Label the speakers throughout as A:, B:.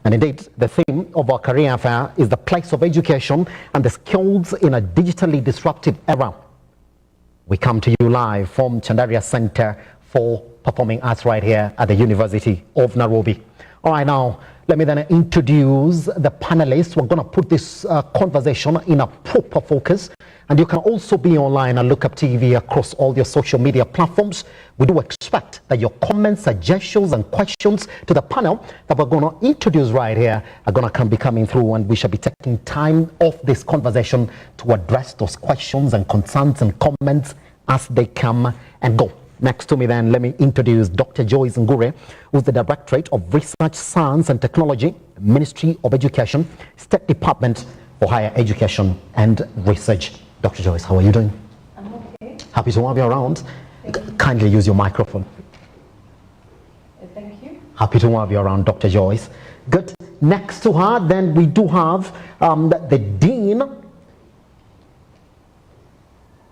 A: And indeed, the theme of our career fair is the place of education and the skills in a digitally disruptive era. We come to you live from Chandaria Center for Performing Arts right here at the University of Nairobi. All right, now, let me then introduce the panelists. We're going to put this conversation in a proper focus. And you can also be online at Lookuptv across all your social media platforms. We do expect that your comments, suggestions, and questions to the panel that we're going to introduce right here are going to be coming through, and we shall be taking time off this conversation to address those questions and concerns and comments as they come and go. Next to me then, let me introduce Dr. Joyce Ngure, who's the Directorate of Research, Science and Technology, Ministry of Education, State Department for Higher Education and Research. Dr. Joyce, how are you doing?
B: I'm okay.
A: Happy to have you around. Kindly use your microphone.
B: Thank you.
A: Happy to have you around, Dr. Joyce. Good. Next to her, then we do have the Dean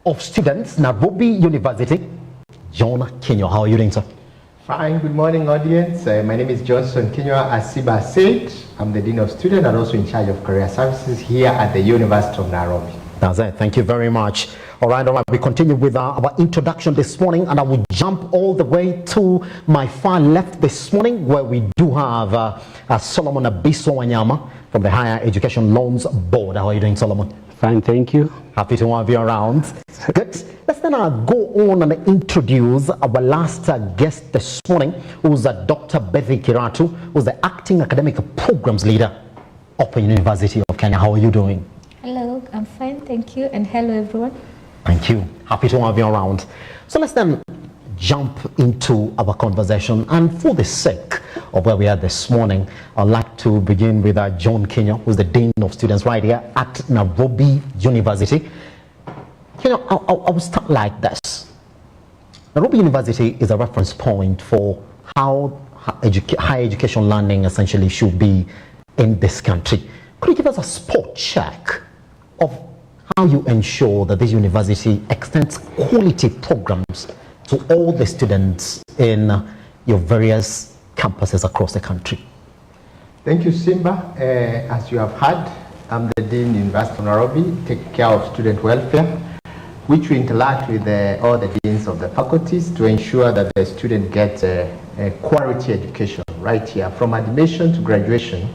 A: of Students, Nairobi University, John Kenya. How are you doing, sir?
C: Fine. Good morning, audience. My name is Johnson Kenya. As Siba said, I'm the Dean of Students and also in charge of Career Services here at the University of Nairobi.
A: That's it. Thank you very much. All right. We continue with our introduction this morning, and I will jump all the way to my far left this morning, where we do have Solomon Abiso Wanyama from the Higher Education Loans Board. How are you doing, Solomon?
D: Fine, thank you.
A: Happy to have you around. Good. Let's then go on and introduce our last guest this morning, who's Dr. Bethy Kiratu, who's the Acting Academic Programs Leader, Open University of Kenya. How are you doing?
B: Hello, I'm fine, thank you, and hello everyone.
A: Thank you. Happy to have you around. So let's then jump into our conversation, and for the sake of where we are this morning, I'd like to begin with John Kenya, who's the Dean of Students right here at Nairobi University. I will start like this. Nairobi University is a reference point for how higher education learning essentially should be in this country. Could you give us a spot check of how you ensure that this university extends quality programs to all the students in your various campuses across the country?
C: Thank you, Simba. As you have heard, I'm the Dean University of Nairobi, take care of student welfare, which we interact with all the deans of the faculties to ensure that the student gets a quality education right here. From admission to graduation,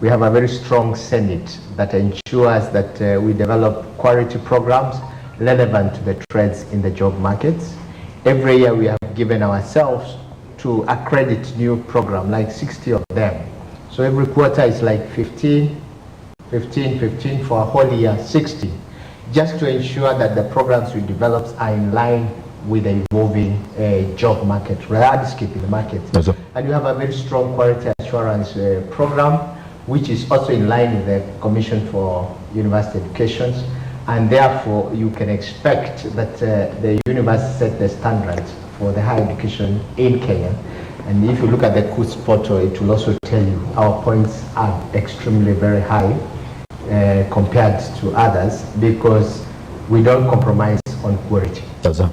C: we have a very strong Senate that ensures that we develop quality programs relevant to the trends in the job markets. Every year we have given ourselves to accredit new programs, like 60 of them. So every quarter is like 15 for a whole year, 60. Just to ensure that the programs we develop are in line with the evolving job market, landscape in the market.
A: Yes,
C: and you have a very strong quality assurance program, which is also in line with the Commission for University Education. And therefore, you can expect that the university set the standards for the higher education in Kenya. And if you look at the CUS portal, it will also tell you our points are extremely very high compared to others, because we don't compromise on quality.
A: Yes, sir.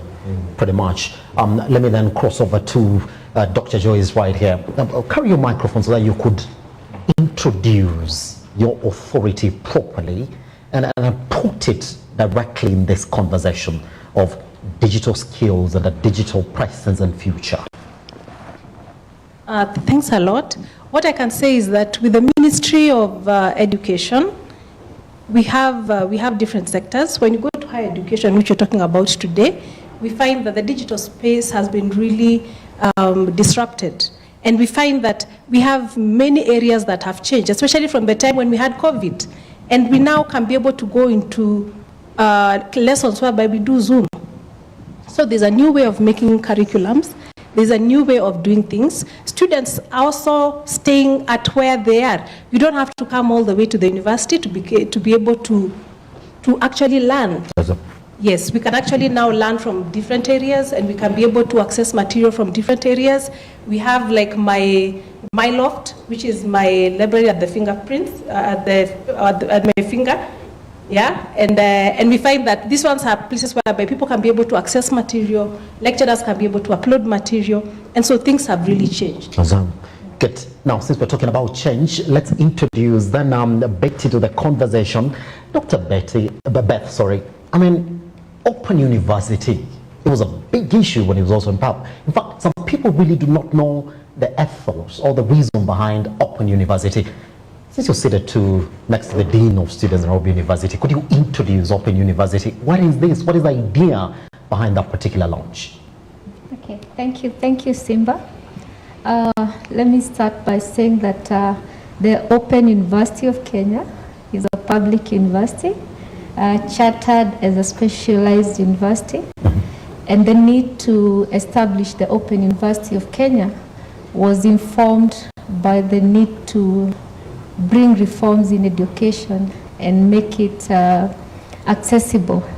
A: Pretty much. Let me then cross over to Dr. Joyce right here. Carry your microphone so that you could introduce your authority properly and put it directly in this conversation of digital skills and a digital presence and future.
B: Thanks a lot. What I can say is that with the Ministry of Education, we have different sectors. When you go to higher education, which you're talking about today, we find that the digital space has been really disrupted. And we find that we have many areas that have changed, especially from the time when we had COVID. And we now can be able to go into lessons whereby we do Zoom. So there's a new way of making curriculums. There's a new way of doing things. Students are also staying at where they are. You don't have to come all the way to the university to be able to actually learn. Yes, we can actually now learn from different areas, and we can be able to access material from different areas. We have like my loft, which is my library at the fingerprints, at my finger. Yeah, and we find that these ones are places whereby people can be able to access material, lecturers can be able to upload material, and so things have really changed.
A: Awesome. Good. Now, since we're talking about change, let's introduce then Betty to the conversation. Dr. Beth, sorry. I mean, Open University, it was a big issue when it was also in power. In fact, some people really do not know the ethos or the reason behind Open University. Since you're seated next to the Dean of Students at Nairobi University, could you introduce Open University? What is this? What is the idea behind that particular launch?
D: Okay, thank you. Thank you, Simba. Let me start by saying that the Open University of Kenya is a public university, chartered as a specialized university, and the need to establish the Open University of Kenya was informed by the need to bring reforms in education and make it accessible.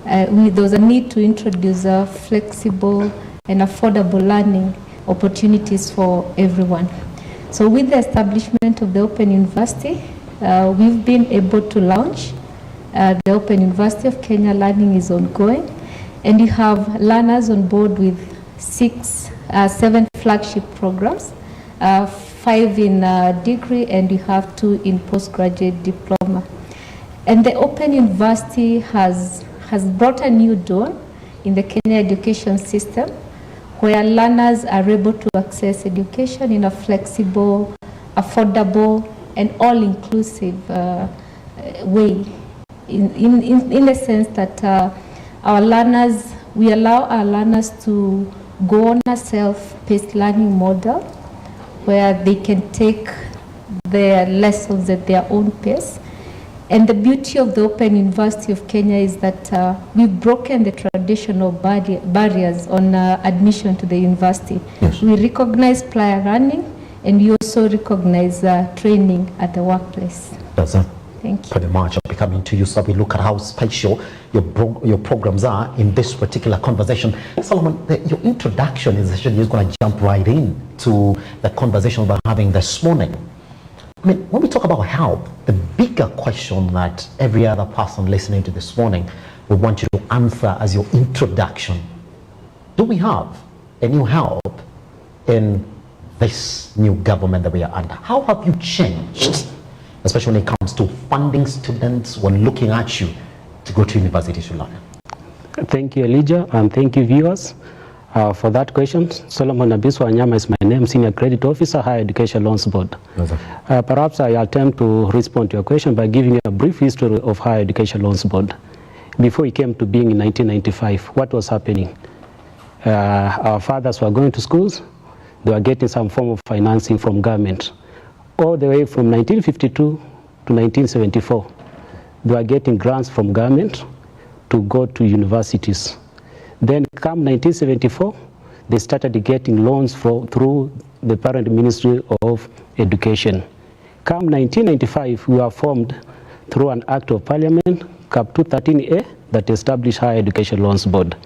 D: There was a need to introduce a flexible and affordable learning opportunities for everyone. So with the establishment of the Open University, we've been able to launch the Open University of Kenya. Learning is ongoing, and you have learners on board with 7 flagship programs, 5 in degree, and you have 2 in postgraduate diploma. And the Open University has brought a new dawn in the Kenya education system, where learners are able to access education in a flexible, affordable, and all-inclusive way. In the sense that we allow our learners to go on a self-paced learning model, where they can take their lessons at their own pace. And the beauty of the Open University of Kenya is that we've broken the traditional barriers on admission to the university.
A: Yes.
D: We recognize prior learning, and we also recognize training at the workplace.
A: That's it.
D: Thank you.
A: Pretty much. I'll be coming to you, so we look at how spatial your programs are in this particular conversation. Solomon, your introduction is actually just going to jump right in to the conversation we're having this morning. I mean, when we talk about help, the bigger question that every other person listening to this morning we want you to answer as your introduction: do we have a new help in this new government that we are under? How have you changed, especially when it comes to funding students when looking at you to go to university to learn?
E: Thank you, Elijah, and thank you, viewers, for that question. Solomon Abiswa Anyama is my name, Senior Credit Officer, Higher Education Loans Board. Perhaps I attempt to respond to your question by giving you a brief history of Higher Education Loans Board. Before it came to being in 1995, what was happening? Our fathers were going to schools, they were getting some form of financing from government. All the way from 1952 to 1974, they were getting grants from government to go to universities. Then come 1974, they started getting loans through the parent Ministry of Education. Come 1995, we were formed through an Act of Parliament, Cap 213A, that established Higher Education Loans Board.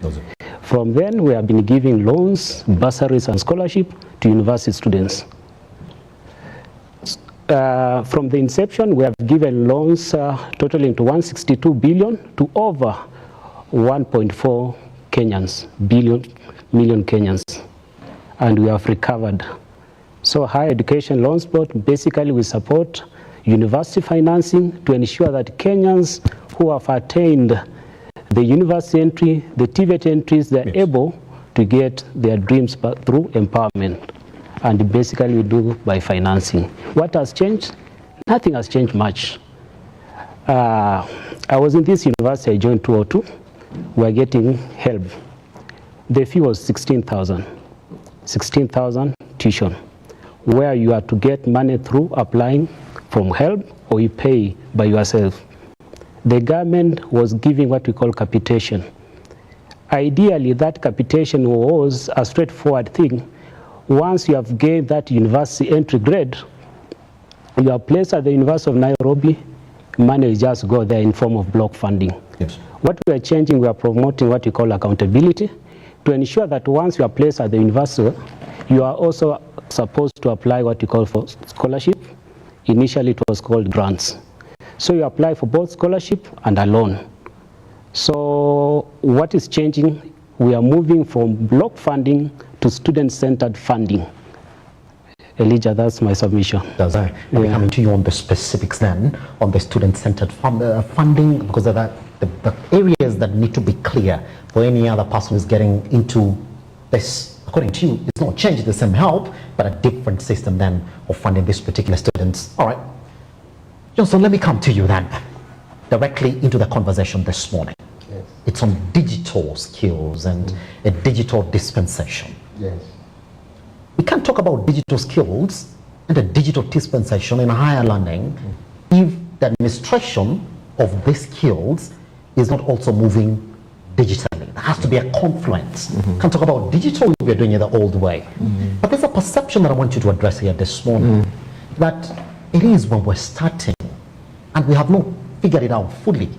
E: From then, we have been giving loans, bursaries, and scholarship to university students. From the inception, we have given loans totaling to 162 billion to over 1.4 million Kenyans, and we have recovered. So Higher Education Loans Board, basically we support university financing to ensure that Kenyans who have attained the university entry, the TVET entries, they're able to get their dreams through empowerment. And basically we do by financing. What has changed? Nothing has changed much. I was in this university, I joined 2002. We are getting help. The fee was 16,000 tuition, where you are to get money through applying from help, or you pay by yourself. The government was giving what we call capitation. Ideally, that capitation was a straightforward thing. Once you have gained that university entry grade, you are placed at the University of Nairobi, money will just go there in form of block funding.
A: Yes.
E: What we are changing, we are promoting what we call accountability to ensure that once you are placed at the university, you are also supposed to apply what we call for scholarship. Initially, it was called grants. So you apply for both scholarship and a loan. So what is changing? We are moving from block funding to student-centered funding. Elijah, that's my submission.
A: Does I? I'll be coming to you on the specifics then, on the student-centered funding, because of the areas that need to be clear for any other person who's getting into this. According to you, it's not change, the same help, but a different system then of funding these particular students. All right. Johnson, let me come to you then, directly into the conversation this morning.
C: Yes.
A: It's on digital skills and a digital dispensation.
C: Yes.
A: We can't talk about digital skills and a digital dispensation in higher learning if the administration of these skills is not also moving digitally. There has to be a confluence. Can't talk about digital if we're doing it the old way. But there's a perception that I want you to address here this morning, that it is when we're starting and we have not figured it out fully.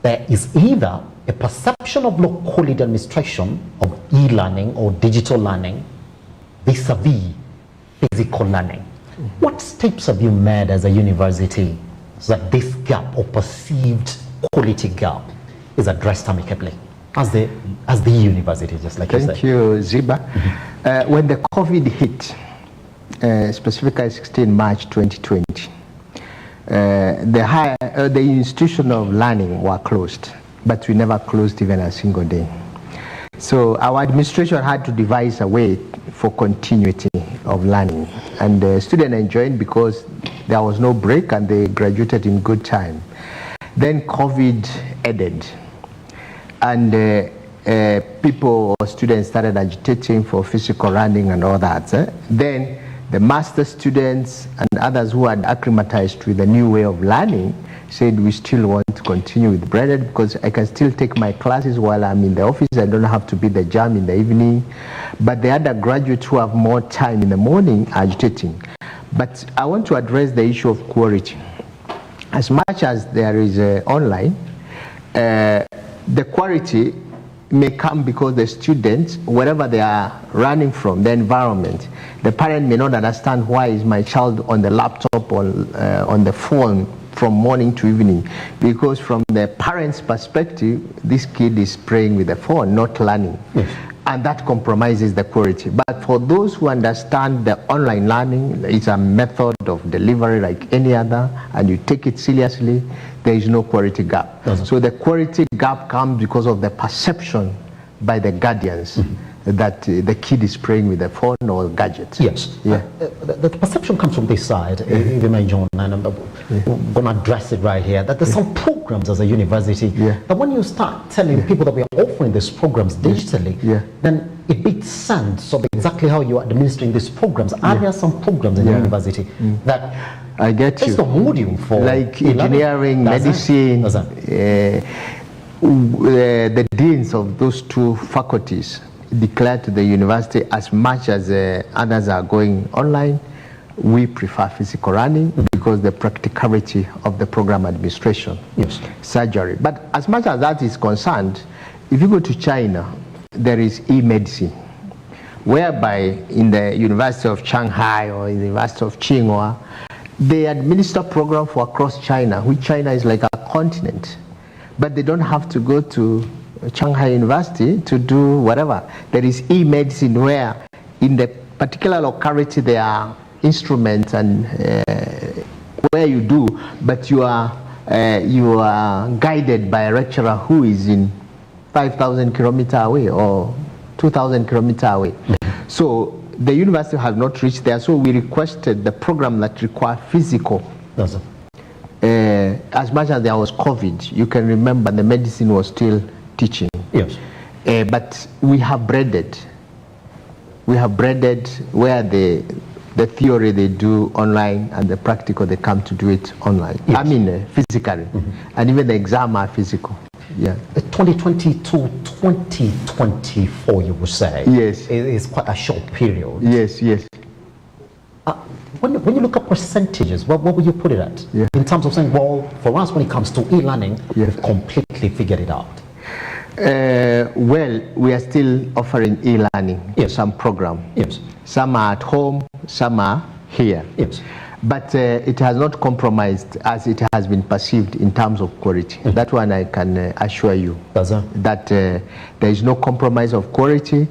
A: There is either a perception of low quality administration of e-learning or digital learning vis-a-vis physical learning. What steps have you made as a university so that this gap or perceived quality gap is addressed amicably as the university, just like you said?
C: Thank you, Ziba. When the COVID hit, specifically 16 March 2020, the institution of learning were closed, but we never closed even a single day. So our administration had to devise a way for continuity of learning, and the students enjoyed because there was no break and they graduated in good time. Then COVID ended, and students started agitating for physical learning and all that. Then the master students and others who had acclimatized with the new way of learning said, we still want to continue with Branded because I can still take my classes while I'm in the office. I don't have to be the jam in the evening. But the other graduates who have more time in the morning are agitating. But I want to address the issue of quality. As much as there is online, the quality may come because the students, wherever they are running from, the environment, the parent may not understand why is my child on the laptop or on the phone from morning to evening, because from the parent's perspective, this kid is playing with the phone, not learning. Yes. And that compromises the quality. But for those who understand the online learning, it's a method of delivery like any other, and you take it seriously, there is no quality gap. So the quality gap comes because of the perception by the guardians that the kid is playing with the phone or gadget.
A: Yes. Yeah. The perception comes from this side, if you may, John, and I'm going to address it right here, that there's some programs as a university, that when you start telling people that we are offering these programs digitally, then it makes sense of exactly how you are administering these programs. Are there some programs in the university that
C: I get you.
A: There's no module for
C: like engineering, medicine, the deans of those two faculties declared to the university, as much as others are going online, we prefer physical learning because the practicality of the program administration, surgery. But as much as that is concerned, if you go to China, there is e-medicine, whereby in the University of Shanghai or in the University of Tsinghua, they administer program for across China, which China is like a continent, but they don't have to go to Shanghai University to do whatever. There is e-medicine where in the particular locality there are instruments and where you do, but you are guided by a lecturer who is in 5,000 kilometers away or 2,000 kilometers away. So the university has not reached there, so we requested the program that require physical. As much as there was COVID, you can remember the medicine was still teaching.
A: Yes.
C: But we have breaded. We have breaded where the theory they do online and the practical they come to do it online. I mean physically. And even the exam are physical. Yeah.
A: 2020 to 2024, you would say.
C: Yes.
A: Is quite a short period.
C: Yes, yes.
A: When you look at percentages, what would you put it at? In terms of saying, well, for us when it comes to e-learning, we've completely figured it out.
C: Well, we are still offering e-learning, some program.
A: Yes.
C: Some are at home, some are here.
A: Yes.
C: But it has not compromised as it has been perceived in terms of quality. That one I can assure you. That there is no compromise of quality.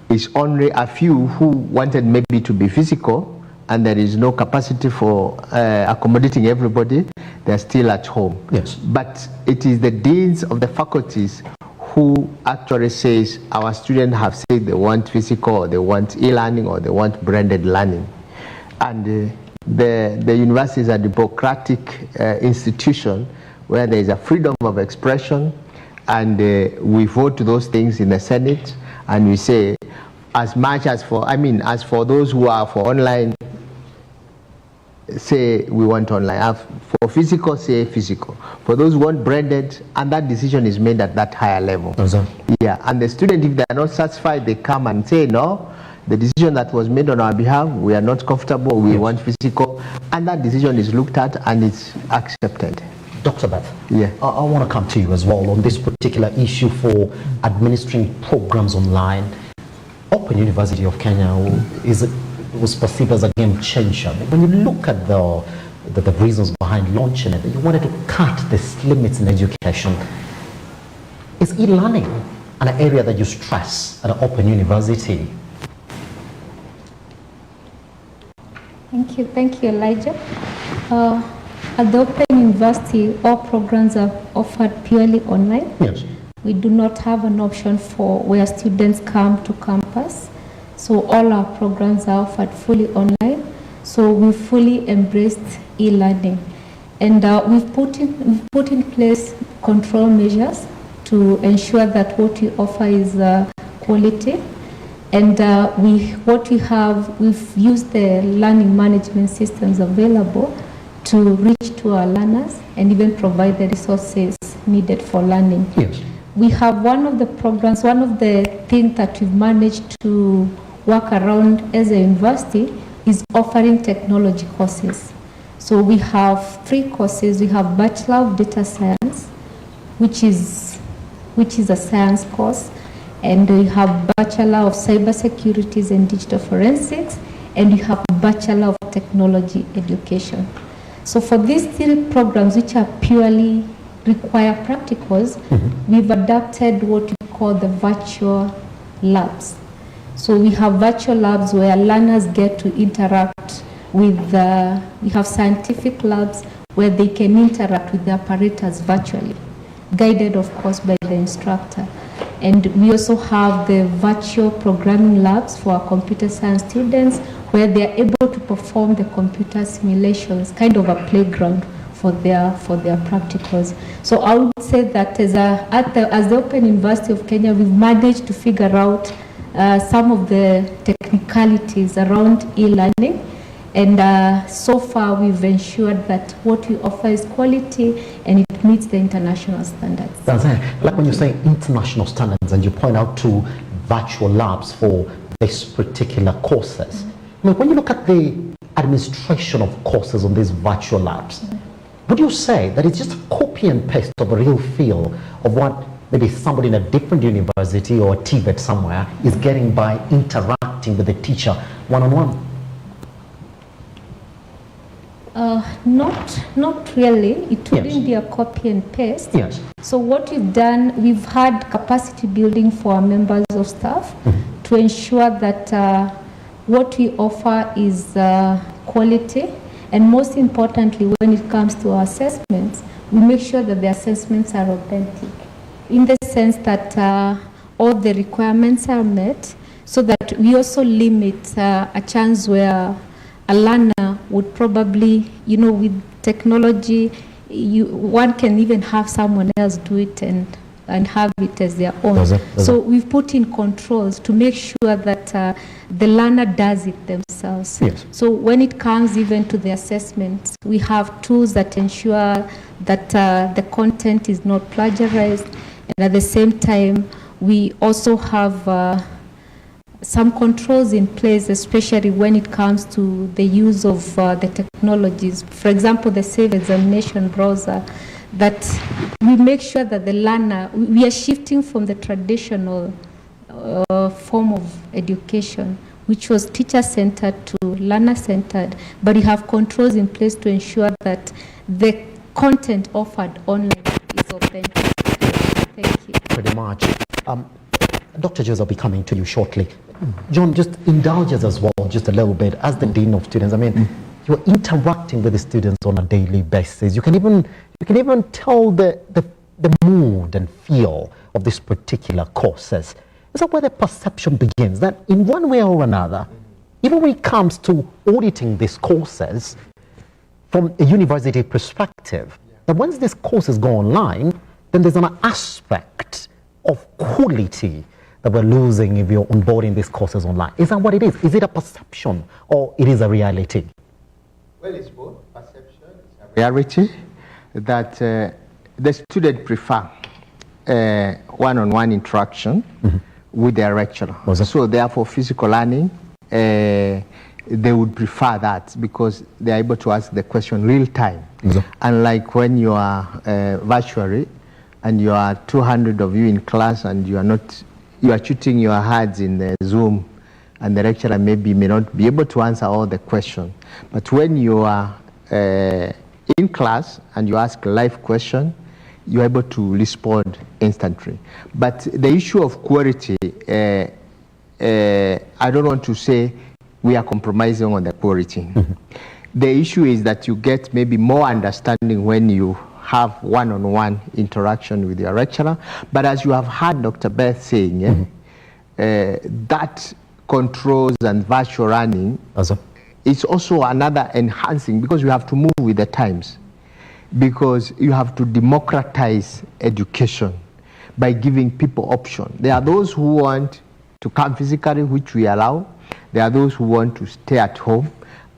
C: It's only a few who wanted maybe to be physical, and there is no capacity for accommodating everybody, they're still at home.
A: Yes.
C: But it is the deans of the faculties who actually says our students have said they want physical, or they want e-learning, or they want branded learning. And the university is a democratic institution where there is a freedom of expression, and we vote those things in the Senate, and we say, as much as for, as for those who are for online, say we want online. For physical, say physical. For those who want branded, and that decision is made at that higher level. Yeah, and the student, if they are not satisfied, they come and say, no, the decision that was made on our behalf, we are not comfortable, we want physical, and that decision is looked at and it's accepted.
A: Dr. Beth,
C: yeah.
A: I want to come to you as well on this particular issue for administering programs online. Open University of Kenya was perceived as a game changer. When you look at the reasons behind launching it, you wanted to cut the limits in education. Is e-learning an area that you stress at Open University?
D: Thank you, Elijah. At the Open University, all programs are offered purely online.
A: Yes.
D: We do not have an option for where students come to campus. So all our programs are offered fully online. So we fully embraced e-learning. And we've put in place control measures to ensure that what we offer is quality. And we've used the learning management systems available to reach to our learners and even provide the resources needed for learning.
A: Yes.
D: We have one of the programs, one of the things that we've managed to work around as a university is offering technology courses. So we have 3 courses. We have Bachelor of Data Science, which is a science course, and we have Bachelor of Cybersecurity and Digital Forensics, and we have Bachelor of Technology Education. So for these 3 programs, which are purely require practicals, we've adapted what we call the virtual labs. So we have virtual labs where learners get to interact with we have scientific labs where they can interact with the apparatus virtually, guided of course by the instructor. And we also have the virtual programming labs for our computer science students where they are able to perform the computer simulations, kind of a playground for their practicals. So I would say that as the Open University of Kenya, we've managed to figure out some of the technicalities around e-learning, and so far we've ensured that what we offer is quality and it meets the international standards.
A: That's it. Like when you say international standards and you point out to virtual labs for this particular courses. I mean, when you look at the administration of courses on these virtual labs, would you say that it's just a copy and paste of a real feel of what maybe somebody in a different university or a TVET somewhere is getting by interacting with the teacher one-on-one?
D: Not really. It wouldn't be a copy and paste.
A: Yes.
D: So what we've done, we've had capacity building for our members of staff to ensure that what we offer is quality. And most importantly, when it comes to our assessments, we make sure that the assessments are authentic, in the sense that all the requirements are met, so that we also limit a chance where a learner would probably, with technology, one can even have someone else do it and have it as their own. So we've put in controls to make sure that the learner does it themselves.
A: Yes.
D: So when it comes even to the assessments, we have tools that ensure that the content is not plagiarized, and at the same time, we also have some controls in place, especially when it comes to the use of the technologies. For example, the Safe Examination Browser, that we make sure that the learner, we are shifting from the traditional form of education, which was teacher-centered, to learner-centered, but we have controls in place to ensure that the content offered online is authentic. Thank you.
A: Pretty much. Dr. Joseph will be coming to you shortly. John, just indulge us as well George just a little bit, as the Dean of Students, I mean, you're interacting with the students on a daily basis. You can even tell the mood and feel of these particular courses. Is that where the perception begins? That in one way or another, even when it comes to auditing these courses from a university perspective, that once these courses go online, then there's an aspect of quality that we're losing if you're onboarding these courses online. Is that what it is? Is it a perception or it is a reality?
C: Well, it's both perception, it's a reality that the student prefer one-on-one interaction with their lecturer. So therefore, physical learning, they would prefer that because they're able to ask the question real time. Unlike when you are virtually and you are 200 of you in class and you are shooting your heads in the Zoom and the lecturer may not be able to answer all the questions. But when you are in class and you ask a live question, you're able to respond instantly. But the issue of quality, I don't want to say we are compromising on the quality. The issue is that you get maybe more understanding when you have one-on-one interaction with your lecturer. But as you have heard Dr. Beth saying, that controls and virtual learning is also another enhancing because you have to move with the times. Because you have to democratize education by giving people options. There are those who want to come physically, which we allow. There are those who want to stay at home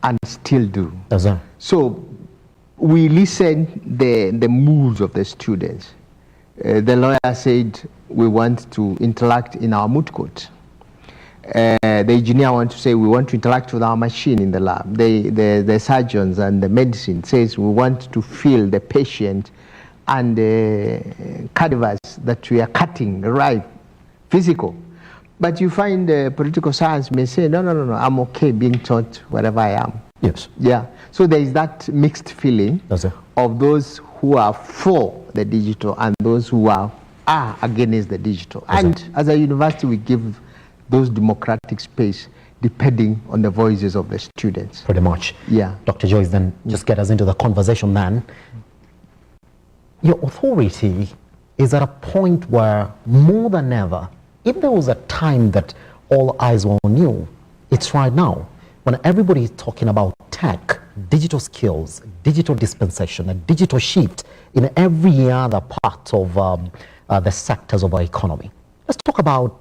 C: and still do. So we listen the moods of the students. The lawyer said we want to interact in our moot court. The engineer wants to say we want to interact with our machine in the lab. The surgeons and the medicine says we want to feel the patient and the cadavers that we are cutting, right, physical. But you find political science may say, no, I'm okay being taught wherever I am.
A: Yes.
C: Yeah. So there is that mixed feeling of those who are for the digital and those who are against the digital. And as a university, we give those democratic space depending on the voices of the students.
A: Pretty much.
C: Yeah.
A: Dr. Joyce, then just get us into the conversation then. Your authority is at a point where more than ever, if there was a time that all eyes were on you, it's right now. When everybody is talking about tech, digital skills, digital dispensation, a digital shift in every other part of the sectors of our economy. Let's talk about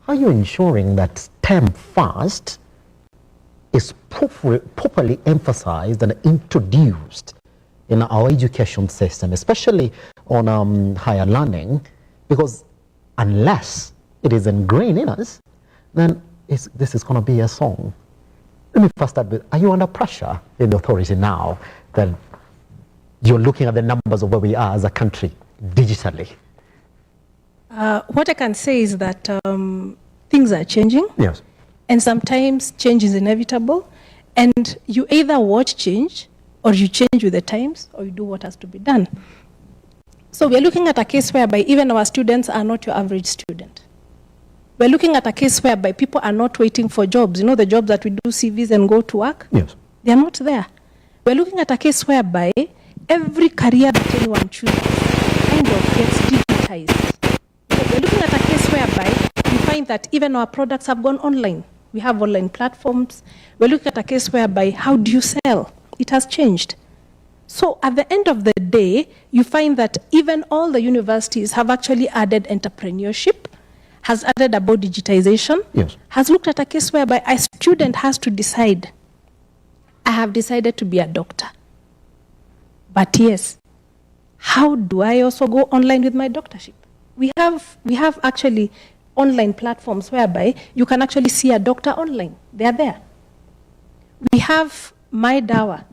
A: how you're ensuring that STEM first is properly emphasized and introduced in our education system, especially on higher learning, because unless it is ingrained in us, then this is going to be a song. Let me first start with, are you under pressure in the authority now that you're looking at the numbers of where we are as a country digitally?
B: What I can say is that things are changing.
A: Yes.
B: And sometimes change is inevitable. And you either watch change, or you change with the times, or you do what has to be done. So we're looking at a case whereby even our students are not your average student. We're looking at a case whereby people are not waiting for jobs. You know, the jobs that we do CVs and go to work?
A: Yes.
B: They're not there. We're looking at a case whereby every career that anyone chooses kind of gets digitized. We're looking at a case whereby we find that even our products have gone online. We have online platforms. We're looking at a case whereby how do you sell? It has changed. So at the end of the day, you find that even all the universities have actually added entrepreneurship, has added about digitization, has looked at a case whereby a student has to decide, I have decided to be a doctor. But yes, how do I also go online with my doctorship? We have actually online platforms whereby you can actually see a doctor online. They are there. We have My Dawa.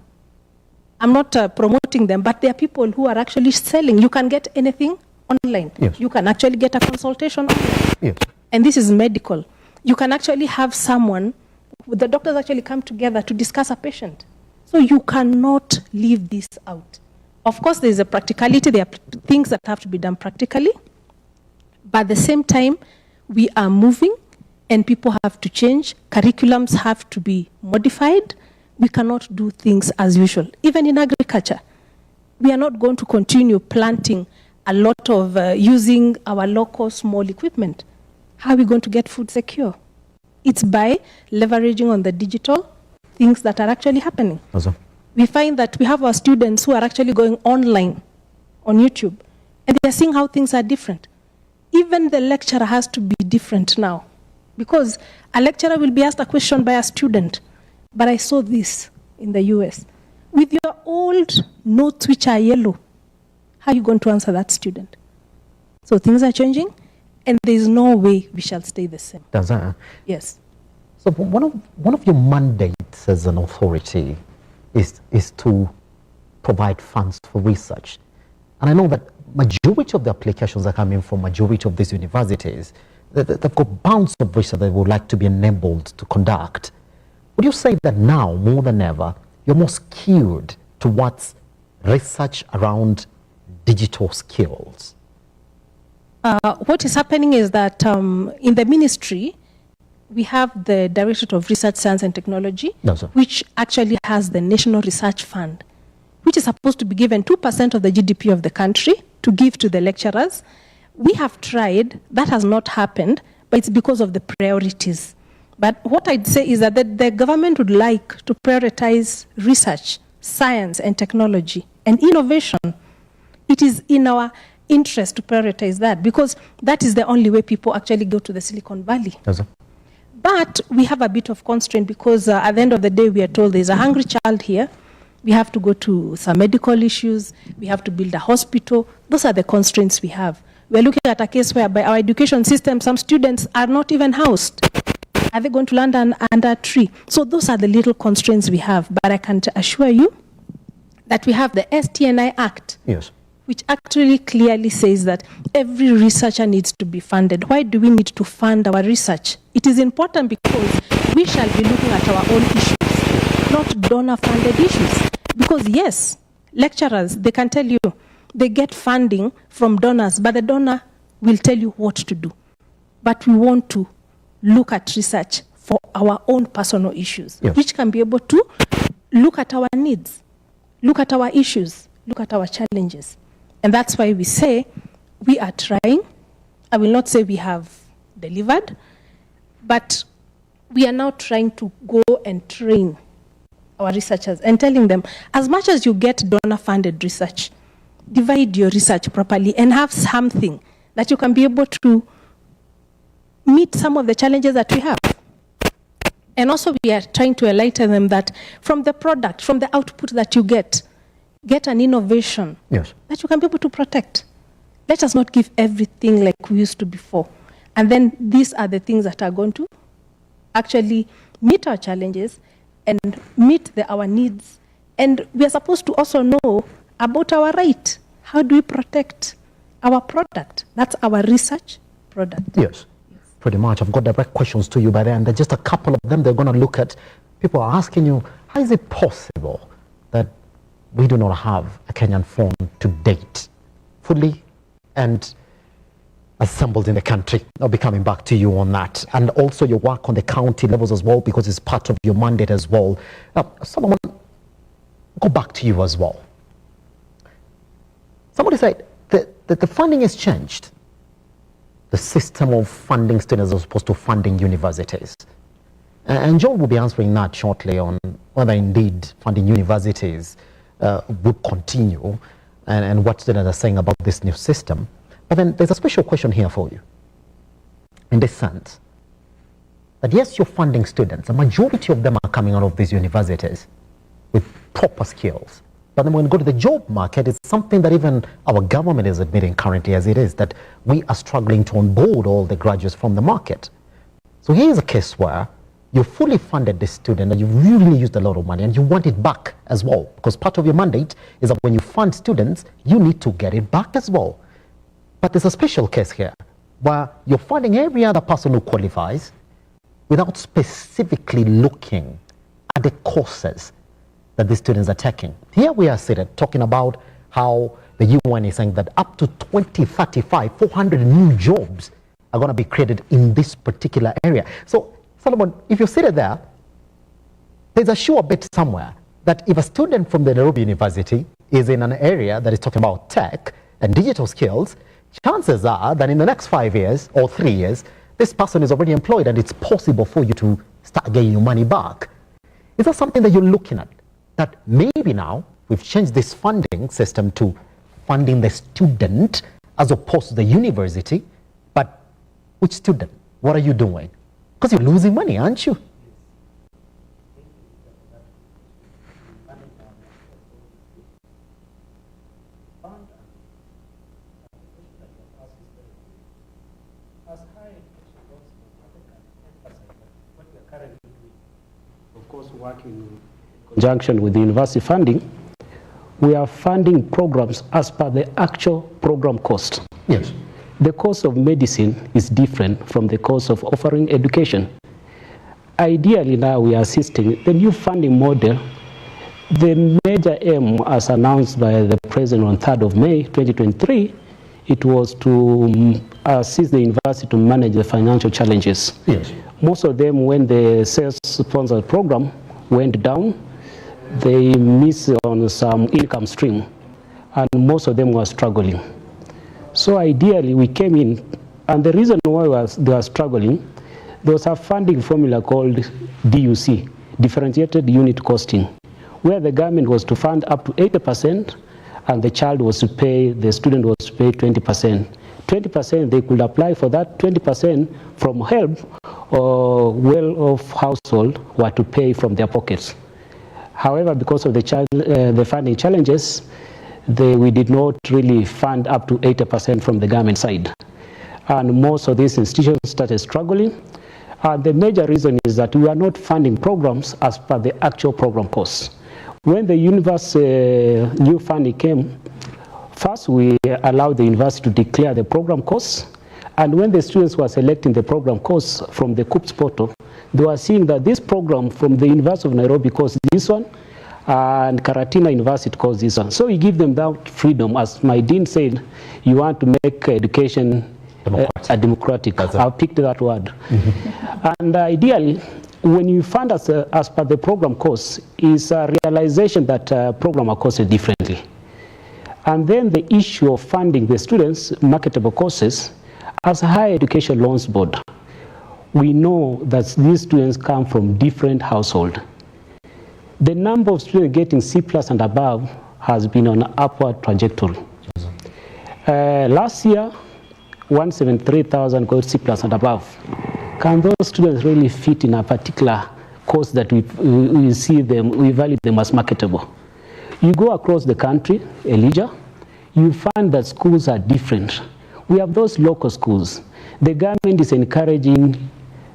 B: I'm not promoting them, but there are people who are actually selling. You can get anything online.
A: Yes.
B: You can actually get a consultation online.
A: Yes.
B: And this is medical. You can actually have someone, the doctors actually come together to discuss a patient. So you cannot leave this out. Of course, there's a practicality. There are things that have to be done practically. But at the same time, we are moving and people have to change. Curriculums have to be modified. We cannot do things as usual. Even in agriculture, we are not going to continue planting a lot of using our local small equipment. How are we going to get food secure? It's by leveraging on the digital things that are actually happening.
A: Awesome.
B: We find that we have our students who are actually going online on YouTube, and they are seeing how things are different. Even the lecturer has to be different now, because a lecturer will be asked a question by a student, but I saw this in the US. With your old notes which are yellow, how are you going to answer that student? So things are changing, and there is no way we shall stay the same.
A: Does that?
B: Yes.
A: So one of your mandates as an authority is to provide funds for research. And I know that majority of the applications are coming from majority of these universities. They've got bounds of research they would like to be enabled to conduct. Would you say that now, more than ever, you're more skewed towards research around digital skills?
B: What is happening is that in the ministry, we have the Directorate of Research, Science and Technology, which actually has the National Research Fund, which is supposed to be given 2% of the GDP of the country to give to the lecturers. We have tried, that has not happened, but it's because of the priorities. But what I'd say is that the government would like to prioritize research, science and technology and innovation. It is in our interest to prioritize that, because that is the only way people actually go to the Silicon Valley. But we have a bit of constraint, because at the end of the day, we are told there's a hungry child here. We have to go to some medical issues. We have to build a hospital. Those are the constraints we have. We're looking at a case whereby our education system, some students are not even housed. Are they going to land under a tree? So those are the little constraints we have. But I can assure you that we have the STNI Act,
A: yes,
B: which actually clearly says that every researcher needs to be funded. Why do we need to fund our research? It is important because we shall be looking at our own issues, not donor-funded issues. Because yes, lecturers, they can tell you they get funding from donors, but the donor will tell you what to do. But we want to look at research for our own personal issues, yes, which can be able to look at our needs, look at our issues, look at our challenges. And that's why we say we are trying. I will not say we have delivered, but we are now trying to go and train our researchers and telling them, as much as you get donor-funded research, divide your research properly and have something that you can be able to meet some of the challenges that we have. And also we are trying to enlighten them that from the product, from the output that you get an innovation, yes, that you can be able to protect. Let us not give everything like we used to before. And then these are the things that are going to actually meet our challenges and meet our needs. And we are supposed to also know about our right. How do we protect our product? That's our research product.
A: Yes, pretty much. I've got direct questions to you by then. There's just a couple of them they're going to look at. People are asking you, how is it possible that we do not have a Kenyan phone to date, fully and assembled in the country? I'll be coming back to you on that. And also your work on the county levels as well, because it's part of your mandate as well. Solomon, go back to you as well. Somebody said that the funding has changed. The system of funding students as opposed to funding universities. And John will be answering that shortly on whether indeed funding universities would continue and what students are saying about this new system. But then there's a special question here for you, in this sense, that yes, you're funding students. A majority of them are coming out of these universities with proper skills. But then when we go to the job market, it's something that even our government is admitting currently as it is, that we are struggling to onboard all the graduates from the market. So here's a case where you fully funded this student and you really used a lot of money and you want it back as well. Because part of your mandate is that when you fund students, you need to get it back as well. But there's a special case here where you're funding every other person who qualifies without specifically looking at the courses that the students are taking. Here we are seated talking about how the UN is saying that up to 2035, 400 new jobs are are going to be created in this particular area. So, Solomon, if you're seated there, there's a sure bet somewhere that if a student from the Nairobi University is in an area that is talking about tech and digital skills, chances are that in the next 5 years or 3 years, this person is already employed and it's possible for you to start getting your money back. Is that something that you're looking at? That maybe now we've changed this funding system to funding the student as opposed to the university, but which student? What are you doing? Because you're losing money, aren't you?
E: Of course, working in conjunction with the university funding, we are funding programs as per the actual program cost.
A: Yes.
E: The cost of medicine is different from the cost of offering education. Ideally, now we are assisting the new funding model. The major aim, as announced by the President on 3rd of May 2023, it was to assist the university to manage the financial challenges.
A: Yes.
E: Most of them, when the sales-sponsored program went down, they missed on some income stream, and most of them were struggling. So ideally, we came in, and the reason why they were struggling, there was a funding formula called DUC, Differentiated Unit Costing, where the government was to fund up to 80%, and the child was to pay, the student was to pay 20%. 20% they could apply for that, 20% from HELP or well-off household were to pay from their pockets. However, because of the funding challenges, we did not really fund up to 80% from the government side. And most of these institutions started struggling. And the major reason is that we are not funding programs as per the actual program costs. When the university new funding came, first we allowed the university to declare the program costs. And when the students were selecting the program costs from the CUPS portal, they were seeing that this program from the University of Nairobi costs this one, and Karatina University costs this one. So we give them that freedom. As my dean said, you want to make education democratic. I picked that word. Mm-hmm. And ideally, when you fund as per the program costs, is a realization that program are costed differently. And then the issue of funding the students' marketable courses, as a higher education loans board, we know that these students come from different households. The number of students getting C+ and above has been on an upward trajectory. Last year, 173,000 got C+ and above. Can those students really fit in a particular course that we see them, we value them as marketable? You go across the country, Elijah, you find that schools are different. We have those local schools. The government is encouraging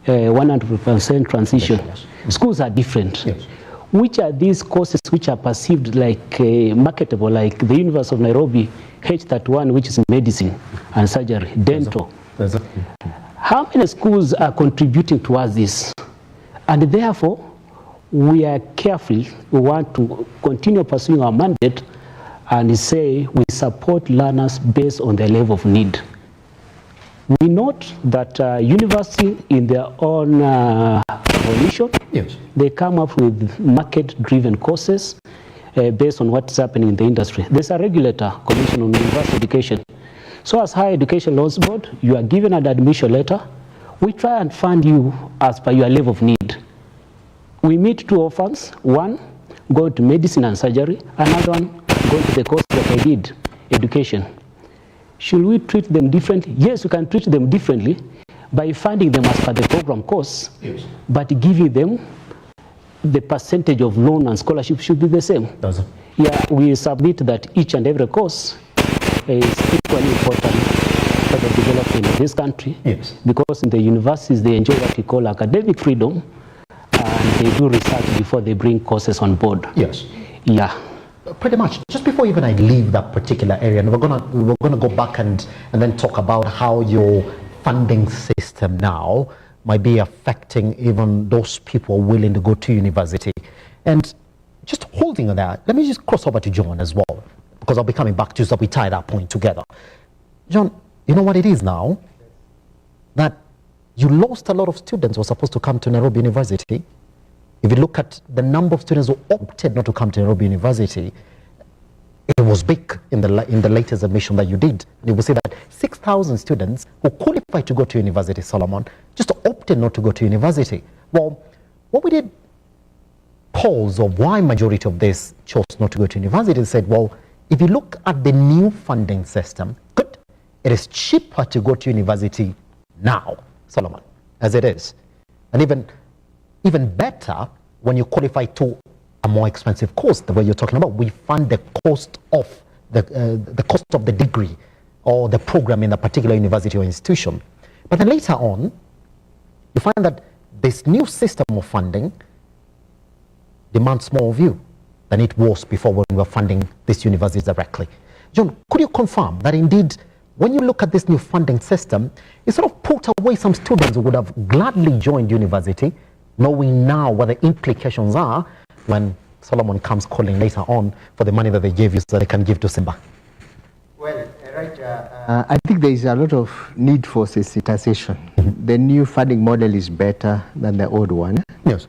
E: 100% transition. Yes. Schools are different. Yes. Which are these courses which are perceived like marketable, like the University of Nairobi, H31, which is medicine and surgery, dental. How many schools are contributing towards this? And therefore, we are careful. We want to continue pursuing our mandate and say we support learners based on their level of need. We note that university in their own evolution, yes, they come up with market-driven courses based on what's happening in the industry. There's a regulator, Commission on University Education. So as Higher Education Loans Board, you are given an admission letter. We try and fund you as per your level of need. We meet two orphans, one going to medicine and surgery, another one going to the course that I did, education. Should we treat them differently? Yes, we can treat them differently by funding them as per the program costs, yes, but giving them the percentage of loan and scholarship should be the same. Yeah, we submit that each and every course is equally important for the development of this country, yes, because in the universities they enjoy what we call academic freedom, and they do research before they bring courses on board.
A: Yes.
E: Yeah.
A: Pretty much. Just before even I leave that particular area, and we're gonna go back and then talk about how your funding system now might be affecting even those people willing to go to university. And just holding on that, let me just cross over to John as well, because I'll be coming back to you so we tie that point together. John, you know what it is now? that you lost a lot of students who were supposed to come to Nairobi University. If you look at the number of students who opted not to come to Nairobi University, it was big in the latest admission that you did. You will see that 6,000 students who qualified to go to university, Solomon, just opted not to go to university. Well, what we did polls of why majority of this chose not to go to university said, well, if you look at the new funding system, good, it is cheaper to go to university now, Solomon, as it is. And even better when you qualify to a more expensive course, the way you're talking about. We fund the cost of the cost of the degree or the program in a particular university or institution. But then later on, you find that this new system of funding demands more of you than it was before when we were funding this university directly. John, could you confirm that indeed, when you look at this new funding system, it sort of put away some students who would have gladly joined university, knowing now what the implications are when Solomon comes calling later on for the money that they gave you so they can give to Simba?
C: Well, I think there is a lot of need for sensitization. The new funding model is better than the old one.
A: Yes.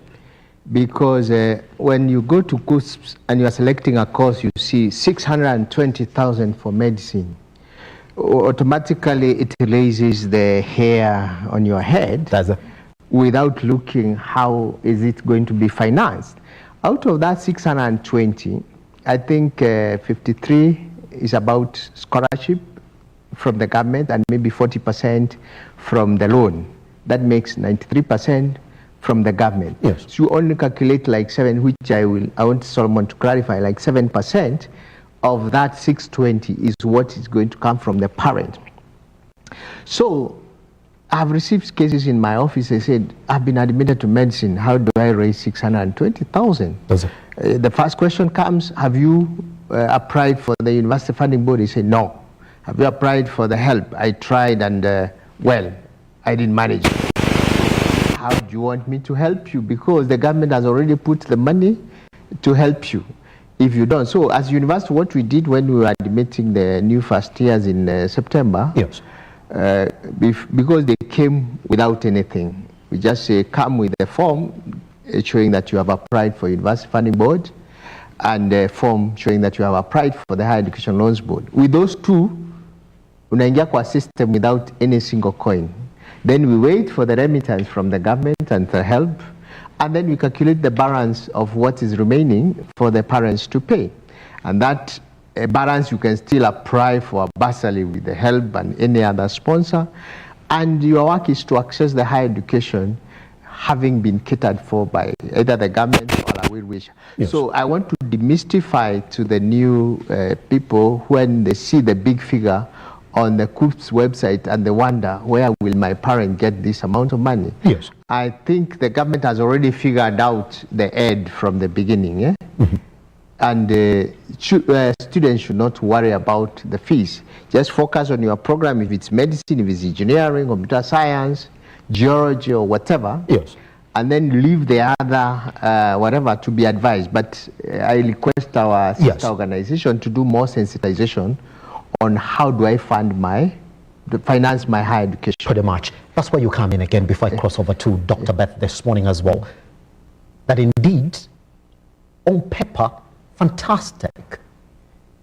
C: Because when you go to CUSPS and you are selecting a course, you see 620,000 for medicine. Automatically, it raises the hair on your head without looking how is it going to be financed. Out of that 620, I think 53 is about scholarship from the government and maybe 40% from the loan. That makes 93% from the government.
A: Yes.
C: So you only calculate like 7, which I want Solomon to clarify, like 7% of that 620 is what is going to come from the parent. So I've received cases in my office. They said, I've been admitted to medicine. How do I raise 620,000? The first question comes, have you applied for the university funding board? He said, no. Have you applied for the help? I tried and, well, I didn't manage. How do you want me to help you? Because the government has already put the money to help you if you don't. So as university, what we did when we were admitting the new first years in September,
A: yes.
C: Because they came without anything, we just say come with a form showing that you have applied for university funding board and a form showing that you have applied for the higher education loans board. With those two, unaingia kwa system without any single coin. Then we wait for the remittance from the government and the help, and then we calculate the balance of what is remaining for the parents to pay. And that balance you can still apply for a bursary with the help and any other sponsor. And your work is to access the higher education having been catered for by either the government or a will wish. Yes. So I want to demystify to the new people when they see the big figure on the CUPS website and they wonder, where will my parent get this amount of money?
A: Yes.
C: I think the government has already figured out the aid from the beginning. Eh? Mm-hmm. And students should not worry about the fees. Just focus on your program, if it's medicine, if it's engineering, computer science, geology, or whatever.
A: Yes.
C: And then leave the other, whatever, to be advised. But I request our sister organization to do more sensitization on how do I finance my higher education.
A: Pretty much. That's where you come in again before I cross over to Dr. Beth this morning as well. That indeed, on paper, fantastic.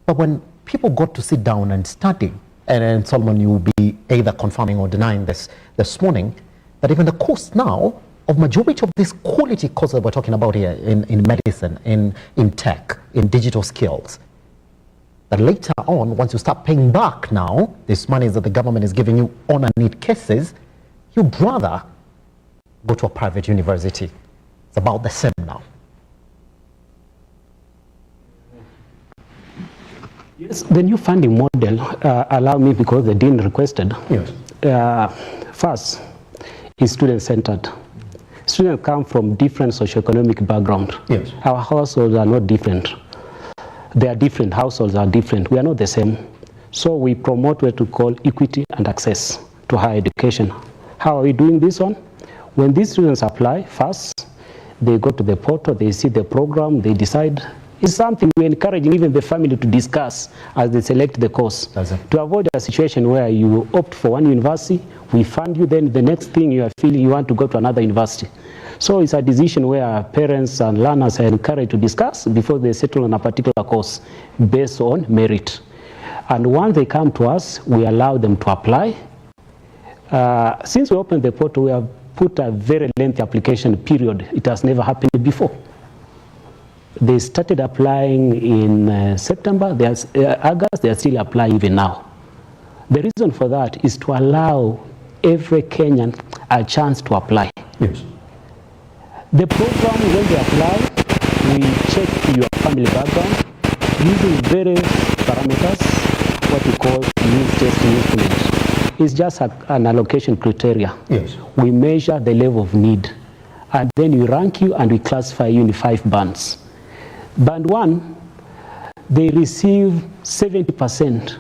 A: But when people got to sit down and study, and Solomon, you will be either confirming or denying this morning, that even the cost now of majority of these quality courses that we're talking about here in medicine, in tech, in digital skills, that later on, once you start paying back now, this money that the government is giving you on a need cases, you'd rather go to a private university. It's about the same now.
E: Yes, the new funding model allow me, because the dean requested.
A: Yes.
E: First, is student-centered. Students come from different socioeconomic background.
A: Yes.
E: Our households are not different. They are different. Households are different. We are not the same. So we promote what we call equity and access to higher education. How are we doing this one? When these students apply, first, they go to the portal, they see the program, they decide It's something we're encouraging even the family to discuss as they select the course. To avoid a situation where you opt for one university, we fund you, then the next thing you are feeling you want to go to another university. So it's a decision where parents and learners are encouraged to discuss before they settle on a particular course based on merit. And once they come to us, we allow them to apply. Since we opened the portal, we have put a very lengthy application period. It has never happened before. They started applying in September, August, they are still applying even now. The reason for that is to allow every Kenyan a chance to apply.
A: Yes.
E: The program, when they apply, we check your family background using various parameters, what we call needs testing instrument. It's just an allocation criteria.
A: Yes.
E: We measure the level of need, and then we rank you and we classify you in 5 bands. Band 1, they receive 70%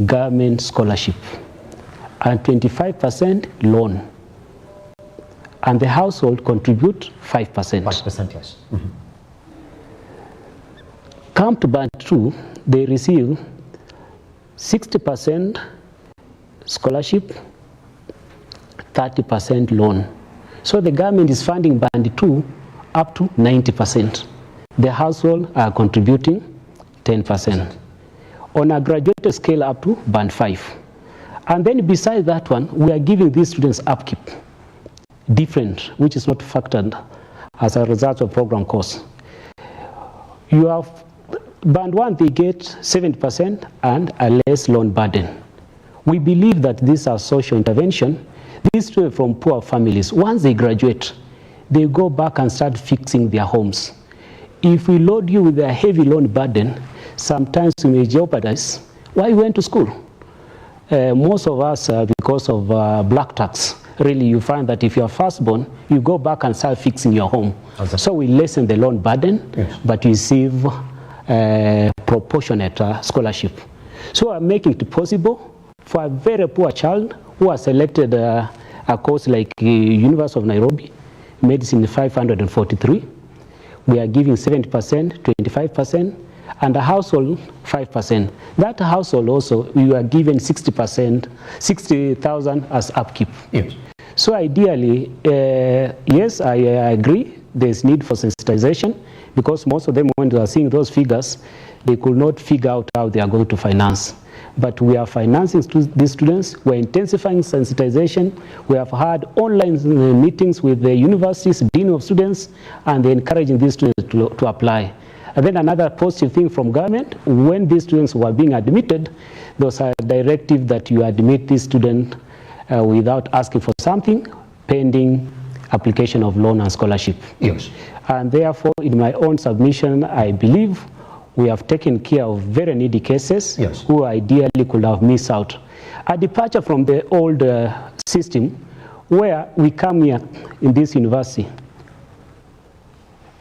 E: government scholarship and 25% loan. And the household contribute 5%.
A: 5%, yes. Mm-hmm.
E: Come to band 2, they receive 60% scholarship, 30% loan. So the government is funding band 2 up to 90%. The household are contributing 10%. On a graduated scale up to band 5. And then besides that one, we are giving these students upkeep. Different, which is not factored as a result of program course. You have band 1, they get 70% and a less loan burden. We believe that these are social intervention. These students from poor families, once they graduate, they go back and start fixing their homes. If we load you with a heavy loan burden, sometimes we may jeopardize why you went to school. Most of us, because of black tax, really you find that if you are firstborn, you go back and start fixing your home. Okay. So we lessen the loan burden, yes, but you receive proportionate scholarship. So I'm making it possible for a very poor child who has selected a course like University of Nairobi, Medicine 543. We are giving 70%, 25%, and a household 5%. That household also, we are given 60%, 60,000 as upkeep.
A: Yes.
E: So ideally, yes, I agree, there's need for sensitization, because most of them, when they are seeing those figures, they could not figure out how they are going to finance. But we are financing these students, we're intensifying sensitization, we have had online meetings with the universities, dean of students, and they're encouraging these students to apply. And then another positive thing from government, when these students were being admitted, there was a directive that you admit this student without asking for something, pending application of loan and scholarship.
A: Yes.
E: And therefore, in my own submission, I believe we have taken care of very needy cases, yes, who ideally could have missed out. A departure from the old system where we come here in this university.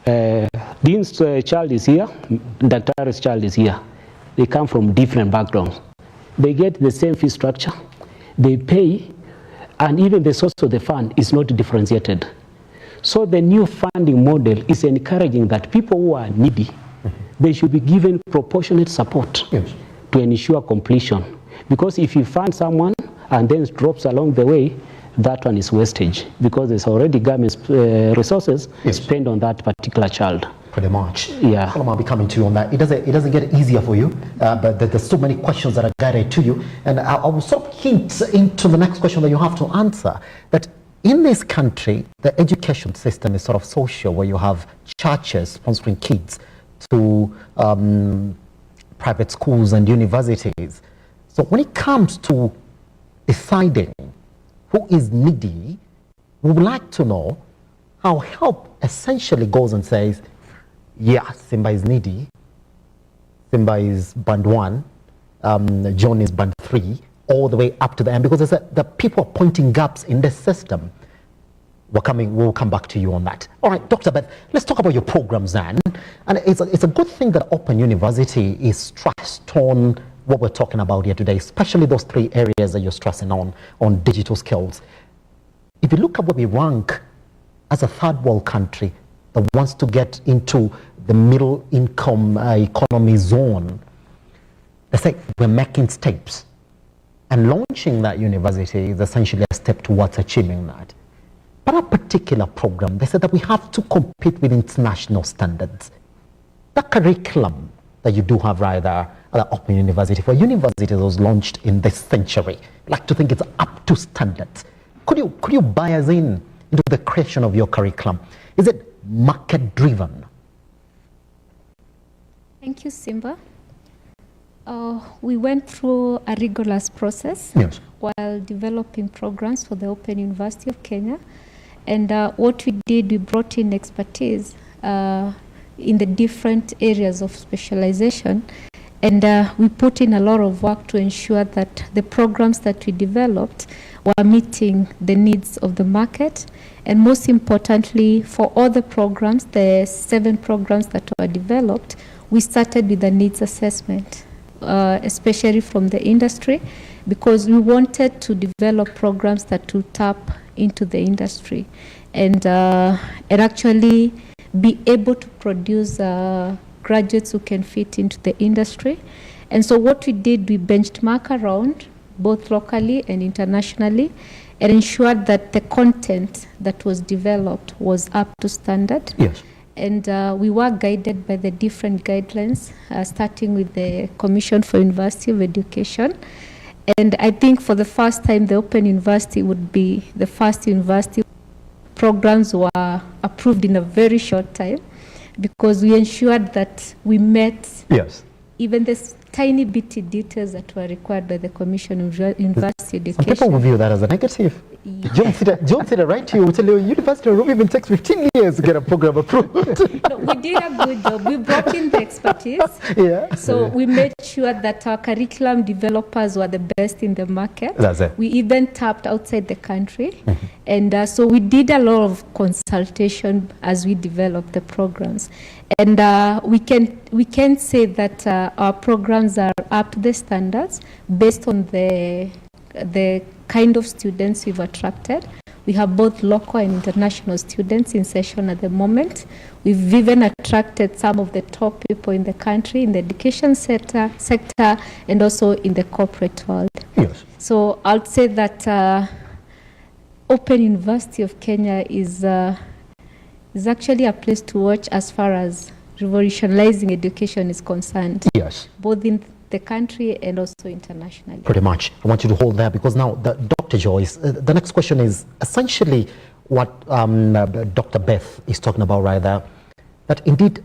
E: Dean's child is here, Dr.'s child is here. They come from different backgrounds. They get the same fee structure, they pay, and even the source of the fund is not differentiated. So the new funding model is encouraging that people who are needy, they should be given proportionate support, yes, to ensure completion. Because if you find someone and then drops along the way, that one is wastage, because there's already government resources, yes, spent on that particular child.
A: Pretty much.
E: Yeah.
A: I'll be coming to you on that. It doesn't get easier for you, but there's so many questions that are guided to you. And I will sort of hint into the next question that you have to answer. That in this country, the education system is sort of social, where you have churches sponsoring kids to private schools and universities. So when it comes to deciding who is needy, we would like to know how help essentially goes and says, yeah, Simba is needy, Simba is band 1, John is band 3, all the way up to the end, because the people are pointing gaps in the system. We'll come back to you on that. All right, Dr. Beth, let's talk about your programs then. And it's a good thing that Open University is stressed on what we're talking about here today, especially those 3 areas that you're stressing on digital skills. If you look at where we rank as a third world country that wants to get into the middle income economy zone, they say we're making steps. And launching that university is essentially a step towards achieving that. But a particular program, they said that we have to compete with international standards. The curriculum that you do have right there at the Open University for university that was launched in this century, I'd like to think it's up to standards. Could you buy us into the creation of your curriculum? Is it market driven?
D: Thank you, Simba. We went through a rigorous process while developing programs for the Open University of Kenya. And what we did, we brought in expertise in the different areas of specialization. And we put in a lot of work to ensure that the programs that we developed were meeting the needs of the market. And most importantly, for all the programs, the 7 programs that were developed, we started with a needs assessment. Especially from the industry, because we wanted to develop programs that will tap into the industry and actually be able to produce graduates who can fit into the industry. And so what we did, we benchmark around both locally and internationally and ensured that the content that was developed was up to standard.
A: Yes.
D: And we were guided by the different guidelines, starting with the Commission for University of Education. And I think for the first time, the Open University would be the first university programs were approved in a very short time, because we ensured that we met even the tiny bitty details that were required by the Commission of University Education.
A: Some people will view that as a negative. John Sida, right here, will tell you, University of Nairobi even takes 15 years to get a program approved.
D: No, we did a good job. We brought in the expertise. So we made sure that our curriculum developers were the best in the market.
A: That's it.
D: We even tapped outside the country. And so we did a lot of consultation as we developed the programs. And we can say that our programs are up to the standards based on the kind of students we've attracted. We have both local and international students in session at the moment. We've even attracted some of the top people in the country in the education sector and also in the corporate world.
A: Yes.
D: So I'll say that Open University of Kenya is actually a place to watch as far as revolutionizing education is concerned.
A: Yes.
D: Both in the country and also internationally.
A: Pretty much. I want you to hold there, because now, Dr. Joyce, the next question is essentially what Dr. Beth is talking about right there, that indeed,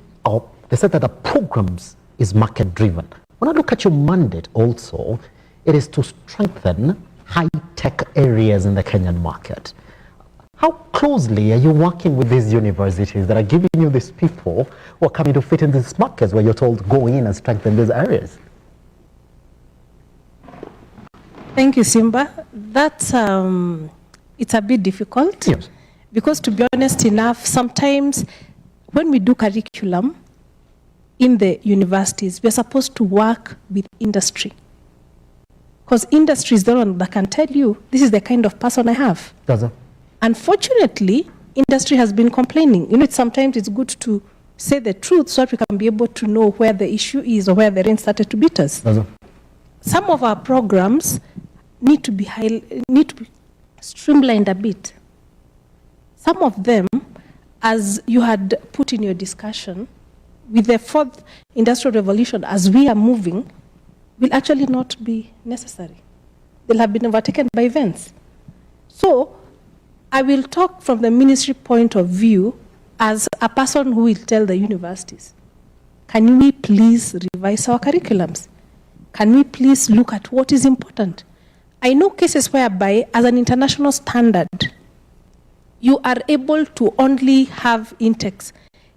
A: they said that the programs is market driven. When I look at your mandate also, it is to strengthen high-tech areas in the Kenyan market. How closely are you working with these universities that are giving you these people who are coming to fit in these markets where you're told go in and strengthen these areas?
B: Thank you, Simba. That's it's a bit difficult.
A: Yes.
B: Because to be honest enough, sometimes when we do curriculum in the universities, we're supposed to work with industry. Because industry is the one that can tell you, this is the kind of person I have.
A: Does it?
B: Unfortunately, industry has been complaining. Sometimes it's good to say the truth so that we can be able to know where the issue is or where the rain started to beat us.
A: Does it?
B: Some of our programs need to be streamlined a bit. Some of them, as you had put in your discussion, with the 4th industrial revolution, as we are moving, will actually not be necessary. They'll have been overtaken by events. So I will talk from the ministry point of view as a person who will tell the universities, can we please revise our curriculums? Can we please look at what is important? I know cases whereby, as an international standard, you are able to only have intakes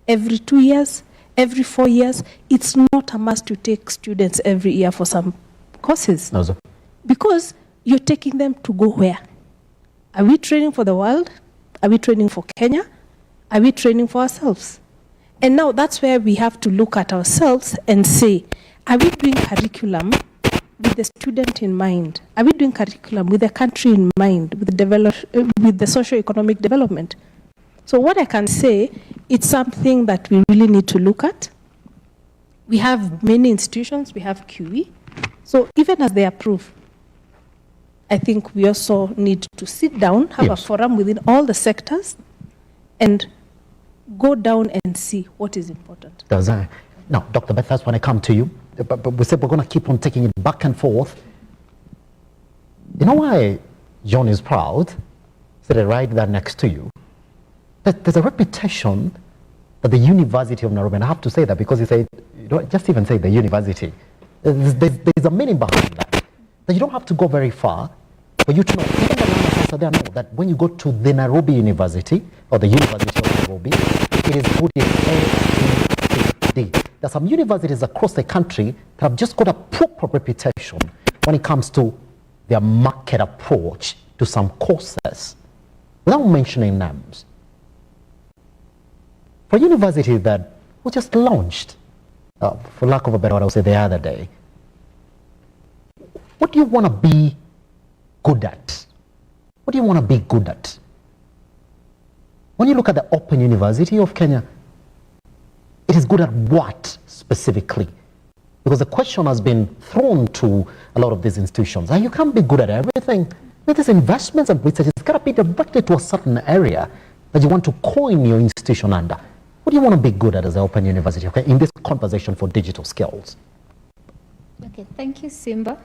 B: every 2 years, every 4 years. It's not a must to take students every year for some courses.
A: No, sir.
B: Because you're taking them to go where? Are we training for the world? Are we training for Kenya? Are we training for ourselves? And now that's where we have to look at ourselves and say, are we doing curriculum with the student in mind? Are we doing curriculum with the country in mind, with the socio-economic development? So what I can say, it's something that we really need to look at. We have many institutions, we have QE. So even as they approve, I think we also need to sit down, have a forum within all the sectors, and go down and see what is important.
A: Now, Dr. Beth, that's when I come to you. But we said we're going to keep on taking it back and forth. You know why John is proud? Sitting right there next to you. That there's a reputation that the University of Nairobi, and I have to say that because you say, you don't just even say the university. There's a meaning behind that. That you don't have to go very far for you to know. Even the learners there know that when you go to the Nairobi University or the University of Nairobi, it is good in ABCD. There's some universities across the country that have just got a proper reputation when it comes to their market approach to some courses, without mentioning names. For a university that was just launched, for lack of a better word, I would say the other day, what do you want to be good at? What do you want to be good at? When you look at the Open University of Kenya, it is good at what specifically? Because the question has been thrown to a lot of these institutions. And you can't be good at everything. With these investments and research, it's got to be directed to a certain area that you want to coin your institution under. What do you want to be good at as an Open University, okay, in this conversation for digital skills?
D: Okay, thank you, Simba.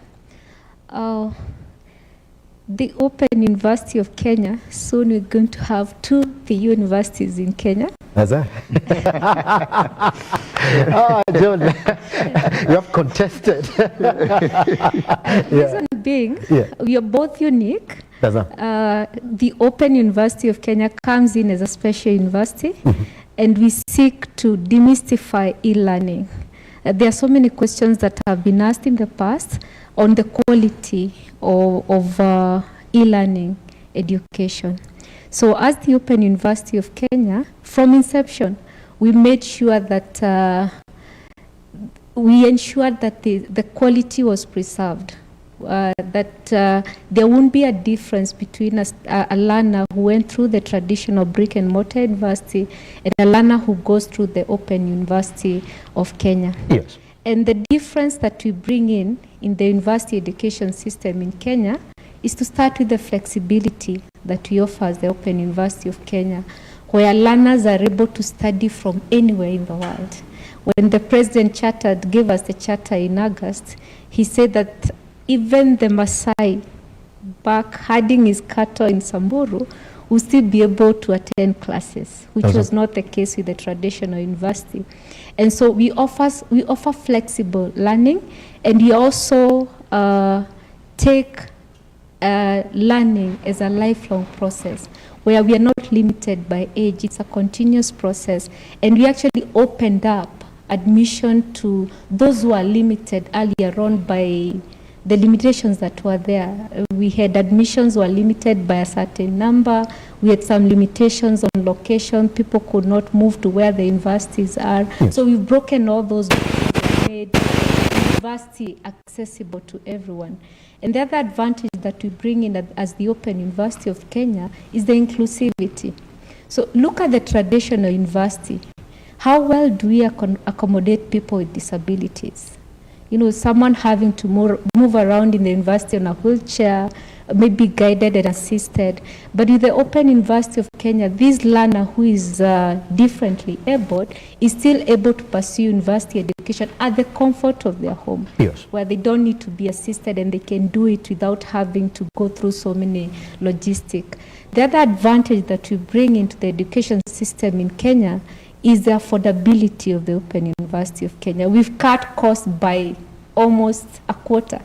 D: The Open University of Kenya, soon we're going to have 2 universities in Kenya.
A: That's it. Oh, John, you have contested.
D: Reason being, we are both unique. The Open University of Kenya comes in as a special university, and we seek to demystify e-learning. There are so many questions that have been asked in the past on the quality of e-learning education. So as the Open University of Kenya, from inception, we made sure that we ensured that the quality was preserved, that there won't be a difference between a learner who went through the traditional brick and mortar university and a learner who goes through the Open University of Kenya.
A: Yes.
D: And the difference that we bring in the university education system in Kenya is to start with the flexibility that we offer as the Open University of Kenya, where learners are able to study from anywhere in the world. When the President gave us the charter in August, he said that even the Maasai back herding his cattle in Samburu will still be able to attend classes, which was not the case with the traditional university. And so we offer flexible learning, and we also take learning as a lifelong process, where we are not limited by age. It's a continuous process, and we actually opened up admission to those who are limited earlier on by the limitations that were there. We had admissions were limited by a certain number. We had some limitations on location. People could not move to where the universities are. Yes. So we've broken all those and made university accessible to everyone. And the other advantage that we bring in as the Open University of Kenya is the inclusivity. So look at the traditional university. How well do we accommodate people with disabilities? You know, someone having to move around in the university on a wheelchair, maybe guided and assisted. But with the Open University of Kenya, this learner who is differently abled is still able to pursue university education at the comfort of their home, where they don't need to be assisted and they can do it without having to go through so many logistics. The other advantage that we bring into the education system in Kenya is the affordability of the Open University of Kenya. We've cut costs by almost a quarter.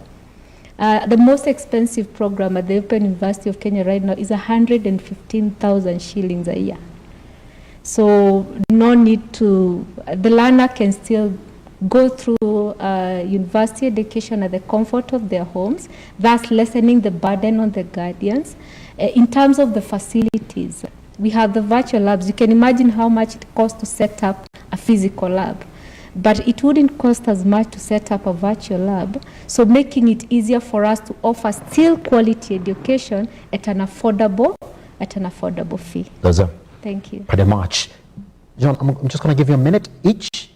D: The most expensive program at the Open University of Kenya right now is 115,000 shillings a year. So no need to, the learner can still go through university education at the comfort of their homes, thus lessening the burden on the guardians. In terms of the facilities, we have the virtual labs. You can imagine how much it costs to set up a physical lab. But it wouldn't cost as much to set up a virtual lab, so making it easier for us to offer still quality education at an affordable fee. Thank you.
A: Pretty much. John, I'm just going to give you a minute each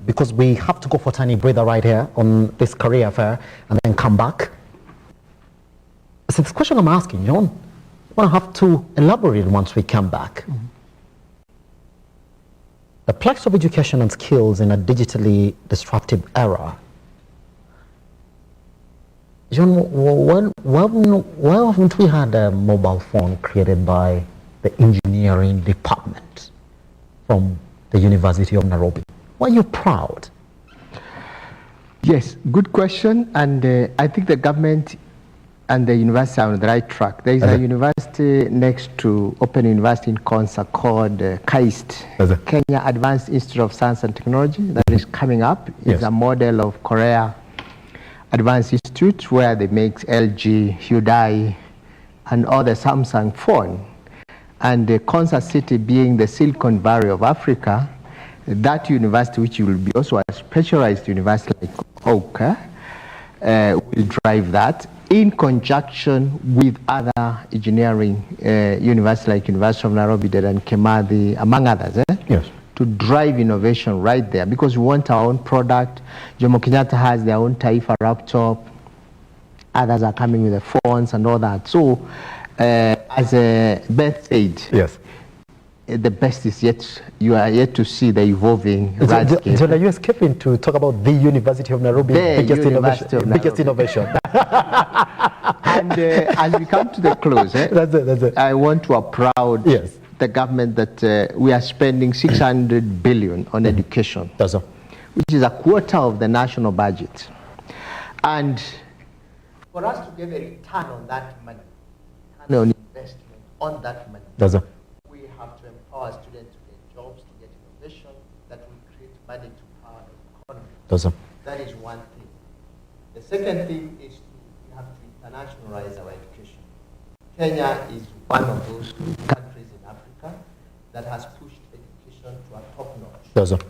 A: because we have to go for a tiny breather right here on this career fair and then come back. So this question I'm asking, John, I'm going to have to elaborate once we come back. Mm-hmm. The place of education and skills in a digitally disruptive era. John, why haven't we had a mobile phone created by the engineering department from the University of Nairobi? Why are you proud?
C: Yes, good question. And I think the government and the university are on the right track. There is a university next to Open University in Konsa called KAIST, Kenya Advanced Institute of Science and Technology, that is coming up. It's a model of Korea Advanced Institute where they make LG, Hyundai, and all the Samsung phone. And Konsa City being the Silicon Valley of Africa, that university, which will be also a specialized university like OKA, will drive that in conjunction with other engineering universities like University of Nairobi, Dedan Kimathi, among others,
A: Yes.
C: to drive innovation right there, because we want our own product. Jomo Kenyatta has their own Taifa laptop. Others are coming with the phones and all that. So, as Beth said,
A: Yes.
C: The best is yet, you are yet to see the evolving landscape.
A: John, are you escaping to talk about the University of Nairobi, biggest innovation?
C: And as we come to the close,
A: that's it. I
C: want to applaud the government that we are spending 600 billion on education, which is a quarter of the national budget. And for us to get a return on that money, on investment on that money, we have to empower students to get jobs, to get innovation that will create money to power the economy. That is one thing. The second thing is we have to internationalize our education. Kenya is one of those countries in Africa that has pushed education to a top notch.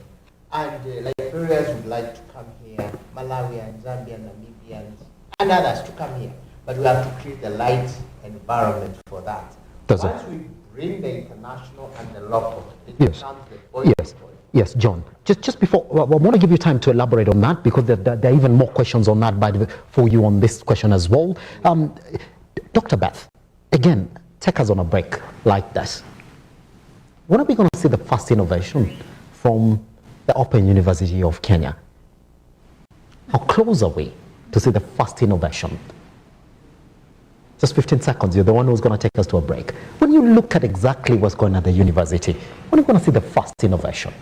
C: And Liberians would like to come here, Malawians, Zambians, Namibians, and others to come here. But we have to create the right environment for that. Once we bring the international and the local, it becomes the boiling point.
A: Yes, John. Just before, I want to give you time to elaborate on that because there are even more questions on that for you on this question as well. Dr. Beth, again, take us on a break like this. When are we going to see the first innovation from the Open University of Kenya? How close are we to see the first innovation? Just 15 seconds, you're the one who's going to take us to a break. When you look at exactly what's going on at the university, when are you going to see the first innovation?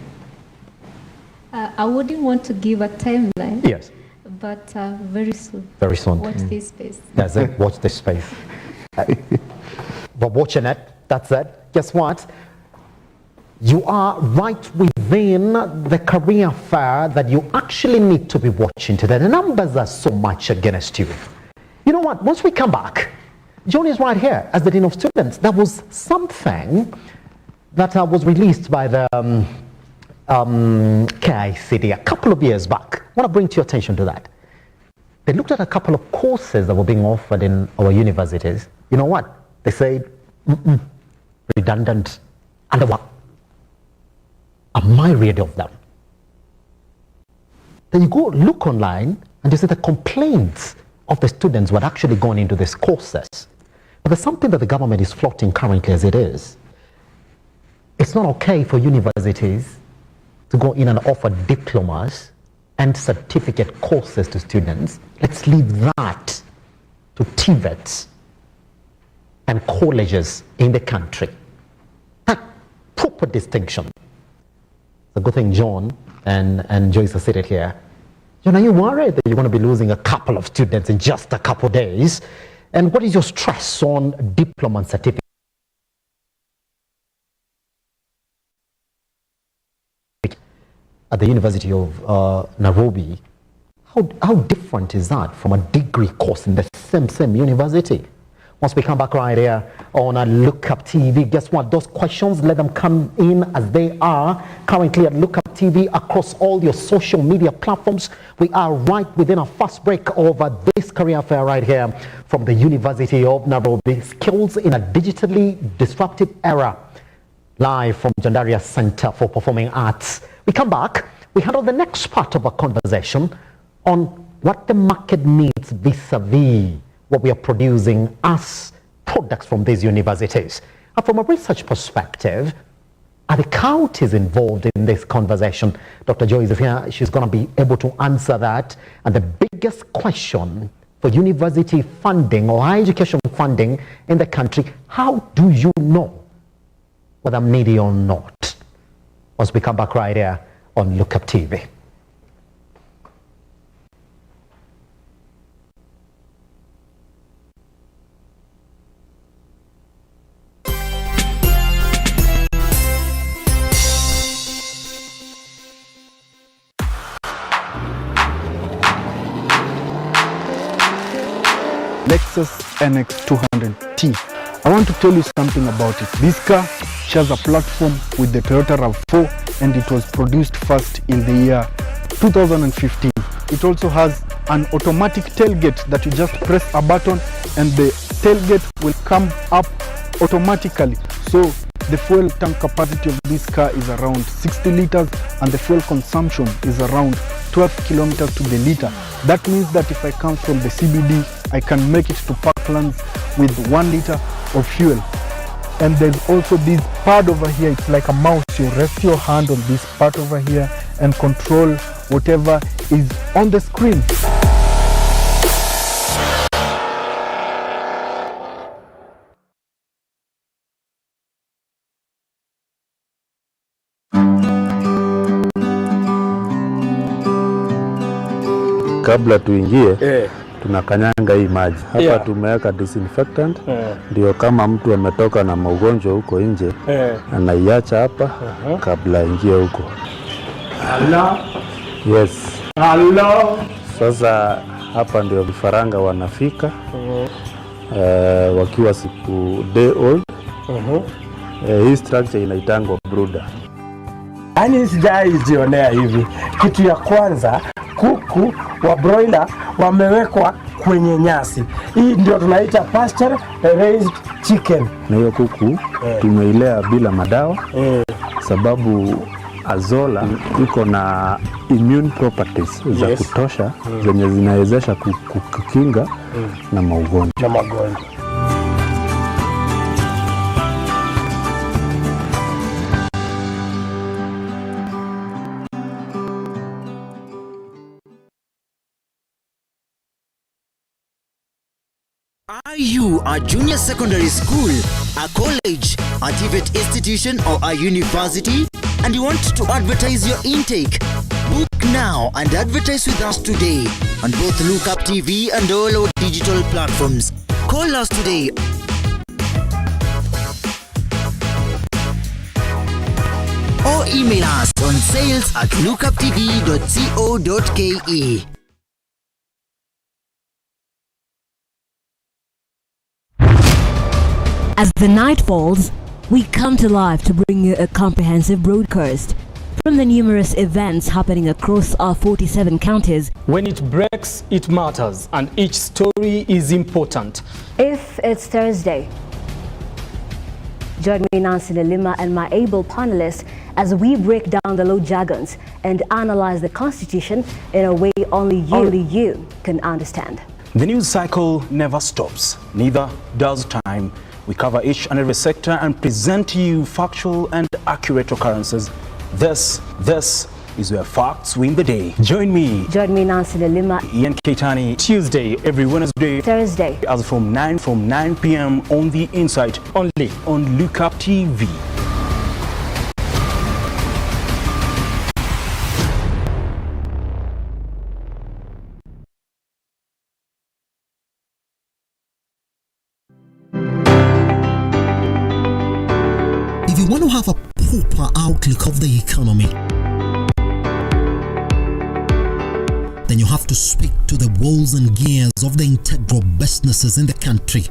D: I wouldn't want to give a timeline.
A: Yes.
D: But very soon.
A: Very soon.
D: Watch this space.
A: That's it. Watch this space. But watching it, that's it. Guess what? You are right within the career fair that you actually need to be watching today. The numbers are so much against you. You know what? Once we come back, John is right here as the Dean of Students. That was something that was released by the KICD a couple of years back. I want to bring to your attention to that. They looked at a couple of courses that were being offered in our universities. You know what? They said, redundant, and what? A myriad of them. Then you go look online and you see the complaints of the students who had actually gone into these courses. But there's something that the government is floating currently as it is. It's not okay for universities to go in and offer diplomas and certificate courses to students. Let's leave that to TVETs and colleges in the country. That proper distinction. It's a good thing John and Joyce are seated here. John, are you worried that you're going to be losing a couple of students in just a couple of days? And what is your stress on diploma and certificate? At the University of Nairobi, how different is that from a degree course in the same university? Once we come back right here on a Lookuptv, guess what? Those questions, let them come in as they are. Currently at Lookuptv across all your social media platforms. We are right within our first break over this career fair right here from the University of Nairobi. Skills in a digitally disruptive era. Live from Jandaria Center for Performing Arts. We come back, we handle the next part of our conversation on what the market needs vis-a-vis what we are producing as products from these universities. And from a research perspective, are the counties involved in this conversation? Dr. Joyce is here. She's going to be able to answer that. And the biggest question for university funding or higher education funding in the country, how do you know whether I'm needy or not? Once we come back right here on Lookuptv.
F: Lexus NX 200T. I want to tell you something about it. This car shares a platform with the Toyota RAV4 and it was produced first in the year 2015. It also has an automatic tailgate that you just press a button and the tailgate will come up automatically. So the fuel tank capacity of this car is around 60 liters and the fuel consumption is around 12 kilometers to the liter. That means that if I come from the CBD, I can make it to Parklands with 1 liter of fuel. And there's also this pad over here. It's like a mouse. You rest your hand on this part over here and control whatever is on the screen.
G: Kabla tuingie tunakanyanga hii maji hapa tumeweka disinfectant ndio kama mtu ametoka na maugonjwa huko nje anaiacha hapa kabla ingie huko.
H: Hello.
G: Yes.
H: Hello.
G: Sasa hapa ndio vifaranga wanafika wakiwa siku day old. Hii structure inaitangwa brooder.
H: Ani sijajionea hivi. Kitu ya kwanza, kuku wa broiler wamewekwa kwenye nyasi. Hii ndio tunaita pasture raised chicken.
G: Na hiyo kuku tumeilea bila madawa sababu azola iko na immune properties za kutosha zenye zinawezesha kukinga na magonjwa.
I: Are you a junior secondary school, a college, a TVET institution or a university and you want to advertise your intake? Book now and advertise with us today on both Lookuptv and all our digital platforms. Call us today or email us on sales@lookuptv.co.ke.
J: As the night falls, we come to life to bring you a comprehensive broadcast from the numerous events happening across our 47 counties.
K: When it breaks, it matters, and each story is important.
J: If it's Thursday, join me, Nancy Lima, and my able panelists as we break down the law jargons and analyze the Constitution in a way only you can understand.
L: The news cycle never stops, neither does time. We cover each and every sector and present to you factual and accurate occurrences. This is where facts win the day. Join me,
J: Nancy Lima,
L: Ian Keitani, Tuesday, every Wednesday,
J: Thursday,
L: as from 9 p.m. on The Insight, only on Lookuptv.
M: If you want to have a proper outlook of the economy, then you have to speak to the walls and gears of the integral businesses in the country.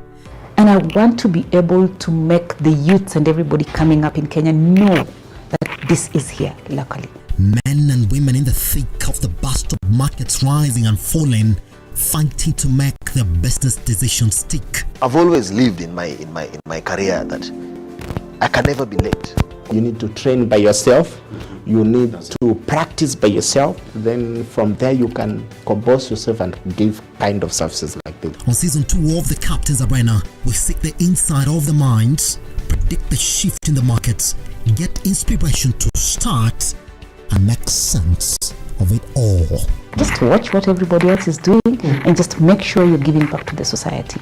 N: And I want to be able to make the youths and everybody coming up in Kenya know that this is here locally.
M: Men and women in the thick of the bus-stop markets rising and falling, fighting to make their business decisions stick.
O: I've always lived in my career that I can never be late. You need to train by yourself. You need to practice by yourself. Then from there you can compose yourself and give kind of services like this.
M: On season 2 of the Captain's Arena, we seek the inside of the minds, predict the shift in the markets, get inspiration to start and make sense of it all.
N: Just watch what everybody else is doing and just make sure you're giving back to the society.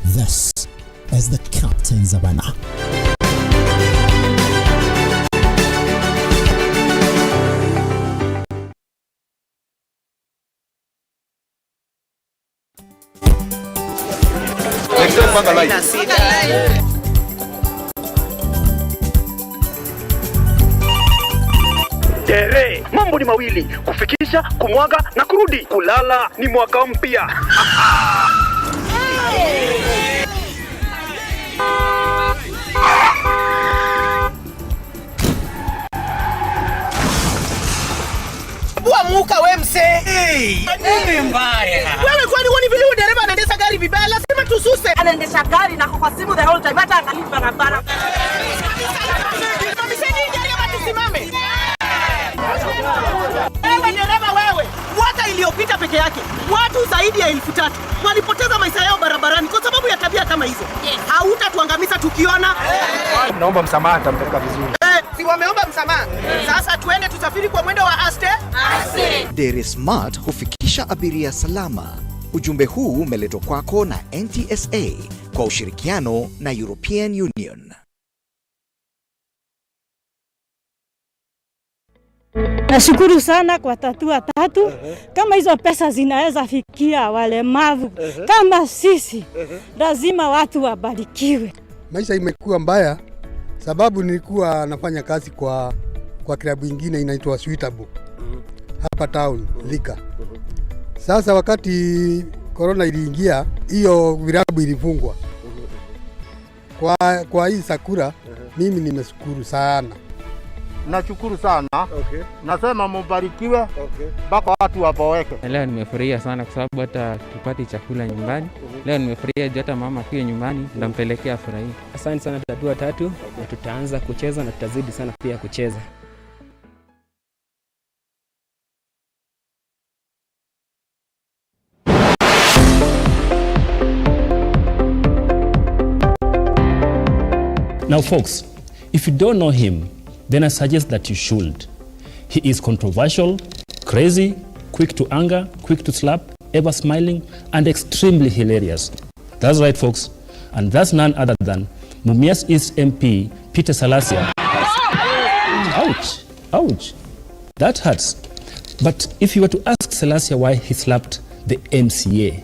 M: This is the Captain's Arena.
P: Tere, mambo ni mawili, kufikisha, kumwaga na kurudi. Kulala ni mwaka mpya.
Q: Muka we mse. Nini mbaya? Wewe kwani wani vile dereva anaendesha gari vibaya, lazima tususe. Anaendesha gari na kwa simu the whole time, hata angalia barabara. Mamisheni gari ama tusimame. Wewe dereva wewe, mwaka iliyopita peke yake watu zaidi ya 3,000 walipoteza maisha yao barabarani kwa sababu ya tabia kama hizo. Hautatuangamiza tukiona.
H: Naomba msamaha, nitampeleka vizuri.
Q: Si wameomba msamaha. Sasa tuende tusafiri kwa mwendo wa aste.
R: Dere Smart hufikisha abiria salama. Ujumbe huu umeletwa kwako na NTSA kwa ushirikiano na European Union.
S: Nashukuru sana kwa tatua tatu. Kama hizo pesa zinaweza fikia walemavu kama sisi, lazima watu wabarikiwe.
T: Maisha imekuwa mbaya sababu nilikuwa nafanya kazi kwa klabu nyingine inaitwa Suitable hapa town Lika. Sasa wakati corona iliingia, hiyo vilabu ilifungwa. Kwa hii Sakura mimi nimeshukuru sana.
U: Nashukuru sana. Nasema mubarikiwe mpaka watu waboeke.
V: Leo nimefurahia sana kwa sababu hata tupati chakula nyumbani. Leo nimefurahia hata mama akiwa nyumbani ndampelekea furahi.
W: Asante sana tatua tatu na tutaanza kucheza na tutazidi sana pia kucheza.
X: Now folks, if you don't know him, then I suggest that you should. He is controversial, crazy, quick to anger, quick to slap, ever smiling, and extremely hilarious. That's right, folks. And that's none other than Mumias East MP Peter Salasia. Ouch, ouch. That hurts. But if you were to ask Salasia why he slapped the MCA,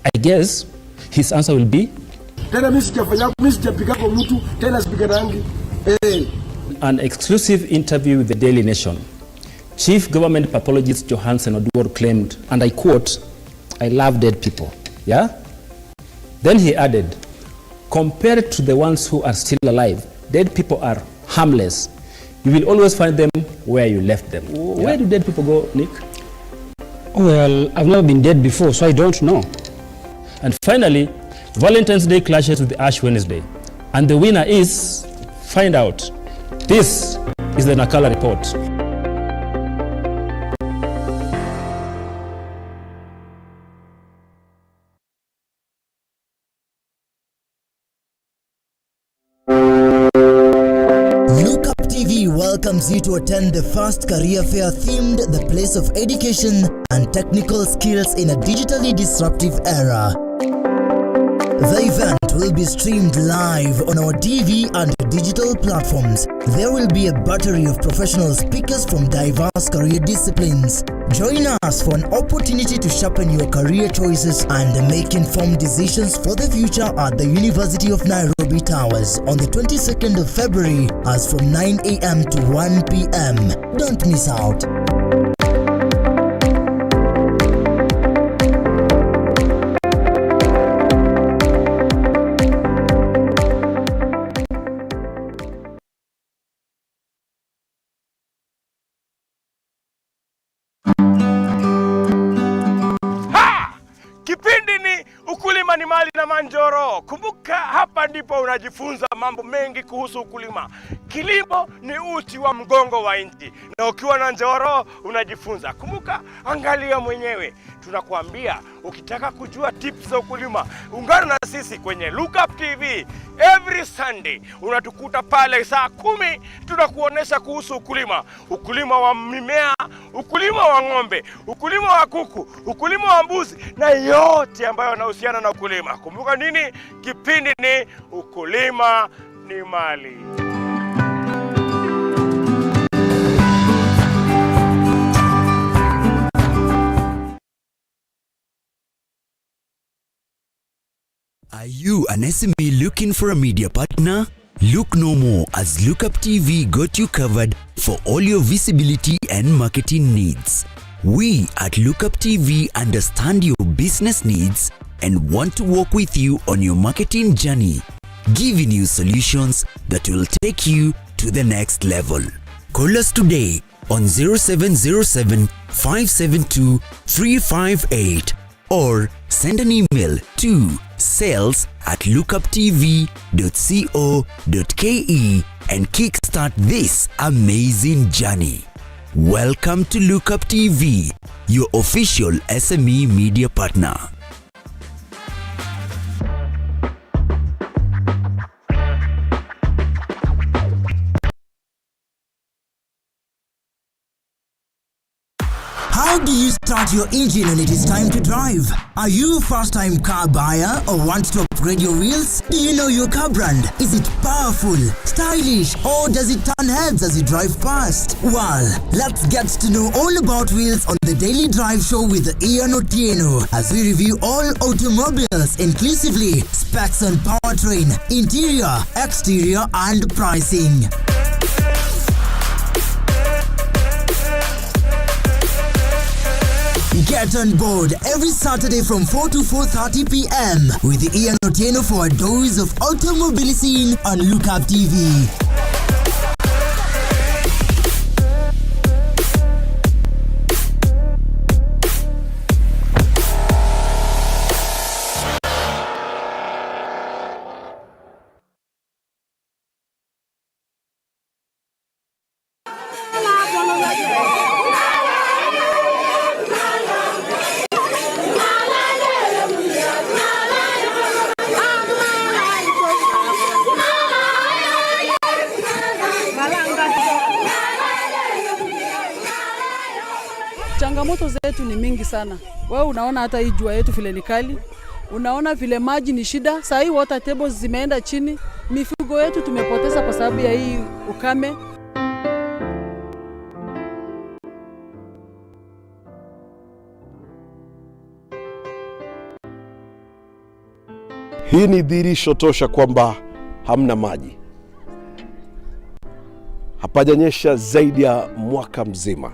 X: I guess his answer will be, an exclusive interview with the Daily Nation. Chief Government Pathologist Johansen Oduor claimed, and I quote, "I love dead people." Yeah? Then he added, compared to the ones who are still alive, dead people are harmless. You will always find them where you left them. Yeah? Where do dead people go, Nick?
W: Well, I've never been dead before, so I don't know.
X: And finally, Valentine's Day clashes with the Ash Wednesday. And the winner is, find out. This is the Nakala Report.
Y: Lookuptv welcomes you to attend the first career fair themed The Place of Education and Technical Skills in a Digitally Disruptive Era. The event will be streamed live on our TV and digital platforms. There will be a battery of professional speakers from diverse career disciplines. Join us for an opportunity to sharpen your career choices and make informed decisions for the future at the University of Nairobi Towers on the 22nd of February as from 9 a.m. to 1 p.m. Don't miss out.
H: Kipindi ni ukulima ni mali na manjoro. Kumbuka hapa ndipo unajifunza mambo mengi kuhusu ukulima. Kilimo ni uti wa mgongo wa nchi, na ukiwa na njoro unajifunza. Kumbuka, angalia mwenyewe. Tunakuambia ukitaka kujua tips za ukulima, ungana na sisi kwenye Lookuptv every Sunday. Unatukuta pale saa 10, tunakuonesha kuhusu ukulima. Ukulima wa mimea, ukulima wa ng'ombe, ukulima wa kuku, ukulima wa mbuzi na yote ambayo yanahusiana na ukulima. Kumbuka nini? Kipindi ni ukulima ni mali.
A: Are you an SME looking for a media partner? Look no more, as Lookuptv got you covered for all your visibility and marketing needs. We at Lookuptv understand your business needs and want to work with you on your marketing journey, giving you solutions that will take you to the next level. Call us today on 0707 572 358 or send an email to sales@lookuptv.co.ke and kickstart this amazing journey. Welcome to Lookuptv, your official SME media partner.
Y: How do you start your engine when it is time to drive? Are you a first-time car buyer or want to upgrade your wheels? Do you know your car brand? Is it powerful, stylish, or does it turn heads as you drive past? Well, let's get to know all about wheels on the Daily Drive Show with Ian Otieno as we review all automobiles inclusively, specs on powertrain, interior, exterior, and pricing. Get on board every Saturday from 4 to 4:30 p.m. with Ian Otieno for a dose of automobile scene on Lookuptv.
B: Changamoto zetu ni mingi sana. Wewe unaona hata hii jua yetu vile ni kali. Unaona vile maji ni shida. Saa hii water tables zimeenda chini. Mifugo yetu tumepoteza kwa sababu ya hii ukame.
C: Hii ni dhihirisho tosha kwamba hamna maji. Hapajanyesha zaidi ya mwaka mzima.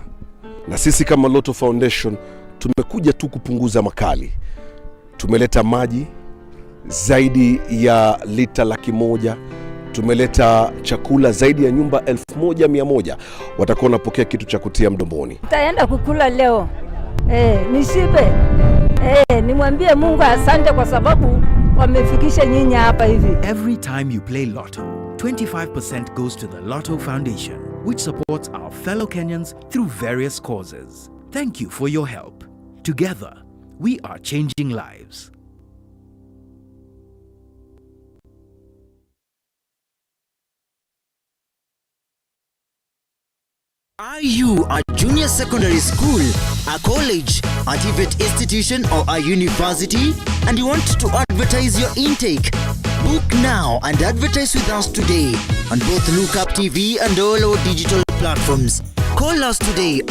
C: Na sisi kama RUTO Foundation tumekuja tu kupunguza makali. Tumeleta maji zaidi ya lita 100,000. Tumeleta chakula zaidi ya nyumba 1100 watakuwa wanapokea kitu cha kutia mdomoni.
D: Nitaenda kukula leo. Nishibe. Nimwambie Mungu asante kwa sababu wamefikisha nyinyi hapa hivi.
E: Every time you play Lotto, 25% goes to the RUTO Foundation, which supports our fellow Kenyans through various causes. Thank you for your help. Together, we are changing lives.
I: Are you a junior secondary school, a college, a TVET institution or a university and you want to advertise your intake? Book now and advertise with us today on both Lookuptv and all our digital platforms. Call us today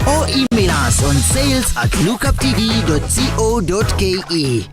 I: or email us on sales@lookuptv.co.ke.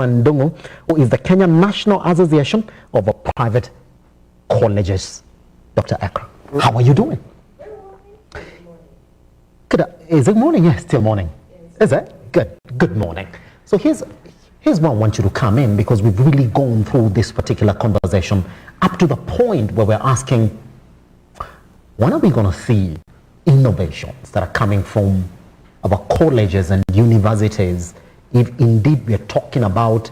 M: Ekra Ndungu, who is the Kenya National Association of Private Colleges. Dr. Ekra, how are you doing? Good. Is it morning? Yes, still morning. Is it? Good. Good morning. So here's where I want you to come in, because we've really gone through this particular conversation up to the point where we're asking, when are we going to see innovations that are coming from our colleges and universities, if indeed we're talking about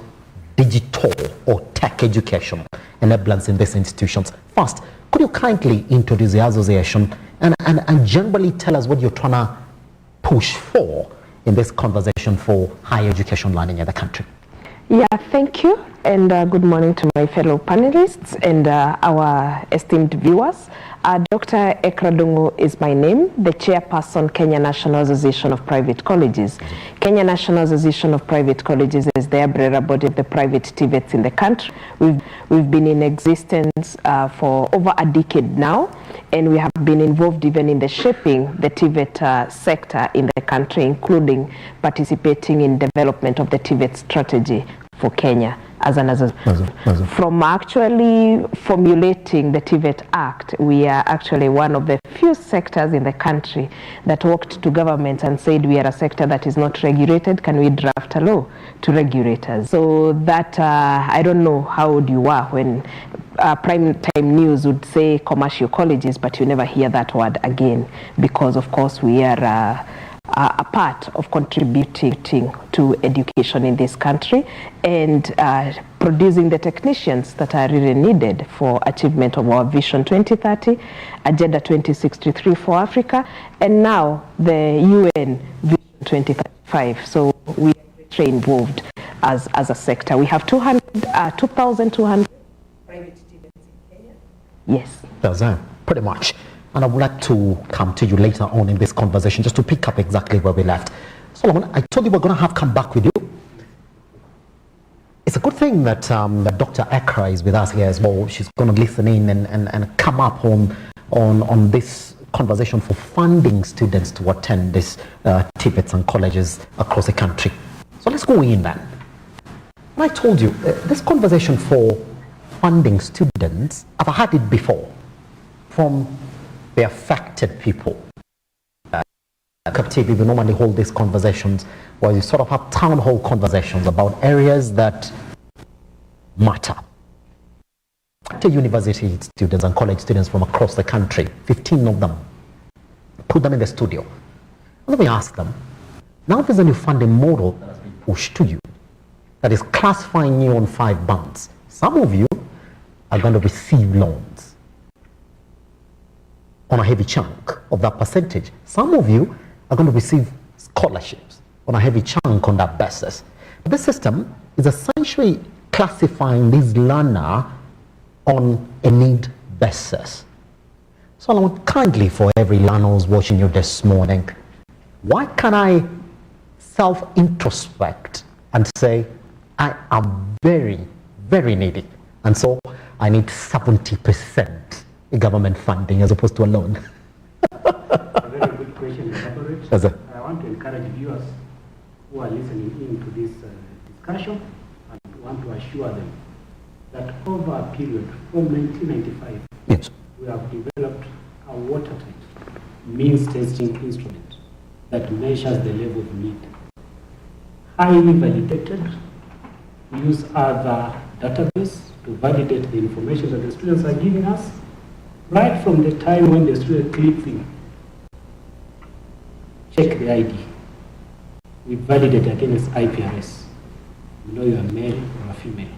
M: digital or tech education enablers in these institutions? First, could you kindly introduce the association and generally tell us what you're trying to push for in this conversation for higher education learning in the country?
F: Yeah, thank you, and good morning to my fellow panelists and our esteemed viewers. Dr. Ekra Ndungu is my name, the chairperson, Kenya National Association of Private Colleges. Kenya National Association of Private Colleges is the umbrella body of the private TVETs in the country. We've been in existence for over a decade now, and we have been involved even in the shaping the TVET sector in the country, including participating in development of the TVET strategy for Kenya as an association. From actually formulating the TVET Act, we are actually one of the few sectors in the country that walked to government and said, we are a sector that is not regulated, can we draft a law to regulate us? So that, I don't know how old you are when prime time news would say commercial colleges, but you never hear that word again, because of course we are a part of contributing to education in this country and producing the technicians that are really needed for achievement of our Vision 2030, Agenda 2063 for Africa, and now the UN Vision 2035. So we are involved as a sector. We have 2,200 private students in Kenya. Yes.
M: That's pretty much. And I would like to come to you later on in this conversation just to pick up exactly where we left. Solomon, I told you we're going to come back with you. It's a good thing that Dr. Ekra is with us here as well. She's going to listen in and come up on this conversation for funding students to attend these TVETs and colleges across the country. So let's go in then. And I told you, this conversation for funding students, I've had it before from the affected people. Lookuptv, we normally hold these conversations where you sort of have town hall conversations about areas that matter. To university students and college students from across the country, 15 of them, put them in the studio. Let me ask them, now there's a new funding model that has been pushed to you that is classifying you on 5 bands. Some of you are going to receive loans on a heavy chunk of that percentage. Some of you are going to receive scholarships on a heavy chunk on that basis. This system is essentially classifying this learner on a need basis. So I want kindly for every learner who's watching you this morning, why can't I self-introspect and say, I am very, very needy, and so I need 70% government funding as opposed to a loan?
G: A very good question, elaborate. I want to encourage viewers who are listening in to this discussion and want to assure them that over a period from 1995,
M: yes,
G: we have developed a watertight means testing instrument that measures the level of need. Highly validated, we use other database to validate the information that the students are giving us, right from the time when the student clicks in, check the ID. We validate against IPRS. We know you are male or a female.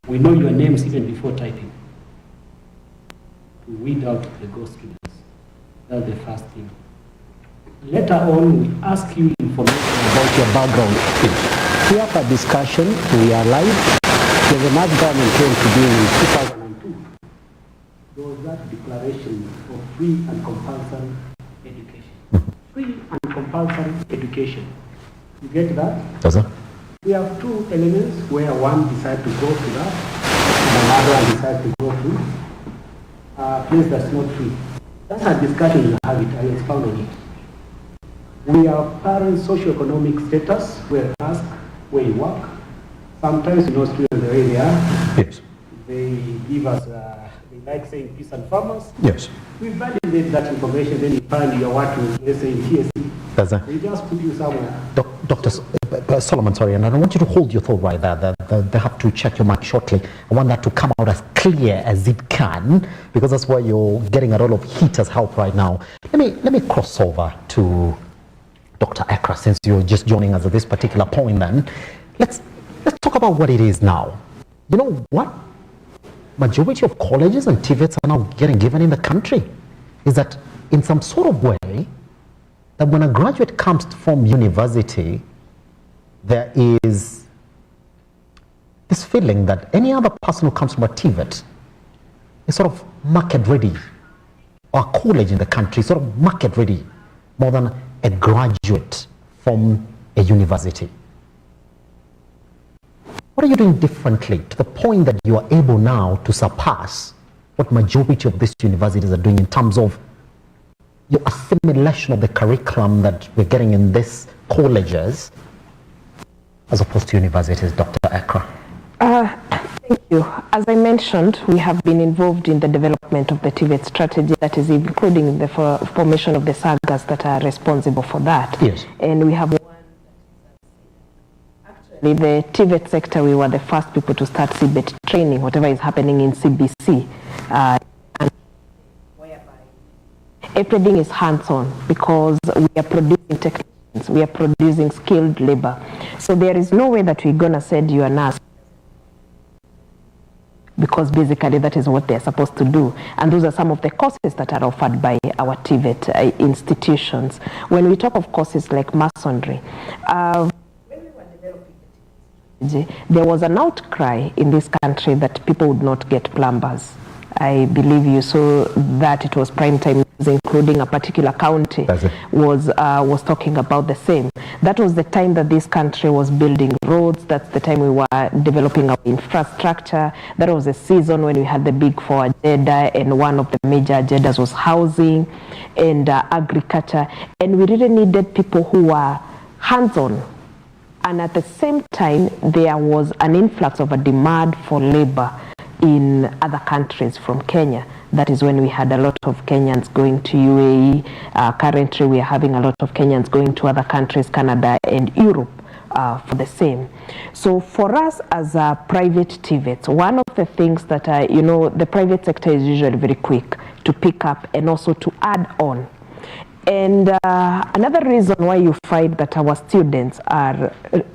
G: We know your names even before typing. To weed out the ghost students. That's the first thing. Later on, we ask you information about your background. We have a discussion, we are live. The Remark government came to be in 2002. There was that declaration of free and compulsory education. Free and compulsory education. You get that?
M: Yes, sir.
G: We have 2 elements where one decides to go to that and another one decides to go to a place that's not free. That's a discussion we have it, I expound on it. We have parents' socioeconomic status, we're asked where you work, sometimes, students, the way they are,
J: Yes.
G: they give us, they like saying peace and farmers.
J: Yes.
G: We validate that information, then you find you're working, let's say, in TSC.
J: That's it.
G: We just put you somewhere.
J: Dr. Solomon, sorry, and I don't want you to hold your thought right there. They have to check your mic shortly. I want that to come out as clear as it can, because that's why you're getting a lot of heat as help right now. Let me cross over to Dr. Ekra, since you're just joining us at this particular point. Then let's talk about what it is now. You know what? Majority of colleges and TVETs are now getting given in the country is that in some sort of way, that when a graduate comes from university, there is this feeling that any other person who comes from a TVET is sort of market ready, or a college in the country is sort of market ready more than a graduate from a university. What are you doing differently to the point that you are able now to surpass what majority of these universities are doing in terms of your assimilation of the curriculum that we're getting in these colleges as opposed to universities, Dr. Ekra?
F: Thank you. As I mentioned, we have been involved in the development of the TVET strategy, that is including the formation of the sagas that are responsible for that.
J: Yes.
F: And we have actually the TVET sector, we were the first people to start CBET training, whatever is happening in CBC. And everything is hands-on because we are producing technicians, we are producing skilled labor. So there is no way that we're going to send you a nurse, because basically that is what they're supposed to do. And those are some of the courses that are offered by our TVET institutions. When we talk of courses like masonry, when we were developing the TVET, there was an outcry in this country that people would not get plumbers. I believe you saw that it was prime time, including a particular county was talking about the same. That was the time that this country was building roads. That's the time we were developing our infrastructure. That was the season when we had the big four agenda, and one of the major agendas was housing and agriculture. And we really needed people who were hands-on. And at the same time, there was an influx of a demand for labor in other countries from Kenya. That is when we had a lot of Kenyans going to UAE. Currently, we are having a lot of Kenyans going to other countries, Canada and Europe, for the same. So for us as a private TVET, one of the things that, the private sector is usually very quick to pick up and also to add on. And another reason why you find that our students are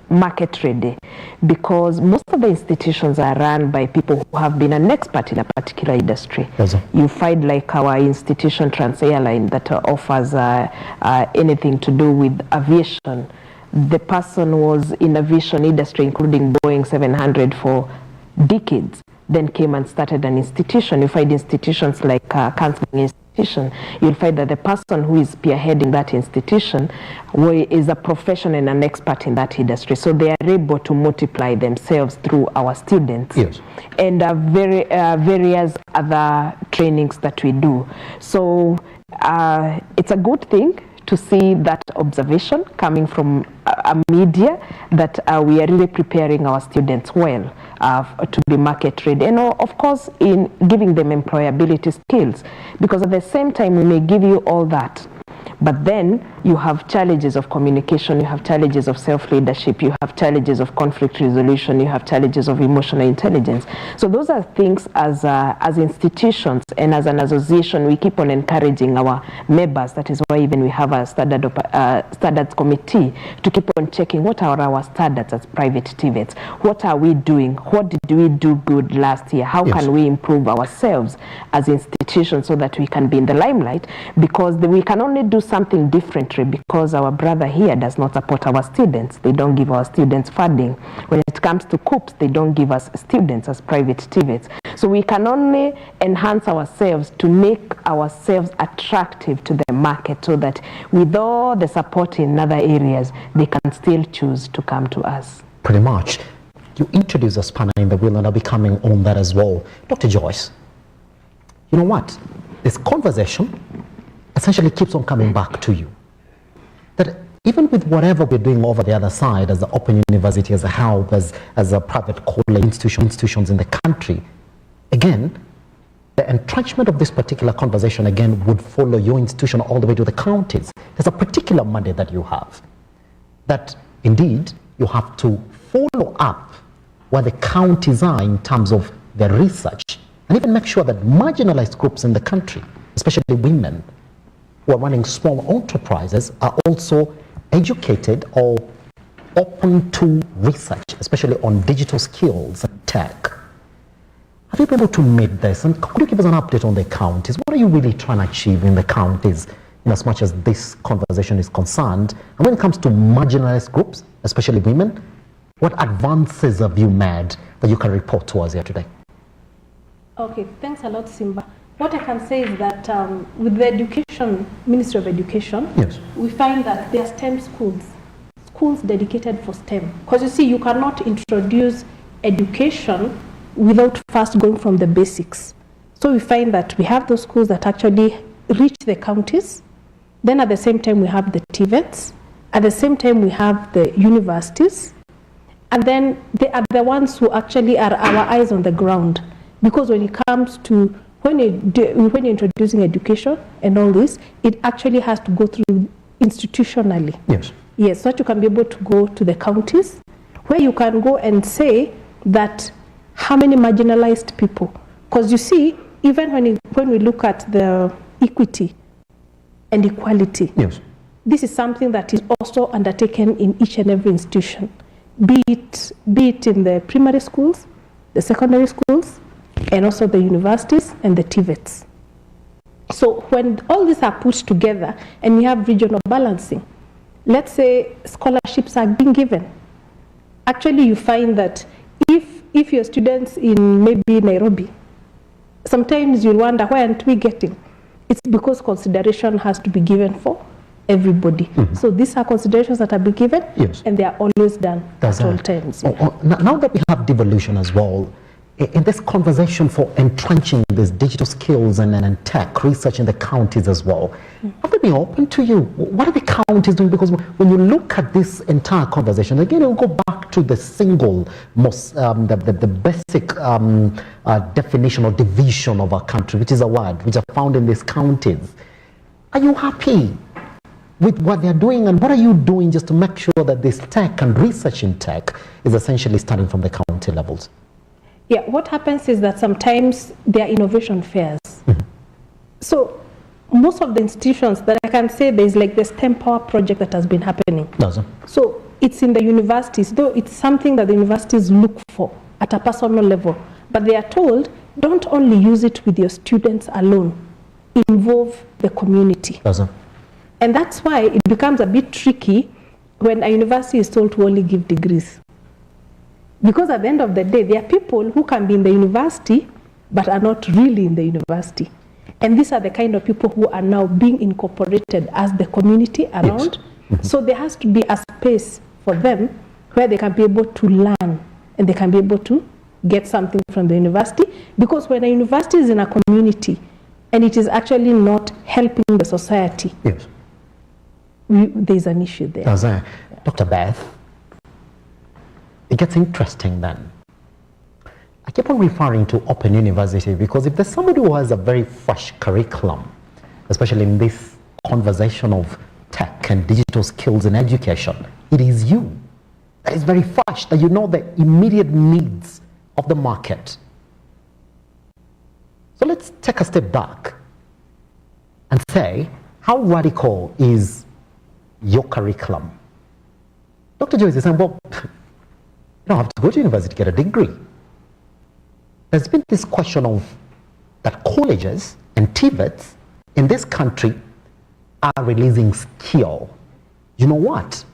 F: market ready, because most of the institutions are run by people who have been an expert in a particular industry.
J: Yes,
F: you find like our institution Trans Airline that offers anything to do with aviation. The person was in aviation industry, including Boeing 700 for decades, then came and started an institution. You find institutions like counseling institution. You'll find that the person who is spearheading that institution is a professional and an expert in that industry. So they are able to multiply themselves through our students.
J: Yes.
F: And various other trainings that we do. So it's a good thing to see that observation coming from a media that we are really preparing our students well to be market ready, and of course in giving them employability skills, because at the same time we may give you all that, but then you have challenges of communication, you have challenges of self-leadership, you have challenges of conflict resolution, you have challenges of emotional intelligence. So those are things as institutions and as an association we keep on encouraging our members. That is why even we have a standards committee to keep on checking what are our standards as private TVETs. What are we doing? What did we do good last year? How can we improve ourselves as institutions so that we can be in the limelight? Because we can only do something differently because our brother here does not support our students. They don't give our students funding. When it comes to COOPs, they don't give us students as private TVETs. So we can only enhance ourselves to make ourselves attractive to the market so that with all the support in other areas, they can still choose to come to us.
J: Pretty much. You introduce a spanner in the wheel and I'll be coming on that as well. Dr. Joyce, you know what? This conversation essentially keeps on coming back to you. That even with whatever we're doing over the other side, as the Open University, as a health, as a private college institutions in the country, again, the entrenchment of this particular conversation, again, would follow your institution all the way to the counties. There's a particular mandate that you have, that indeed you have to follow up where the counties are in terms of their research, and even make sure that marginalized groups in the country, especially women who are running small enterprises, are also educated or open to research, especially on digital skills and tech. Have you been able to meet this? And could you give us an update on the counties? What are you really trying to achieve in the counties in as much as this conversation is concerned? And when it comes to marginalized groups, especially women, what advances have you made that you can report to us here today?
K: Okay, thanks a lot, Simba. What I can say is that with the Ministry of Education,
J: yes,
K: we find that there are STEM schools dedicated for STEM. Because you see, you cannot introduce education without first going from the basics. So we find that we have those schools that actually reach the counties. Then at the same time, we have the TVETs. At the same time, we have the universities. And then they are the ones who actually are our eyes on the ground. Because when it comes to when you're introducing education and all this, it actually has to go through institutionally.
J: Yes.
K: Yes, so that you can be able to go to the counties, where you can go and say that how many marginalized people. Because you see, even when we look at the equity and equality,
J: yes,
K: this is something that is also undertaken in each and every institution, be it in the primary schools, the secondary schools, and also the universities and the TVETs. So when all these are put together and we have regional balancing, let's say scholarships are being given. Actually, you find that if your students in maybe Nairobi, sometimes you'll wonder, why aren't we getting? It's because consideration has to be given for everybody. Mm-hmm. So these are considerations that are being given, yes, and they are always done at all times.
J: Yeah. Now that we have devolution as well, in this conversation for entrenching these digital skills and tech research in the counties as well, have they been open to you? What are the counties doing? Because when you look at this entire conversation, again, you'll go back to the single most, the basic definition or division of our country, which is a word, which are found in these counties. Are you happy with what they're doing, and what are you doing just to make sure that this tech and research in tech is essentially starting from the county levels?
K: Yeah, what happens is that sometimes there are innovation fairs. Mm-hmm. So most of the institutions that I can say, there's like the STEM Power project that has been happening. So it's in the universities, though it's something that the universities look for at a personal level. But they are told, don't only use it with your students alone, involve the community. And that's why it becomes a bit tricky when a university is told to only give degrees. Because at the end of the day, there are people who can be in the university, but are not really in the university. And these are the kind of people who are now being incorporated as the community around. Yes. Mm-hmm. So there has to be a space for them where they can be able to learn and they can be able to get something from the university. Because when a university is in a community and it is actually not helping the society,
J: yes,
K: there's an issue there.
J: Dr. Beth, it gets interesting then. I keep on referring to Open University because if there's somebody who has a very fresh curriculum, especially in this conversation of tech and digital skills in education, it is you. That is very fresh, that you know the immediate needs of the market. So let's take a step back and say, how radical is your curriculum? Dr. Joyce is saying, well, you don't have to go to university to get a degree. There's been this question of that colleges and TVETs in this country are releasing skill. You know what?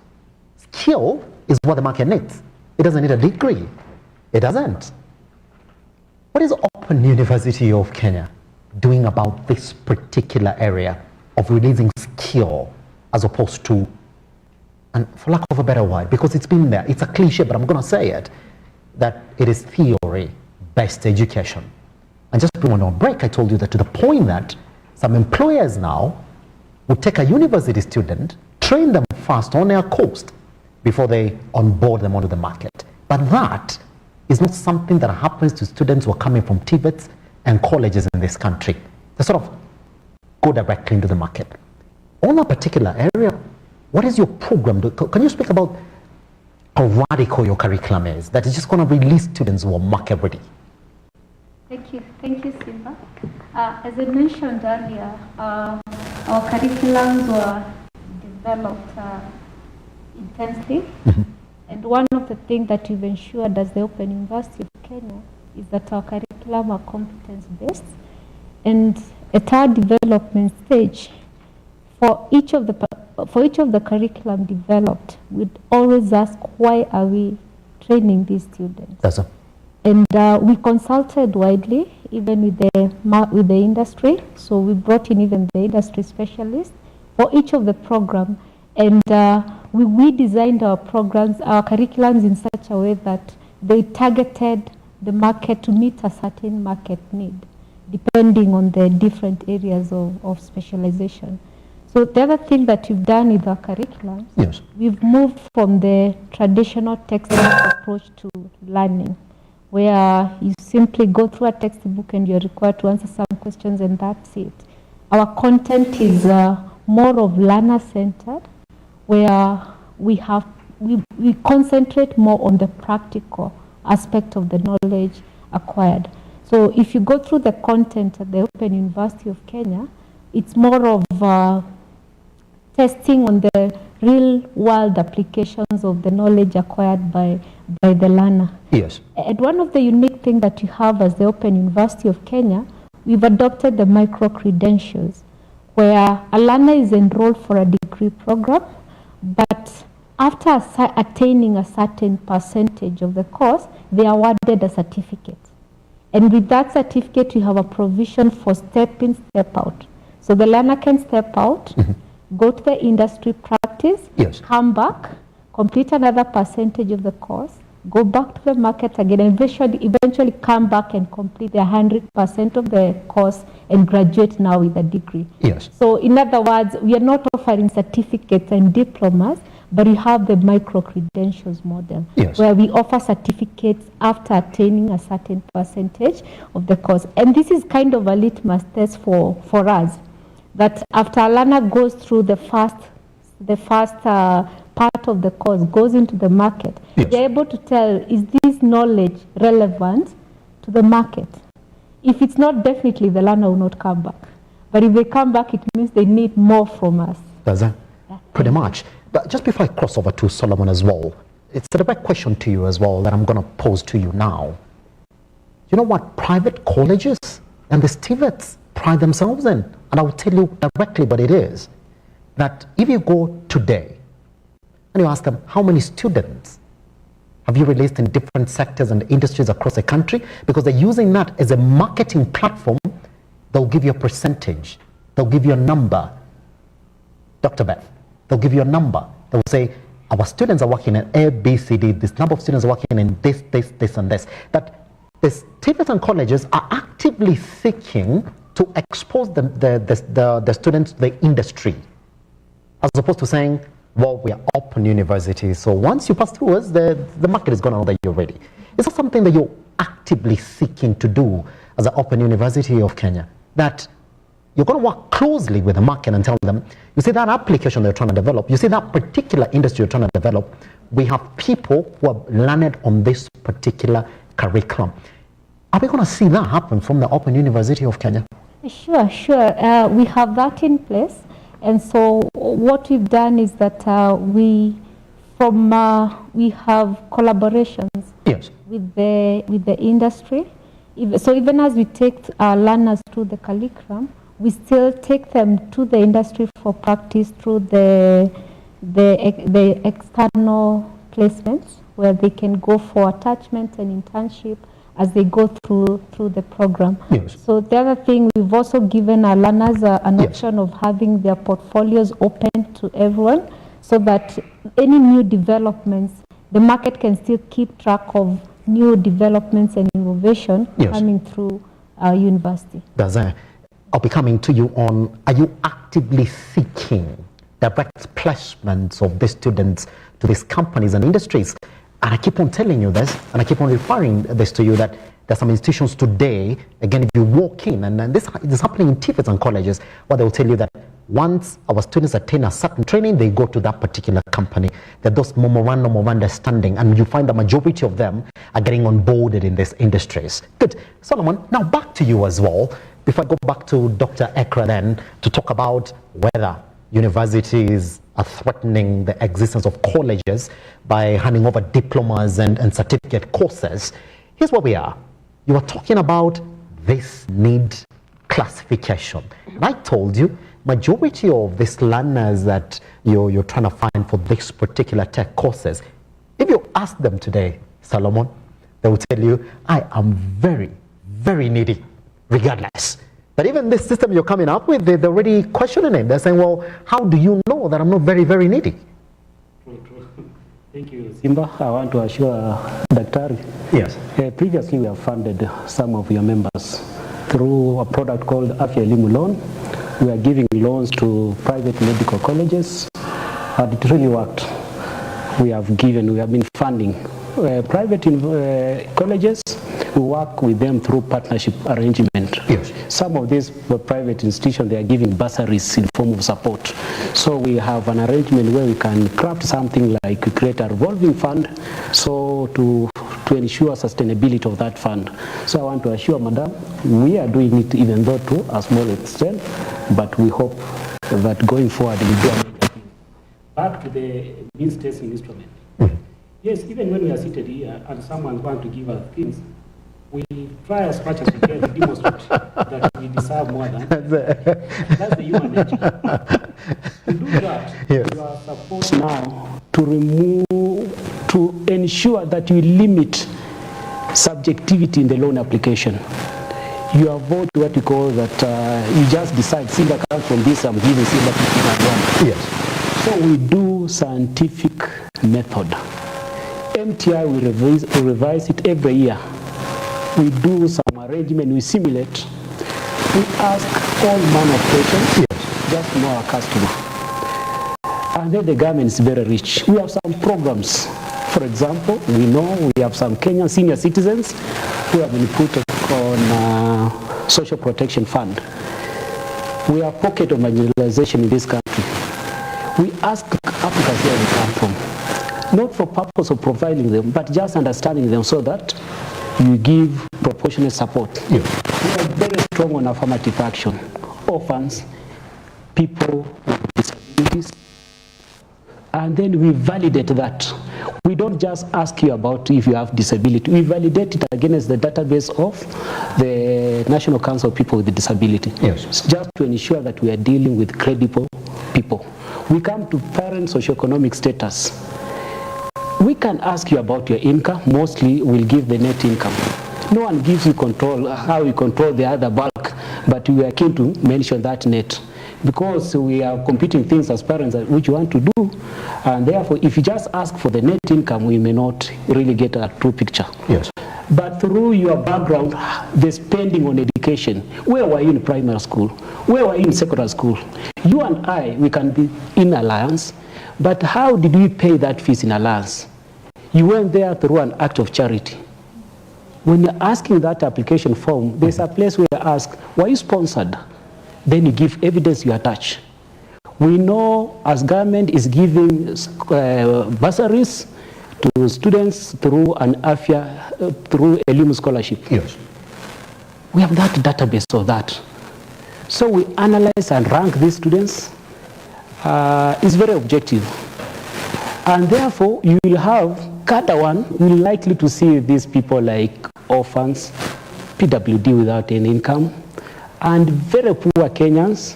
J: Skill is what the market needs. It doesn't need a degree. It doesn't. What is Open University of Kenya doing about this particular area of releasing skill as opposed to, and for lack of a better word, because it's been there, it's a cliche, but I'm going to say it, that it is theory-based education. And just before we went on break, I told you that to the point that some employers now would take a university student, train them first on their coast before they onboard them onto the market. But that is not something that happens to students who are coming from TVETs and colleges in this country. They sort of go directly into the market. On a particular area, what is your program? Can you speak about how radical your curriculum is, that is just going to release students who are market ready?
L: Thank you, Simba. As I mentioned earlier, our curriculums were developed intensely, and one of the things that we've ensured as the Open University of Kenya is that our curriculum are competence-based, and at our development stage, for each of the curriculum developed, we'd always ask, why are we training these students?
J: That's so.
L: And we consulted widely, even with the industry. So we brought in even the industry specialists for each of the program, and we designed our programs, our curriculums in such a way that they targeted the market to meet a certain market need, depending on the different areas of specialization. So the other thing that we've done with our curriculum,
J: yes,
L: we've moved from the traditional textbook approach to learning, where you simply go through a textbook and you're required to answer some questions and that's it. Our content is more of learner-centered, where we concentrate more on the practical aspect of the knowledge acquired. So if you go through the content at the Open University of Kenya, it's more of testing on the real-world applications of the knowledge acquired by the learner.
J: Yes.
L: And one of the unique things that we have as the Open University of Kenya, we've adopted the micro-credentials, where a learner is enrolled for a degree program, but after attaining a certain percentage of the course, they are awarded a certificate. And with that certificate, we have a provision for step in, step out. So the learner can step out, go to the industry practice,
J: yes,
L: come back, complete another percentage of the course, go back to the market again, and eventually come back and complete the 100% of the course and graduate now with a degree.
J: Yes.
L: So in other words, we are not offering certificates and diplomas, but we have the micro-credentials model,
J: yes,
L: where we offer certificates after attaining a certain percentage of the course. And this is kind of a litmus test for us, that after a learner goes through the first part of the course, goes into the market,
J: yes,
L: they're able to tell, is this knowledge relevant to the market? If it's not, definitely the learner will not come back. But if they come back, it means they need more from us.
J: Does that? Pretty much. But just before I cross over to Solomon as well, it's a direct question to you as well that I'm going to pose to you now. You know what private colleges and the TVETs pride themselves in? And I will tell you directly what it is. That if you go today and you ask them, how many students have you released in different sectors and industries across the country? Because they're using that as a marketing platform, they'll give you a percentage. They'll give you a number. Dr. Beth, they'll give you a number. They'll say, our students are working in A, B, C, D. This number of students are working in this, and this. That the TVETs and colleges are actively seeking to expose the students to the industry, as opposed to saying, well, we are open university, so once you pass through us, the market is going to know that you're ready. Is that something that you're actively seeking to do as an Open University of Kenya? That you're going to work closely with the market and tell them, you see that application they're trying to develop, you see that particular industry you're trying to develop, we have people who have learned on this particular curriculum. Are we going to see that happen from the Open University of Kenya?
L: Sure. We have that in place. And so what we've done is that we have collaborations,
J: yes,
L: with the industry. So even as we take our learners through the curriculum, we still take them to the industry for practice through the external placements, where they can go for attachment and internship as they go through the program.
J: Yes.
L: So the other thing, we've also given our learners an option of having their portfolios open to everyone, so that any new developments, the market can still keep track of new developments and innovation coming through our university.
J: I'll be coming to you on, are you actively seeking direct placements of these students to these companies and industries. And I keep on telling you this, and I keep on referring this to you, that there are some institutions today, again, if you walk in, and this is happening in TVETs and colleges, where they will tell you that once our students attain a certain training, they go to that particular company. There are those memorandum of understanding, and you find the majority of them are getting onboarded in these industries. Good. Solomon, now back to you as well. Before I go back to Dr. Ekra then, to talk about whether universities are threatening the existence of colleges by handing over diplomas and certificate courses. Here's where we are. You were talking about this need classification. And I told you, majority of these learners that you're trying to find for this particular tech courses, if you ask them today, Solomon, they will tell you, I am very, very needy, regardless. But even this system you're coming up with, they're already questioning it. They're saying, well, how do you know that I'm not very, very needy?
G: Thank you, Simba. I want to assure Daktari.
J: Yes.
G: Previously, we have funded some of your members through a product called Afya Elimu Loan. We are giving loans to private medical colleges, and it really worked. We have been funding private colleges. We work with them through partnership arrangement.
J: Yes.
G: Some of these private institutions, they are giving bursaries in form of support. So we have an arrangement where we can craft something like create a revolving fund, so to ensure sustainability of that fund. So I want to assure Madam, we are doing it even though to a small extent, but we hope that going forward we'll do a major thing. Back to the means testing instrument. Yes, even when we are seated here and someone wants to give us things, we try as much as we can to demonstrate that we deserve more than that's the human nature. To do that,
J: yes.
G: You are supposed now to ensure that you limit subjectivity in the loan application. You avoid what we call that you just decide Simba comes from this, I'm giving Simba to
J: Yes.
G: So we do scientific method. MTI will revise it every year. We do some arrangement, we simulate. We ask all manner of questions, just to know our customer. And then the government is very rich. We have some programs. For example, we know we have some Kenyan senior citizens who have been put on social protection fund. We have pocket of marginalization in this country. We ask applicants where they come from, not for purpose of providing them, but just understanding them so that you give proportionate support.
J: Yes.
G: We are very strong on affirmative action. Orphans, people with disabilities, and then we validate that. We don't just ask you about if you have disability. We validate it against the database of the National Council of People with Disability.
J: Yes.
G: Just to ensure that we are dealing with credible people. We come to parent socioeconomic status. We can ask you about your income. Mostly we'll give the net income. No one gives you control, how you control the other bulk, but we are keen to mention that net. Because we are competing things as parents which you want to do, and therefore if you just ask for the net income, we may not really get a true picture.
J: Yes.
G: But through your background, the spending on education, where were you in primary school? Where were you in secondary school? You and I, we can be in alliance, but how did we pay that fees in alliance? You went there through an act of charity. When you're asking that application form, there's a place where you ask, were you sponsored? Then you give evidence you attach. We know as government is giving bursaries to students through an Afya, through Elimu scholarship.
J: Yes.
G: We have that database of that. So we analyze and rank these students. It's very objective. And therefore, you will have, cada one, you're likely to see these people like orphans, PWD without any income, and very poor Kenyans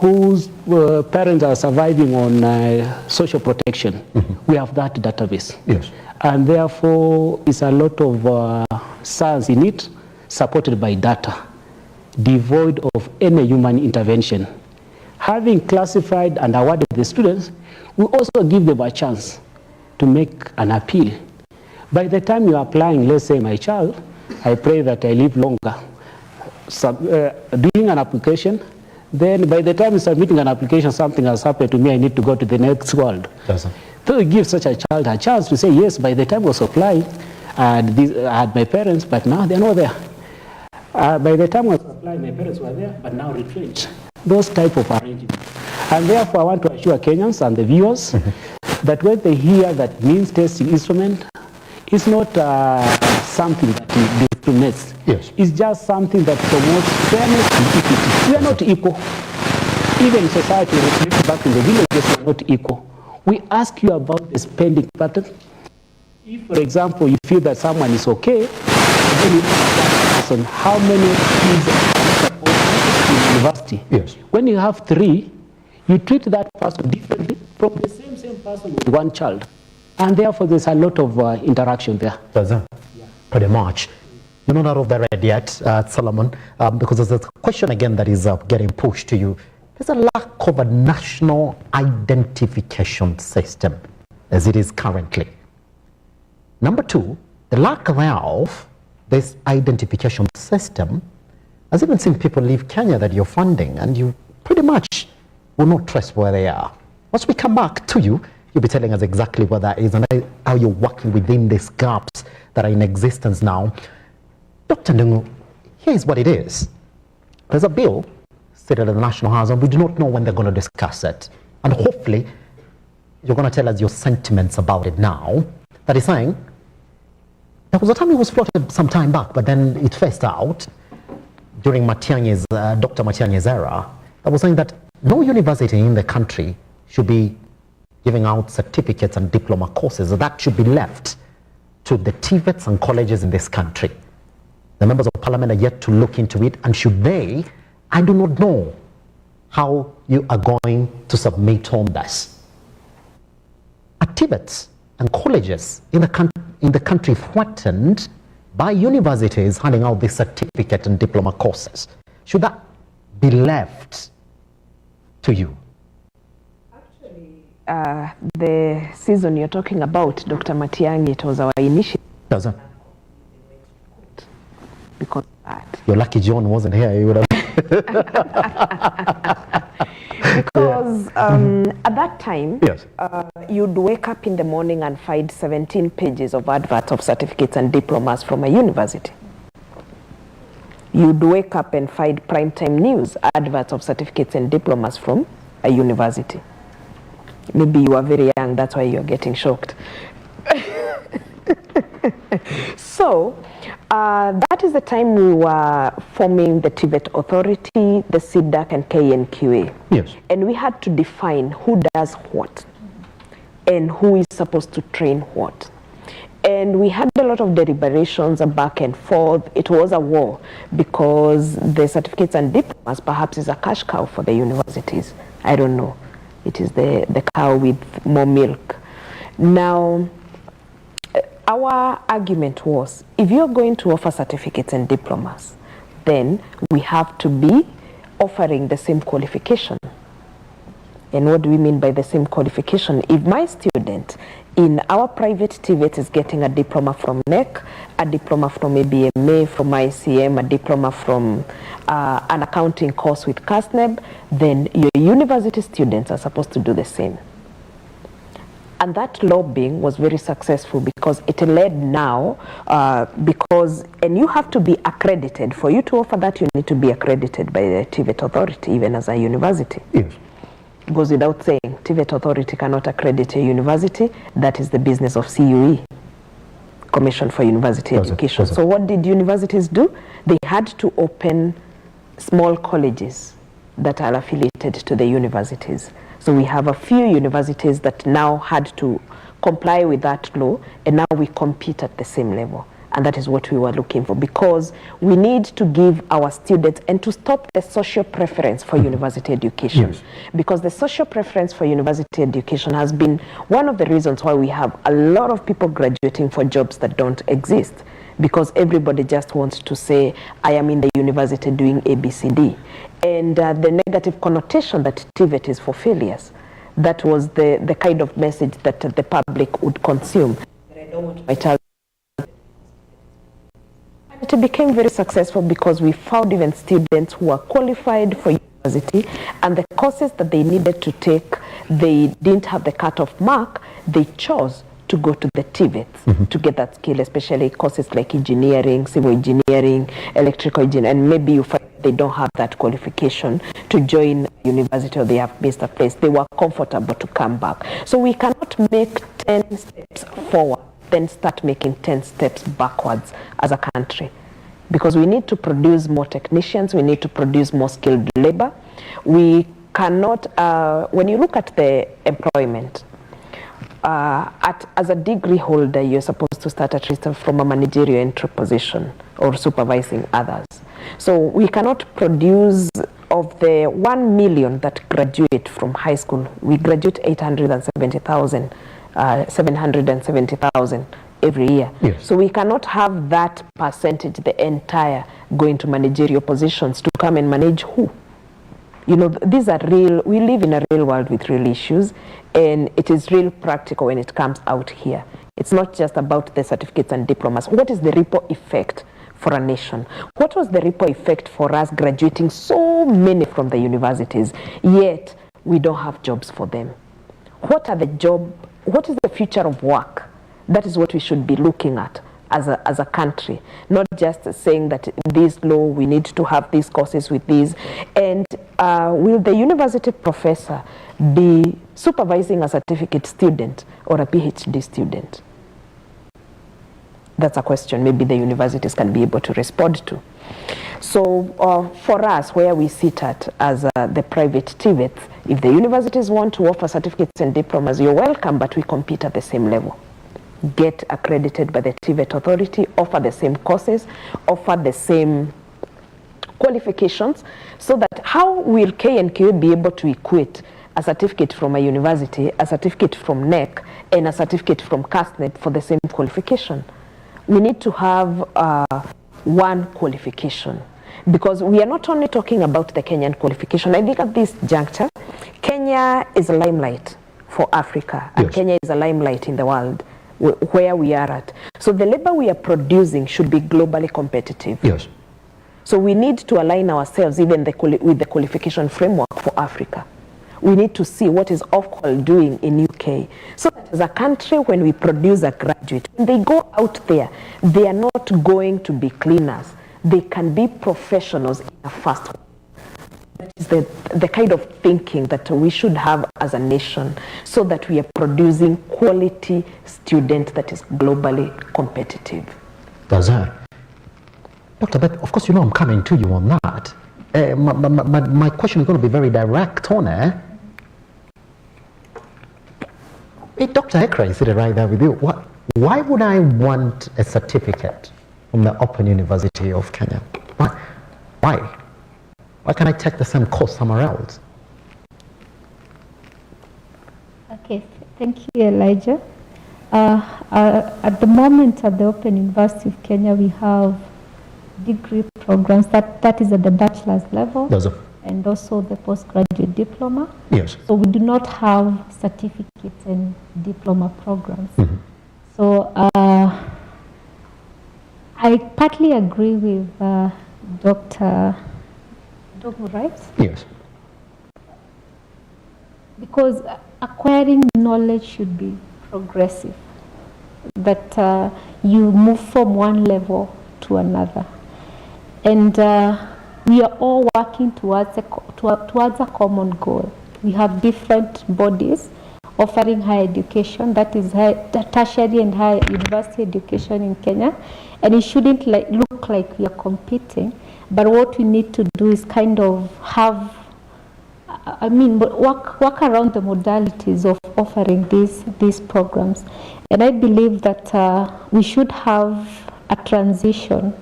G: whose parents are surviving on social protection. Mm-hmm. We have that database.
J: Yes.
G: And therefore, it's a lot of science in it, supported by data, devoid of any human intervention. Having classified and awarded the students, we also give them a chance to make an appeal. By the time you're applying, let's say my child, I pray that I live longer. Doing an application,
N: then by the time you're submitting an application, something has happened to me, I need to go to the next world. So you give such a child a chance to say, yes, by the time I was applying, I had my parents, but now they're not there. By the time I was applying, my parents were there, but now retrenched. Those type of arrangements. And therefore, I want to assure Kenyans and the viewers that when they hear that means testing instrument, it's not something that discriminates.
J: Yes.
N: It's just something that promotes fairness and equity. We are not equal. Even in society, back in the villages, we are not equal. We ask you about the spending pattern. If, for example, you feel that someone is okay, then you ask that person, how many kids are supposed in university?
J: Yes.
N: When you have 3, you treat that person differently from the same person with 1 child. And therefore, there's a lot of interaction there.
J: Pretty much. You're not out of the red yet, Solomon, because there's a question again that is getting pushed to you. There's a lack of a national identification system as it is currently. Number 2, the lack thereof this identification system has even seen people leave Kenya that you're funding, and you pretty much will not trace where they are. Once we come back to you, you'll be telling us exactly what that is and how you're working within these gaps that are in existence now. Dr. Ndungu, here's what it is. There's a bill seated at the National House, and we do not know when they're going to discuss it. And hopefully, you're going to tell us your sentiments about it now. That is saying, there was a time it was floated some time back, but then it phased out during Dr. Matiang'i's era. That was saying that no university in the country should be giving out certificates and diploma courses. That should be left to the TVETs and colleges in this country. The members of parliament are yet to look into it, and should they, I do not know how you are going to submit on this. Are TVETs and colleges in the country threatened by universities handing out these certificate and diploma courses? Should that be left to you?
F: The season you're talking about, Dr. Matiang'i, it was our initiative. Because
J: you're lucky John wasn't here. He would have.
F: Because at that time,
J: yes.
F: You'd wake up in the morning and find 17 pages of adverts of certificates and diplomas from a university. You'd wake up and find primetime news adverts of certificates and diplomas from a university. Maybe you are very young, that's why you're getting shocked. So, that is the time we were forming the TVET Authority, the CDAC and KNQA.
J: Yes.
F: And we had to define who does what and who is supposed to train what. And we had a lot of deliberations back and forth. It was a war because the certificates and diplomas perhaps is a cash cow for the universities. I don't know. It is the cow with more milk. Now, our argument was, if you're going to offer certificates and diplomas, then we have to be offering the same qualification. And what do we mean by the same qualification? If my student in our private TVET is getting a diploma from NEC, a diploma from ABMA, from ICM, a diploma from an accounting course with CASNEB, then your university students are supposed to do the same. And that lobbying was very successful because it led now, and you have to be accredited. For you to offer that, you need to be accredited by the TVET Authority, even as a university.
J: Yes.
F: It goes without saying, TVET Authority cannot accredit a university. That is the business of CUE, Commission for University Education. So what did universities do? They had to open small colleges that are affiliated to the universities. So we have a few universities that now had to comply with that law, and now we compete at the same level. And that is what we were looking for, because we need to give our students and to stop the social preference for university education.
J: Yes.
F: Because the social preference for university education has been one of the reasons why we have a lot of people graduating for jobs that don't exist. Because everybody just wants to say, I am in the university doing ABCD. And the negative connotation that TVET is for failures, that was the kind of message that the public would consume. I don't want my child. And it became very successful because we found even students who are qualified for university university, and the courses that they needed to take, they didn't have the cut-off mark, they chose to go to the TVETs to get that skill, especially courses like engineering, civil engineering, electrical engineering, and maybe you find they don't have that qualification to join university or they have missed a place. They were comfortable to come back. So we cannot make 10 steps forward, then start making 10 steps backwards as a country. Because we need to produce more technicians, we need to produce more skilled labor. We cannot, when you look at the employment, as a degree holder, you're supposed to start at least from a managerial entry position or supervising others. So we cannot produce, of the 1 million that graduate from high school, we graduate 770,000 every year. Yes. So we cannot have that percentage, the entire, going to managerial positions to come and manage who? You know, these are real, we live in a real world with real issues, and it is real practical when it comes out here. It's not just about the certificates and diplomas. What is the ripple effect for a nation? What was the ripple effect for us graduating so many from the universities, yet we don't have jobs for them? What is the future of work? That is what we should be looking at as a country, not just saying that this law, we need to have these courses with these. And will the university professor be supervising a certificate student or a PhD student? That's a question maybe the universities can be able to respond to. So for us, where we sit at as the private TVETs, if the universities want to offer certificates and diplomas, you're welcome, but we compete at the same level. Get accredited by the TVET authority, offer the same courses, offer the same qualifications, so that how will K&Q be able to equate a certificate from a university, a certificate from NEC, and a certificate from CASNET for the same qualification? We need to have one qualification, because we are not only talking about the Kenyan qualification. I think at this juncture, Kenya is a limelight for Africa, and Kenya is a limelight in the world where we are at. So the labor we are producing should be globally competitive. Yes. So we need to align ourselves even with the qualification framework for Africa. We need to see what is Ofqual doing in UK. So that as a country, when we produce a graduate, when they go out there, they are not going to be cleaners. They can be professionals in a fast way. That is the kind of thinking that we should have as a nation, so that we are producing quality students that is globally competitive.
J: Does that? Doctor, but of course, you know I'm coming to you on that. My question is going to be very direct on it. Hey, Dr. Ekra is sitting right there with you. Why would I want a certificate from the Open University of Kenya? Why? Why can't I take the same course somewhere else?
L: Okay, thank you, Elijah. At the moment at the Open University of Kenya, we have degree programs that is at the bachelor's level, and also the postgraduate diploma.
J: Yes.
L: So we do not have certificates and diploma programs. So I partly agree with Dr. Dogo, right?
J: Yes.
L: Because acquiring knowledge should be progressive, that you move from one level to another. And we are all working towards a common goal. We have different bodies offering higher education, that is tertiary and higher university education in Kenya, and it shouldn't look like we are competing, but what we need to do is kind of have, work around the modalities of offering these programs. And I believe that we should have a transition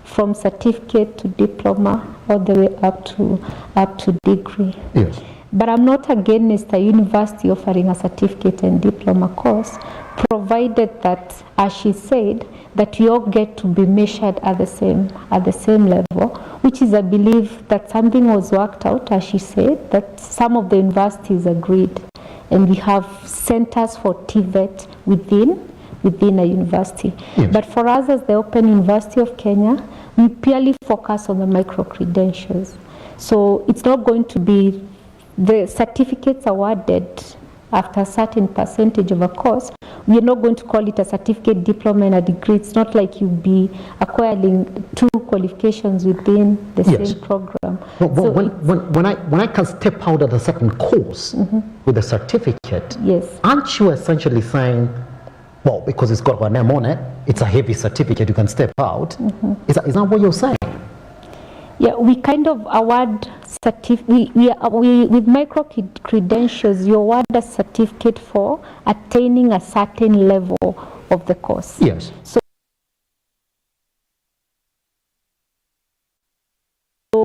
L: from certificate to diploma all the way up to degree.
J: Yes.
L: But I'm not against a university offering a certificate and diploma course, provided that, as she said, that you all get to be measured at the same level, which is, I believe, that something was worked out, as she said, that some of the universities agreed, and we have centers for TVET within a university.
J: Yes.
L: But for us as the Open University of Kenya, we purely focus on the micro-credentials. So it's not going to be the certificates awarded after a certain percentage of a course. We are not going to call it a certificate, diploma, and a degree. It's not like you'll be acquiring 2 qualifications within the same program.
J: Well, when I can step out of the second course with a certificate, aren't you essentially saying, well, because it's got a name on it, it's a heavy certificate, you can step out? Is that what you're saying?
L: Yeah, we kind of award with micro credentials, you award a certificate for attaining a certain level of the course.
J: Yes.
L: So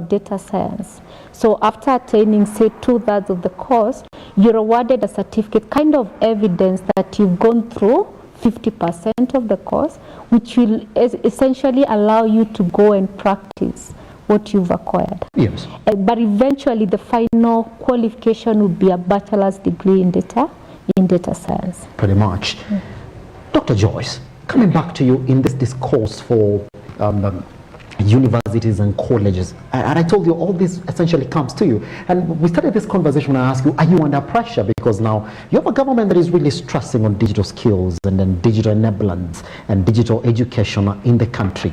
L: data science. So after attaining, say, 2/3 of the course, you're awarded a certificate, kind of evidence that you've gone through 50% of the course, which will essentially allow you to go and practice what you've acquired.
J: Yes.
L: But eventually the final qualification would be a bachelor's degree in data science.
J: Pretty much. Dr. Joyce, coming back to you in this discourse for universities and colleges, and I told you all this essentially comes to you, and we started this conversation when I asked you, are you under pressure? Because now you have a government that is really stressing on digital skills and then digital enablement and digital education in the country.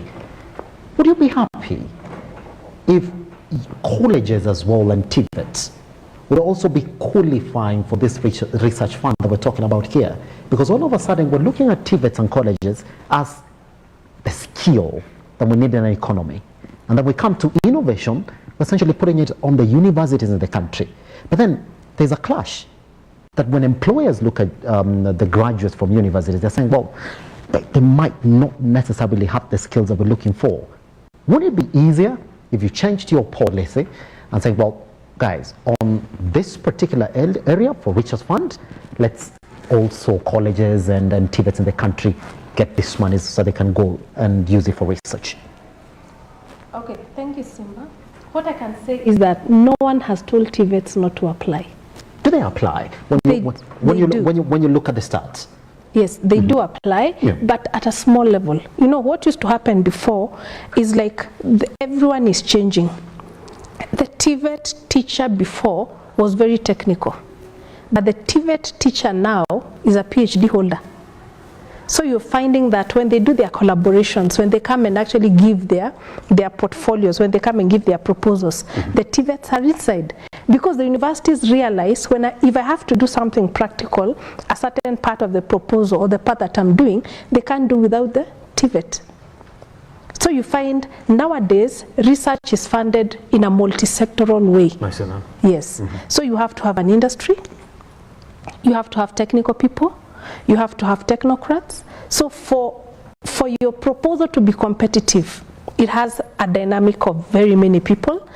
J: Would you be happy if colleges as well and TVETs would also be qualifying for this research fund that we're talking about here? Because all of a sudden we're looking at TVETs and colleges as the skill that we need in an economy. And then we come to innovation, we're essentially putting it on the universities in the country. But then there's a clash that when employers look at the graduates from universities, they're saying, well, they might not necessarily have the skills that we're looking for. Wouldn't it be easier if you changed your policy and say, well, guys, on this particular area for research fund, let's also colleges and TVETs in the country get this money so they can go and use it for research?
K: Okay, thank you, Simba. What I can say is that no one has told TVETs not to apply.
J: Do they apply? When you look at the stats?
K: Yes, they do apply, but at a small level. You know, what used to happen before is like everyone is changing. The TVET teacher before was very technical, but the TVET teacher now is a PhD holder. So you're finding that when they do their collaborations, when they come and actually give their portfolios, when they come and give their proposals, the TVETs are inside. Because the universities realize if I have to do something practical, a certain part of the proposal or the part that I'm doing, they can't do without the TVET. So you find nowadays research is funded in a multi-sectoral way.
J: Nice enough.
K: Yes. So you have to have an industry, you have to have technical people, you have to have technocrats. So for your proposal to be competitive, it has a dynamic of very many people.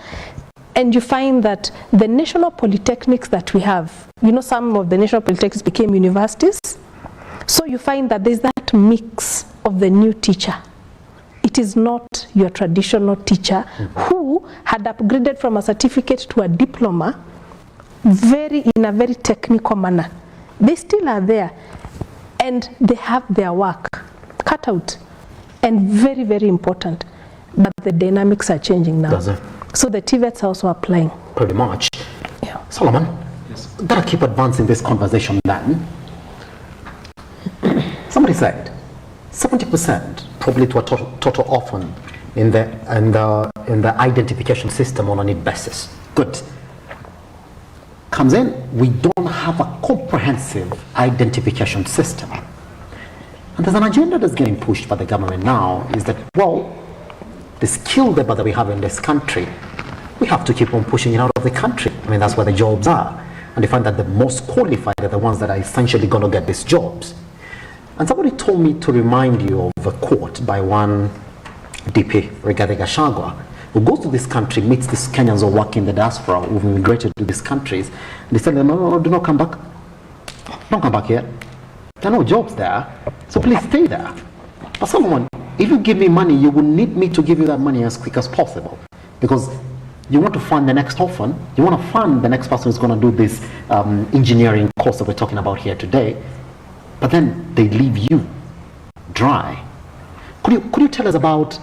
K: And you find that the national polytechnics that we have, you know, some of the national polytechnics became universities. So you find that there's that mix of the new teacher. It is not your traditional teacher who had upgraded from a certificate to a diploma in a very technical manner. They still are there and they have their work cut out and very, very important. But the dynamics are changing now.
J: Does it?
K: So the TVETs are also applying.
J: Pretty much. Yeah. Solomon, gotta keep advancing this conversation then. Somebody said 70% probably to a total orphan in the identification system on a need basis. Good. Comes in, we don't have a comprehensive identification system. And there's an agenda that's getting pushed by the government now is that, well, the skill labor that we have in this country, we have to keep on pushing it out of the country. I mean, that's where the jobs are. And they find that the most qualified are the ones that are essentially going to get these jobs. And somebody told me to remind you of a quote by one DP, Rigathi Gachagua, who goes to this country, meets these Kenyans who work in the diaspora, who've immigrated to these countries, and they tell them, no, do not come back. Don't come back here. There are no jobs there, so please stay there. But someone, if you give me money, you will need me to give you that money as quick as possible. Because you want to fund the next orphan, you want to fund the next person who's going to do this engineering course that we're talking about here today, but then they leave you dry. Could you tell us about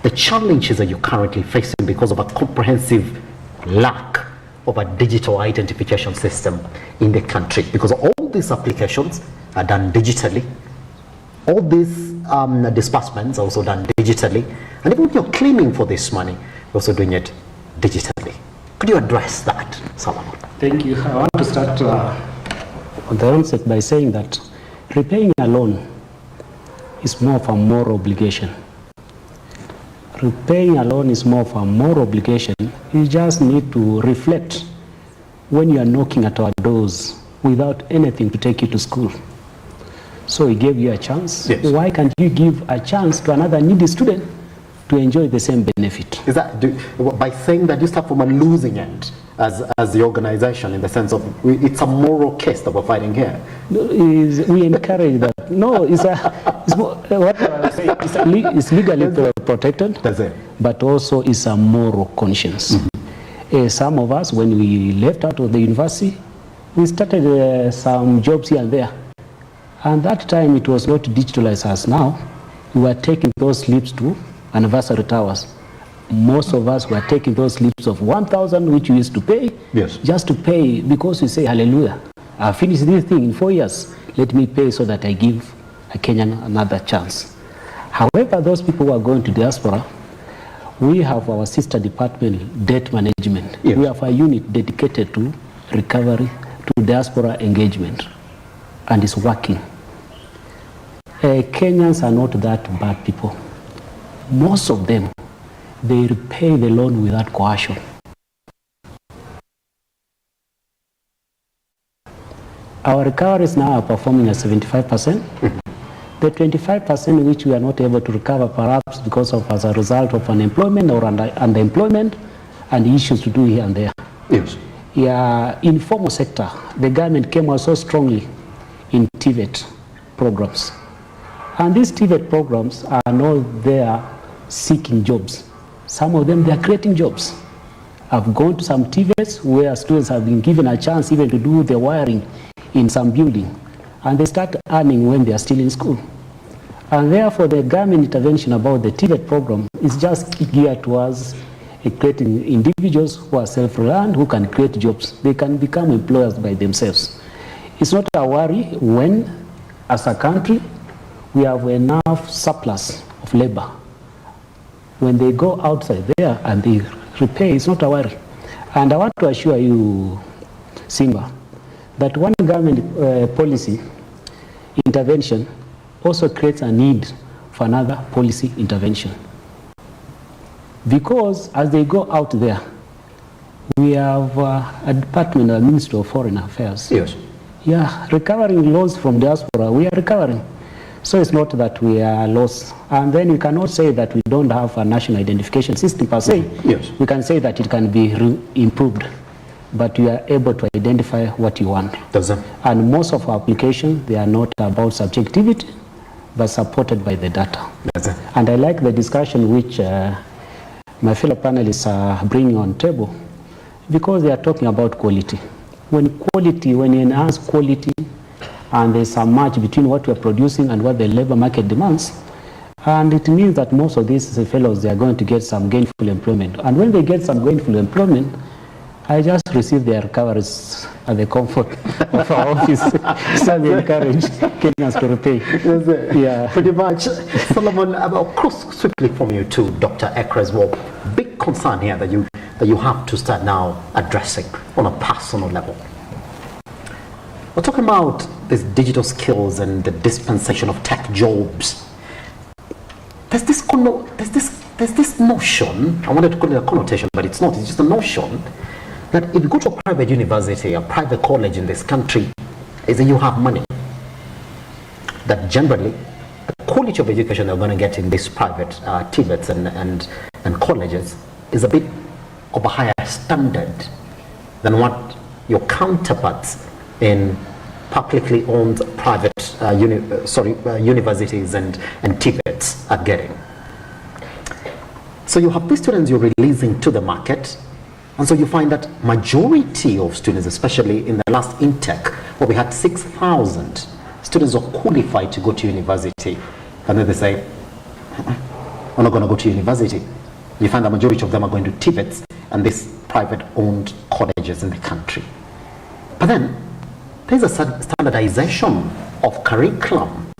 J: the challenges that you're currently facing because of a comprehensive lack of a digital identification system in the country, because all these applications are done digitally. All these disbursements are also done digitally. And even when you're claiming for this money, you're also doing it digitally. Could you address that, Solomon?
N: Thank you. I want to start on the onset by saying that repaying a loan is more of a moral obligation. Repaying a loan is more of a moral obligation. You just need to reflect when you are knocking at our doors without anything to take you to school. So he gave you a chance. Yes. Why can't you give a chance to another needy student to enjoy the same benefit?
J: Is that by saying that you start from a losing end as the organization, in the sense of it's a moral case that we're fighting here?
N: We encourage that. No, it's legally protected, but also it's a moral conscience. Mm-hmm. Some of us, when we left out of the university, we started some jobs here and there. And that time it was not digitalized as now. We were taking those slips to anniversary towers. Most of us were taking those slips of 1,000, which we used to pay, yes, just to pay, because we say, hallelujah, I finished this thing in 4 years. Let me pay so that I give a Kenyan another chance. However, those people who are going to diaspora, we have our sister department, debt management. Yes. We have a unit dedicated to recovery, to diaspora engagement, and it's working. Kenyans are not that bad people. Most of them, they repay the loan without coercion. Our recoveries now are performing at 75%. The 25% which we are not able to recover, perhaps because of as a result of unemployment or underemployment and issues to do here and there. Yes. Yeah, informal sector, the government came out so strongly in TVET programs. And these TVET programs are not there seeking jobs. Some of them, they are creating jobs. I've gone to some TVETs where students have been given a chance even to do the wiring in some building. And they start earning when they are still in school. And therefore, the government intervention about the TVET program is just geared towards creating individuals who are self-reliant, who can create jobs. They can become employers by themselves. It's not a worry when, as a country, we have enough surplus of labor. When they go outside there and they repay, it's not a worry. And I want to assure you, Simba, that one government policy intervention also creates a need for another policy intervention. Because as they go out there, we have a department, a Ministry of Foreign Affairs. Yes. Yeah, recovering loans from diaspora, we are recovering. So it's not that we are lost. And then we cannot say that we don't have a national identification system per se. Yes. We can say that it can be improved, but you are able to identify what you want. And most of our applications, they are not about subjectivity, but supported by the data. And I like the discussion which my fellow panelists are bringing on table, because they are talking about quality. When you enhance quality, and there's a match between what we are producing and what the labor market demands, and it means that most of these fellows, they are going to get some gainful employment. And when they get some gainful employment, I just receive their recoveries at the comfort of our office. So we encourage Kenyans to repay. Yeah,
J: pretty much. Solomon, across swiftly from you to Dr. Ekra as well. Big concern here that you have to start now addressing on a personal level. We're talking about these digital skills and the dispensation of tech jobs. There's this notion, I wanted to call it a connotation, but it's not, it's just a notion, that if you go to a private university, a private college in this country, is that you have money. That generally, the quality of education they're going to get in these private TVETs and colleges is a bit of a higher standard than what your counterparts in publicly owned private universities and TVETs are getting. So you have these students you're releasing to the market, and so you find that majority of students, especially in the last intake, where we had 6,000 students who are qualified to go to university, and then they say, are not going to go to university. You find the majority of them are going to TVETs and these private-owned colleges in the country. But then, there's a standardization of curriculum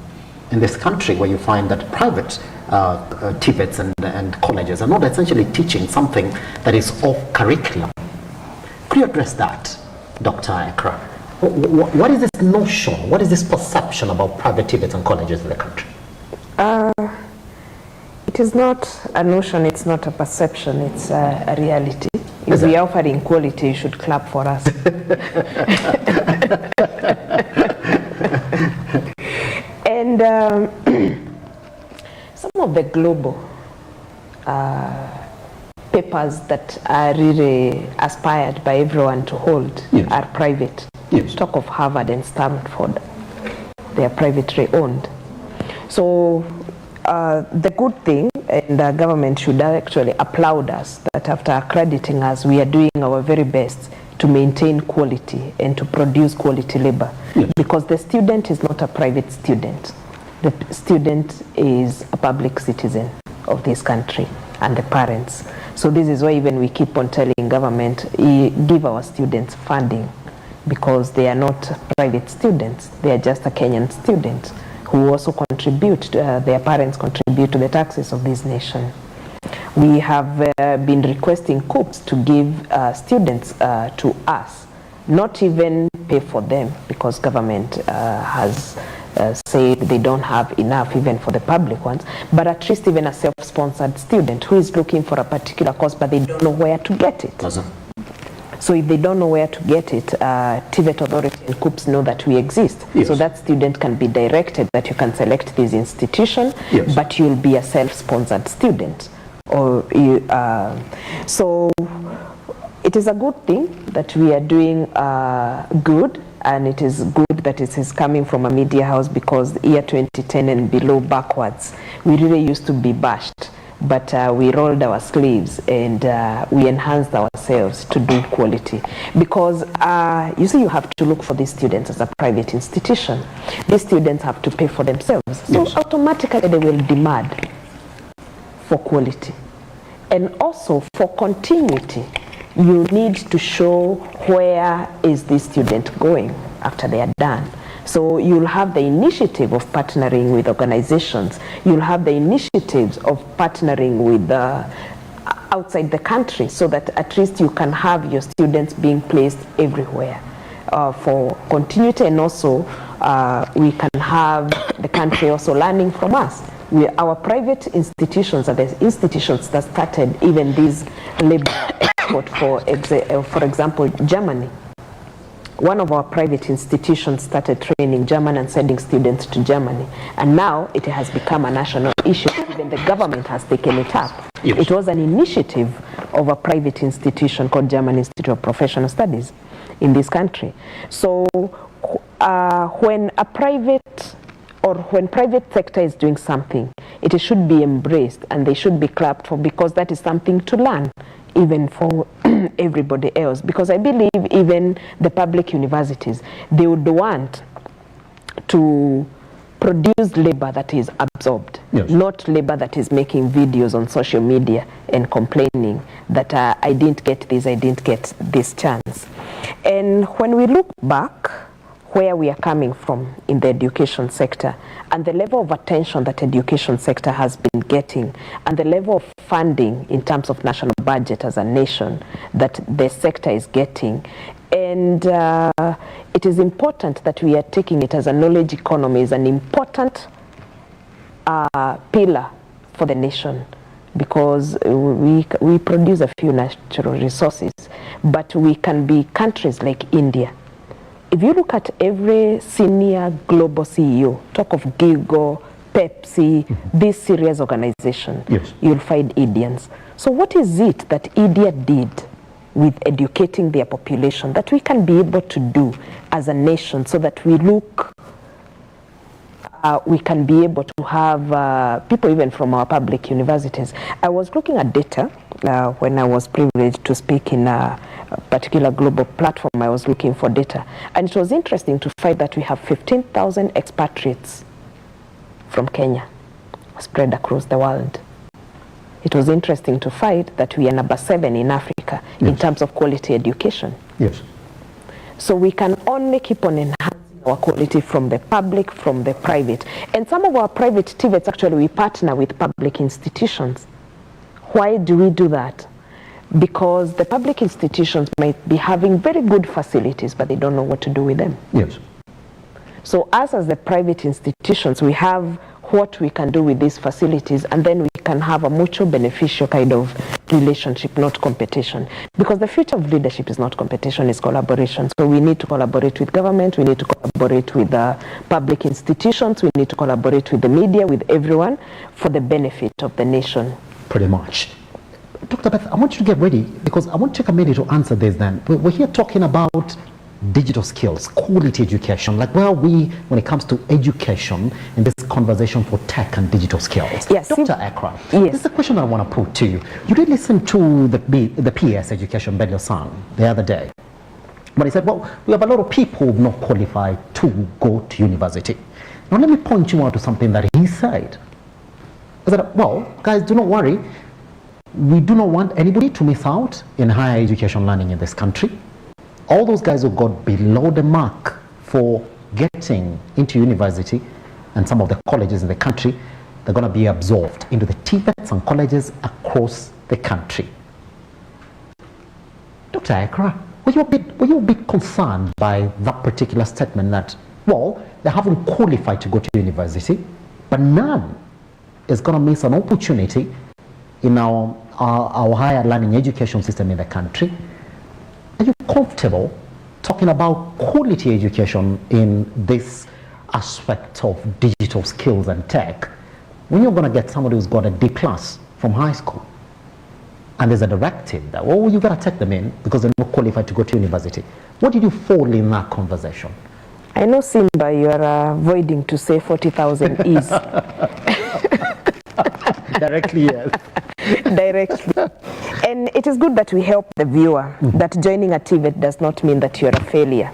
J: in this country where you find that private TVETs and colleges are not essentially teaching something that is off curriculum. Could you address that, Dr. Ekra? What is this notion, what is this perception about private TVETs and colleges in the country?
F: It is not a notion, it's not a perception, it's a reality. If we are offering quality, you should clap for us. And some of the global papers that are really aspired by everyone to hold are private. Talk of Harvard and Stanford, they are privately owned. So the good thing, and the government should actually applaud us, that after accrediting us, we are doing our very best to maintain quality and to produce quality labor. Because the student is not a private student. The student is a public citizen of this country and the parents. So this is why even we keep on telling government, give our students funding, because they are not private students. They are just a Kenyan student who also contribute, their parents contribute to the taxes of this nation. We have been requesting COOPs to give students to us, not even pay for them, because government has said they don't have enough even for the public ones, but at least even a self-sponsored student who is looking for a particular course but they don't know where to get it. So if they don't know where to get it, TVET Authority and COOPs know that we exist. So that student can be directed that you can select this institution, but you'll be a self-sponsored student. Or so it is a good thing that we are doing good, and it is good that it is coming from a media house, because year 2010 and below backwards, we really used to be bashed. But we rolled our sleeves and we enhanced ourselves to do quality. Because you see, you have to look for these students as a private institution. These students have to pay for themselves. So automatically they will demand for quality. And also for continuity, you need to show where is this student going after they are done. So you'll have the initiative of partnering with organizations. You'll have the initiatives of partnering with outside the country, so that at least you can have your students being placed everywhere for continuity, and also we can have the country also learning from us. Our private institutions are the institutions that started even this labor export, for example, Germany. One of our private institutions started training German and sending students to Germany. And now it has become a national issue. Even the government has taken it up. It was an initiative of a private institution called German Institute of Professional Studies in this country. So when a private sector is doing something, it should be embraced and they should be clapped for, because that is something to learn, even for everybody else. Because I believe even the public universities, they would want to produce labor that is absorbed, not labor that is making videos on social media and complaining that I didn't get this chance. And when we look back where we are coming from in the education sector, and the level of attention that education sector has been getting, and the level of funding in terms of national budget as a nation that the sector is getting, and it is important that we are taking it as a knowledge economy, is an important pillar for the nation, because we produce a few natural resources, but we can be countries like India. If you look at every senior global CEO, talk of Google, Pepsi, these serious organizations, you'll find Indians. So what is it that India did with educating their population that we can be able to do as a nation, so that we can be able to have people even from our public universities? I was looking at data when I was privileged to speak in a particular global platform. I was looking for data, and it was interesting to find that we have 15,000 expatriates from Kenya spread across the world. it was interesting to find that we are number 7 in Africa in terms of quality education.
J: Yes.
F: So we can only keep on enhancing our quality from the public, from the private. And some of our private TVETs, actually, we partner with public institutions. Why do we do that? Because the public institutions might be having very good facilities, but they don't know what to do with them.
J: Yes.
F: So us as the private institutions, we have what we can do with these facilities, and then we can have a mutual beneficial kind of relationship, not competition. Because the future of leadership is not competition, it's collaboration. So we need to collaborate with government, we need to collaborate with the public institutions, we need to collaborate with the media, with everyone, for the benefit of the nation.
J: Pretty much. Dr. Beth, I want you to get ready, because I want to take a minute to answer this then. We're here talking about digital skills, quality education. Like, where are we when it comes to education in this conversation for tech and digital skills?
F: Yes.
J: Dr. Ekra, this is the question I want to put to you. You did listen to the PS education, Ben Yosan, the other day. But he said, well, we have a lot of people who not qualified to go to university. Now, let me point you out to something that he said. He said, well, guys, do not worry. We do not want anybody to miss out in higher education learning in this country. All those guys who got below the mark for getting into university and some of the colleges in the country, they're going to be absorbed into the TVETs and colleges across the country. Dr. Ekra, were you a bit concerned by that particular statement that, well, they haven't qualified to go to university, but none is going to miss an opportunity in our higher learning education system in the country? Are you comfortable talking about quality education in this aspect of digital skills and tech when you're going to get somebody who's got a D+ from high school and there's a directive that, well, you got to take them in because they're not qualified to go to university? What did you fall in that conversation?
F: I know, Simba, you are avoiding to say 40,000 is.
J: Directly, yes.
F: Directly. And it is good that we help the viewer that joining a TVET does not mean that you're a failure.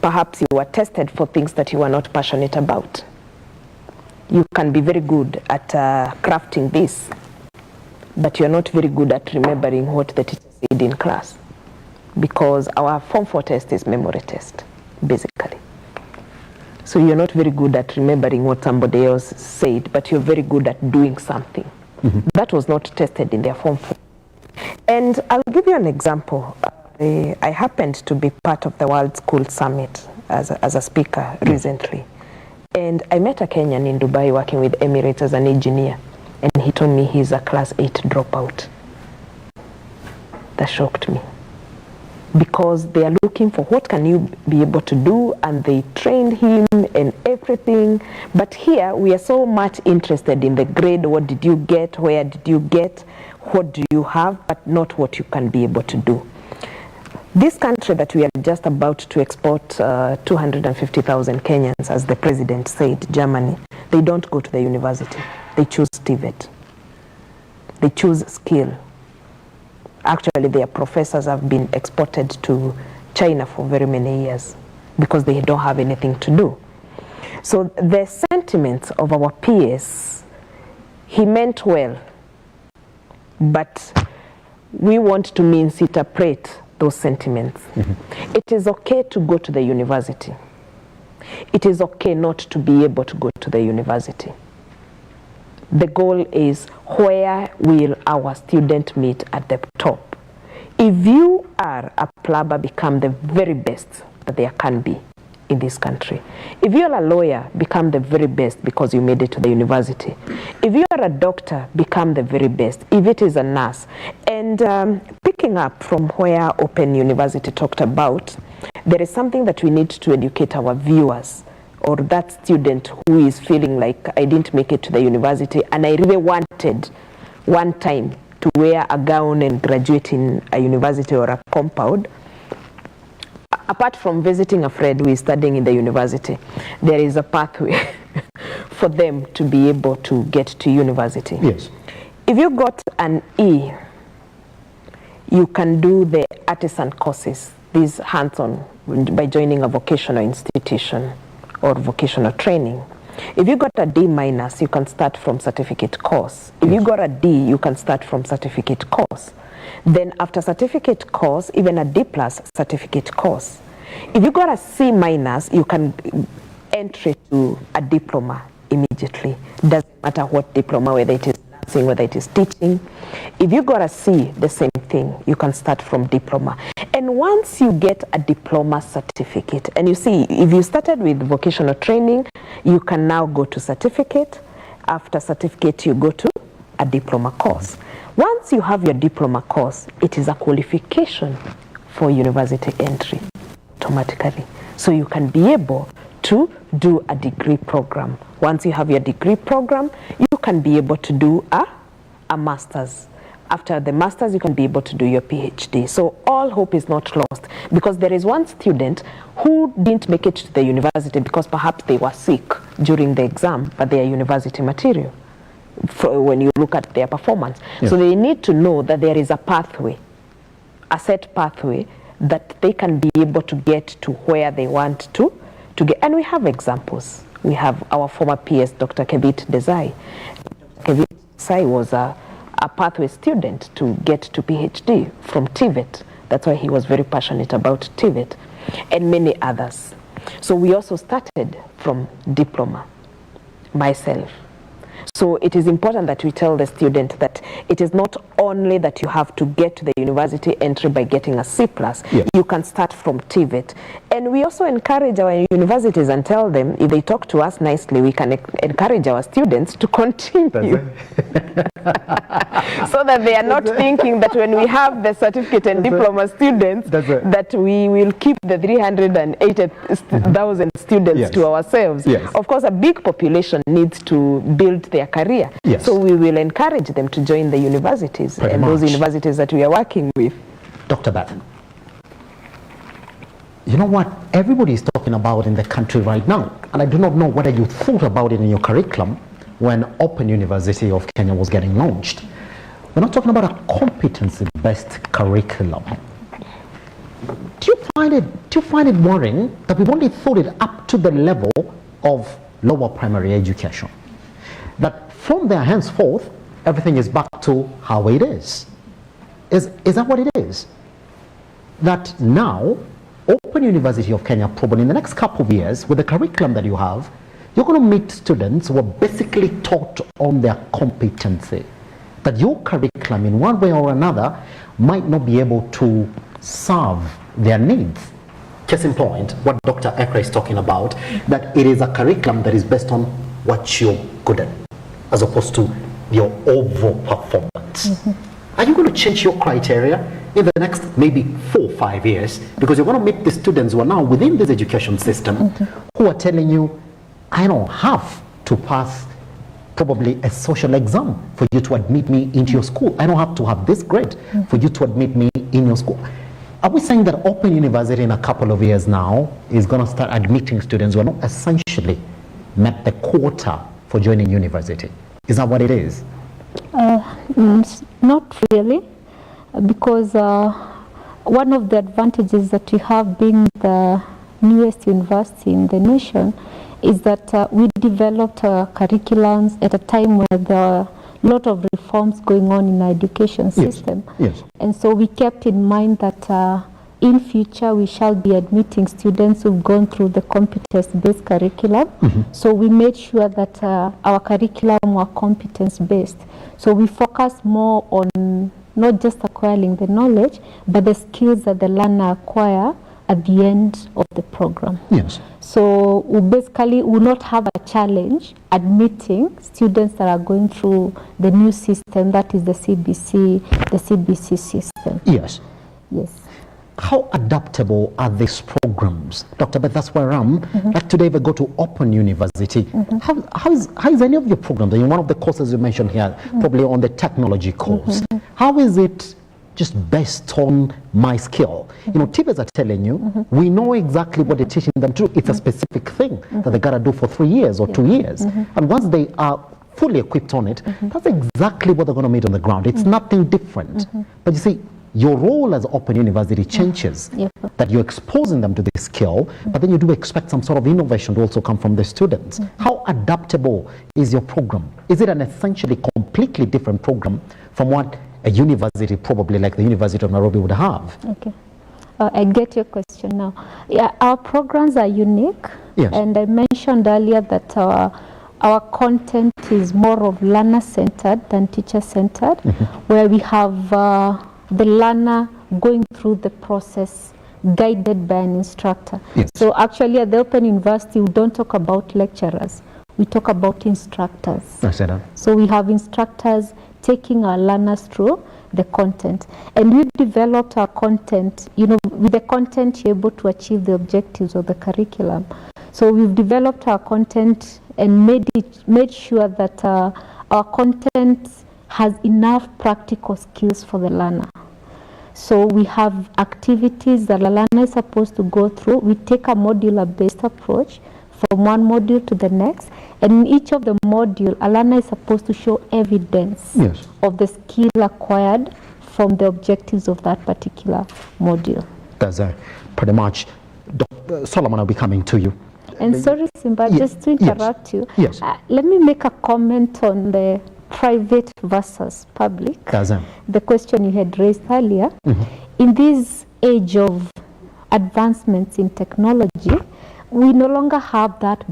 F: Perhaps you were tested for things that you are not passionate about. You can be very good at crafting this, but you're not very good at remembering what the teacher said in class. Because our Form 4 test is memory test, basically. So you're not very good at remembering what somebody else said, but you're very good at doing something. That was not tested in their Form 4. And I'll give you an example. I happened to be part of the World School Summit as a speaker recently. And I met a Kenyan in Dubai working with Emirates as an engineer. And he told me he's a class 8 dropout. That shocked me. Because they are looking for what can you be able to do, and they trained him and everything. But here we are so much interested in the grade. What did you get? Where did you get? What do you have? But not what you can be able to do. This country that we are just about to export 250,000 Kenyans, as the president said, Germany, they don't go to the university. They choose TVET. They choose skill. Actually, their professors have been exported to China for very many years because they don't have anything to do. So the sentiments of our peers, he meant well, but we want to misinterpret those sentiments. It is okay to go to the university. It is okay not to be able to go to the university. The goal is, where will our student meet at the top? If you are a plumber, become the very best that there can be in this country. If you're a lawyer, become the very best because you made it to the university. If you are a doctor, become the very best. If it is a nurse. And picking up from where Open University talked about, there is something that we need to educate our viewers, or that student who is feeling like, I didn't make it to the university and I really wanted one time to wear a gown and graduate in a university or a compound. Apart from visiting a friend who is studying in the university, there is a pathway for them to be able to get to university.
J: Yes.
F: If you got an E, you can do the artisan courses, these hands-on, by joining a vocational institution or vocational training. If you got a D minus, you can start from certificate course. If you got a D, you can start from certificate course. Then after certificate course, even a D plus certificate course. If you got a C minus, you can enter to a diploma immediately. Doesn't matter what diploma, whether it is nursing, whether it is teaching. If you got a C, the same thing, you can start from diploma. And once you get a diploma certificate, and you see, if you started with vocational training, you can now go to certificate. After certificate, you go to a diploma course. Once you have your diploma course, it is a qualification for university entry automatically. So you can be able to do a degree program. Once you have your degree program, you can be able to do a master's. After the master's, you can be able to do your PhD. So all hope is not lost, because there is one student who didn't make it to the university because perhaps they were sick during the exam, but they are university material when you look at their performance. Yes. So they need to know that there is a pathway, a set pathway that they can be able to get to where they want to get. And we have examples. We have our former PS, Dr. Kebit Desai. Kebit Desai was a pathway student to get to PhD from TVET. That's why he was very passionate about TVET, and many others. So we also started from diploma, myself. So it is important that we tell the student that it is not only that you have to get to the university entry by getting a C+. Yes. You can start from TVET. And we also encourage our universities and tell them, if they talk to us nicely, we can encourage our students to continue. So that they are not thinking that when we have the certificate and diploma students, that we will keep the 380,000 students to ourselves. Yes. Of course, a big population needs to build their career. Yes. So we will encourage them to join the universities and those universities that we are working with.
J: Dr. Beth, you know what everybody is talking about in the country right now, and I do not know whether you thought about it in your curriculum when Open University of Kenya was getting launched. We're not talking about a competency-based curriculum. Do you find it worrying that we've only thought it up to the level of lower primary education? That from there henceforth, everything is back to how it is. Is that what it is? That now, Open University of Kenya, probably in the next couple of years, with the curriculum that you have, you're going to meet students who are basically taught on their competency. That your curriculum, in one way or another, might not be able to serve their needs. Case in point, what Dr. Ekra is talking about, that it is a curriculum that is based on what you're good at, as opposed to your overall performance. Mm-hmm. Are you going to change your criteria in the next maybe 4 or 5 years? Because you're going to meet the students who are now within this education system, who are telling you, I don't have to pass probably a social exam for you to admit me into your school. I don't have to have this grade for you to admit me in your school. Are we saying that Open University in a couple of years now is going to start admitting students who are not essentially met the quota for joining university? Is that what it is?
L: Not really, because one of the advantages that we have being the newest university in the nation is that we developed curriculums at a time where there are a lot of reforms going on in our education system. Yes. And so we kept in mind that in future we shall be admitting students who've gone through the competence-based curriculum. Mm-hmm. So we made sure that our curriculum were competence-based. So we focus more on not just acquiring the knowledge, but the skills that the learner acquire at the end of the program. Yes. So we basically will not have a challenge admitting students that are going through the new system, that is the CBC system.
J: Yes.
L: Yes.
J: How adaptable are these programs? Dr. Beth, that's where I am. Mm-hmm. Like today we go to Open University. Mm-hmm. How is any of your programs, in one of the courses you mentioned here, probably on the technology course, how is it just based on my skill? You know, teachers are telling you, we know exactly what they're teaching them to do. It's a specific thing that they got to do for 3 years or 2 years. And once they are fully equipped on it, that's exactly what they're going to meet on the ground. It's nothing different. But you see, your role as Open University changes. That you're exposing them to this skill, but then you do expect some sort of innovation to also come from the students. How adaptable is your program? Is it an essentially completely different program from what a university, probably like the University of Nairobi, would have?
L: Okay. I get your question now. Yeah, our programs are unique.
J: Yes.
L: And I mentioned earlier that our content is more of learner-centered than teacher-centered, where we have the learner going through the process guided by an instructor.
J: Yes.
L: So actually at the Open University, we don't talk about lecturers. We talk about instructors.
J: I said that.
L: So we have instructors taking our learners through the content. And we developed our content, with the content you're able to achieve the objectives of the curriculum. So we've developed our content and made sure that our content has enough practical skills for the learner. So we have activities that the learner is supposed to go through. We take a modular-based approach from one module to the next. And in each of the modules, a learner is supposed to show evidence of the skill acquired from the objectives of that particular module.
J: That's pretty much. Dr. Solomon, I'll be coming to you.
L: And sorry, Simba, just to interrupt you.
J: Yes.
L: Let me make a comment on the private versus public. The question you had raised earlier. In this age of advancements in technology, we no longer have that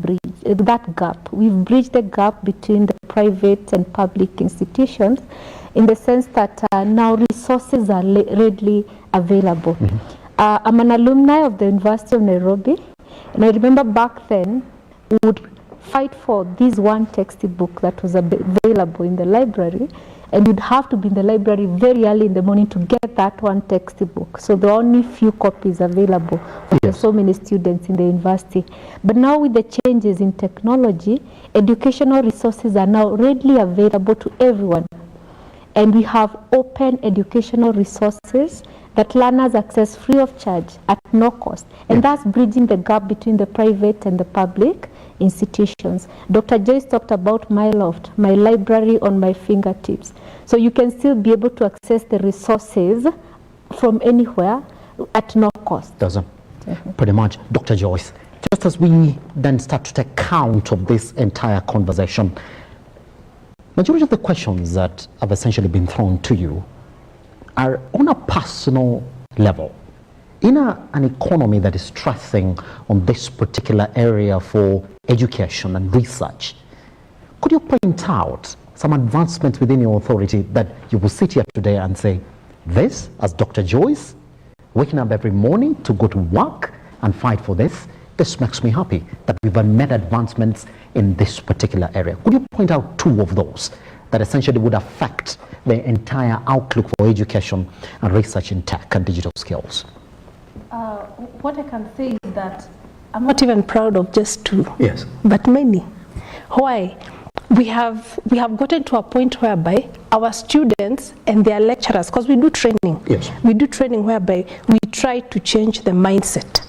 L: gap. We've bridged the gap between the private and public institutions in the sense that now resources are readily available. I'm an alumni of the University of Nairobi, and I remember back then we would fight for this one textbook that was available in the library, and you'd have to be in the library very early in the morning to get that one textbook. So there are only few copies available for so many students in the university. But now with the changes in technology, educational resources are now readily available to everyone. And we have open educational resources that learners access free of charge at no cost. And that's bridging the gap between the private and the public institutions. Dr. Joyce talked about my loft, my library on my fingertips. So you can still be able to access the resources from anywhere at no cost.
J: Pretty much. Dr. Joyce, just as we then start to take count of this entire conversation, majority of the questions that have essentially been thrown to you are on a personal level. In an economy that is stressing on this particular area for education and research, could you point out some advancements within your authority that you will sit here today and say, this, as Dr. Joyce, waking up every morning to go to work and fight for this makes me happy that we've made advancements in this particular area. Could you point out two of those that essentially would affect the entire outlook for education and research in tech and digital skills?
K: What I can say is that I'm not even proud of just two,
J: but
K: many. Why? We have gotten to a point whereby our students and their lecturers, because we do training, we do training whereby we try to change the mindset.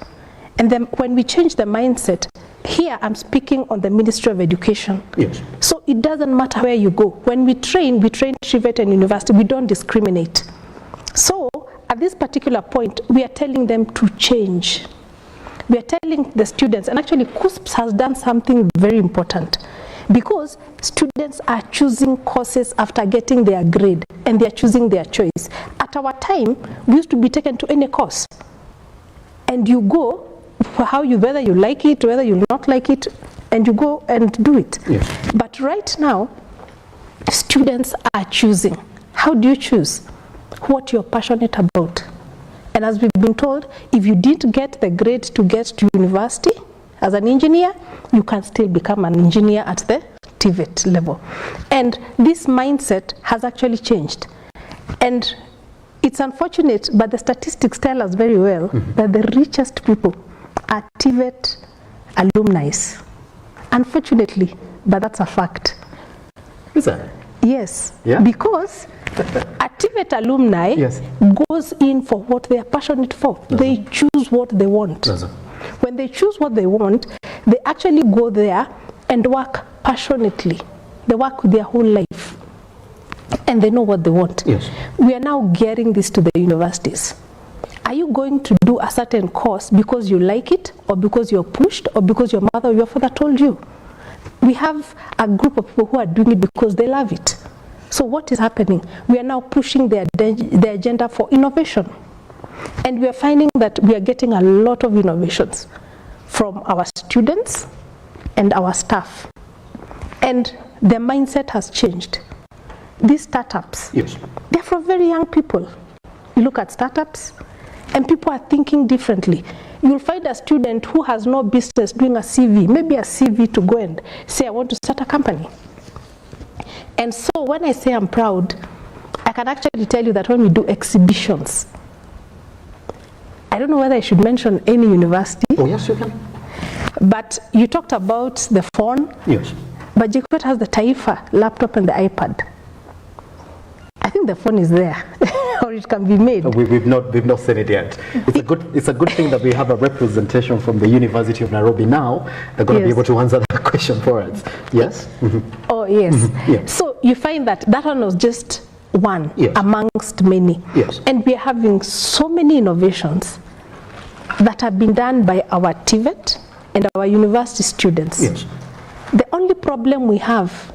K: And then when we change the mindset, here I'm speaking on the Ministry of Education. So it doesn't matter where you go. When we train TVET and university, we don't discriminate. So at this particular point, we are telling them to change. We are telling the students, and actually CUSPS has done something very important, because students are choosing courses after getting their grade, and they are choosing their choice. At our time, we used to be taken to any course, and you go whether you like it, whether you not like it, and you go and do it. But right now, students are choosing. How do you choose? What you're passionate about. And as we've been told, if you didn't get the grade to get to university as an engineer, you can still become an engineer at the TVET level. And this mindset has actually changed. And it's unfortunate, but the statistics tell us very well that the richest people are TVET alumni. Unfortunately, but that's a fact.
J: Is that?
K: Yes, because a TVET alumni goes in for what they are passionate for. They choose what they want. When they choose what they want, they actually go there and work passionately. They work with their whole life. and they know what they want.
J: Yes.
K: We are now gearing this to the universities. Are you going to do a certain course because you like it, or because you're pushed, or because your mother or your father told you? We have a group of people who are doing it because they love it. So what is happening? We are now pushing the agenda for innovation. And we are finding that we are getting a lot of innovations from our students and our staff. And their mindset has changed. These startups,
J: yes,
K: they're for very young people. You look at startups, and people are thinking differently. You'll find a student who has no business doing a CV, maybe a CV to go and say, I want to start a company. And so when I say I'm proud, I can actually tell you that when we do exhibitions, I don't know whether I should mention any university.
J: Oh, yes, you can.
K: But you talked about the phone.
J: Yes.
K: But JKUAT has the Taifa laptop and the iPad. I think the phone is there, or it can be made.
J: We've not seen it yet. It's a good thing that we have a representation from the University of Nairobi now. They're going to be able to answer that question for us. Yes. Mm-hmm.
K: Oh yes.
J: Mm-hmm. Yeah.
K: So you find that one was just one amongst many.
J: Yes.
K: And we are having so many innovations that have been done by our TVET and our university students.
J: Yes.
K: The only problem we have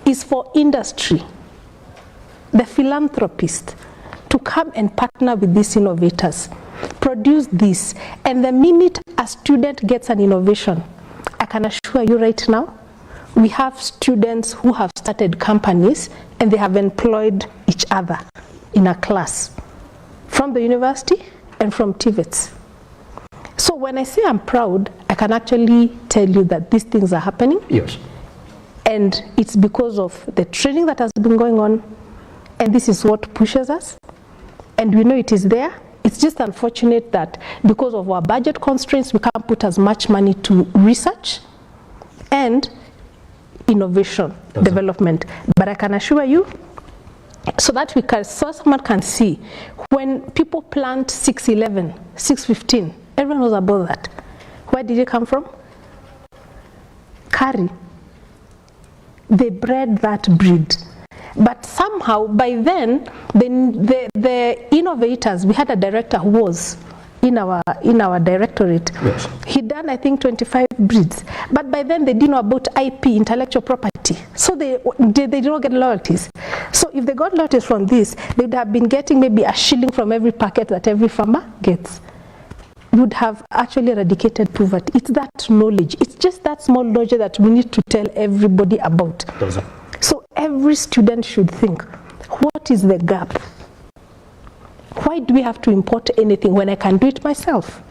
K: is for industry, the philanthropist, to come and partner with these innovators, produce this, and the minute a student gets an innovation, I can assure you right now, we have students who have started companies and they have employed each other in a class from the university and from TVETs. So when I say I'm proud, I can actually tell you that these things are happening.
J: Yes.
K: And it's because of the training that has been going on, and this is what pushes us. And we know it is there. It's just unfortunate that because of our budget constraints, we can't put as much money to research and innovation development. But I can assure you, so that so someone can see, when people plant 611, 615, everyone knows about that. Where did it come from? Curry. They bred that breed. But somehow, by then, the innovators, we had a director who was in our directorate.
J: Yes.
K: He done, I think, 25 breeds. But by then, they didn't know about IP, intellectual property. So they did not get royalties. So if they got royalties from this, they would have been getting maybe a shilling from every packet that every farmer gets. Would have actually eradicated poverty. It's that knowledge. It's just that small knowledge that we need to tell everybody about. So every student should think, what is the gap? Why do we have to import anything when I can do it myself?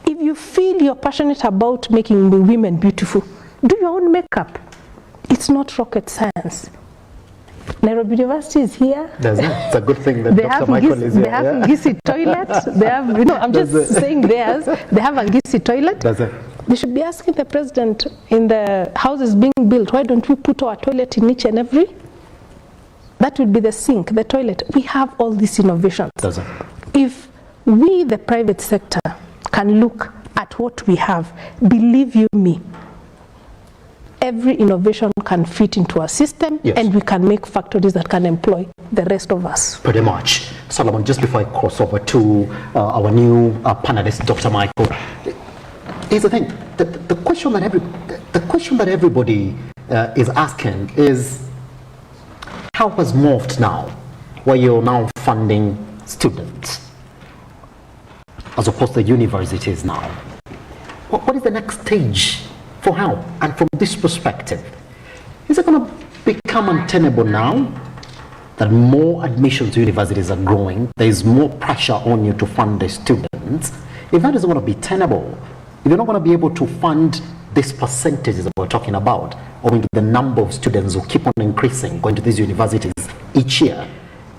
K: If you feel you're passionate about making women beautiful, do your own makeup. It's not rocket science. Nairobi University is here.
J: It's a good thing that Dr. Michael is here.
K: They have Ngisi toilets. They have, I'm just saying theirs. They have a Ngisi toilet. They should be asking the president in the houses being built, why don't we put our toilet in each and every? That would be the sink, the toilet. We have all these innovations. If we, the private sector, can look at what we have, believe you me, every innovation can fit into our system, and we can make factories that can employ the rest of us.
J: Pretty much. Solomon, just before I cross over to our new panelist, Dr. Michael, here's the thing. The question that everybody is asking is, how has morphed now, where you're now funding students as opposed to universities now? What is the next stage for how? And from this perspective, is it going to become untenable now that more admissions to universities are growing? There is more pressure on you to fund the students. If that is going to be tenable, if you're not going to be able to fund these percentages that we're talking about, owing to the number of students who keep on increasing going to these universities each year,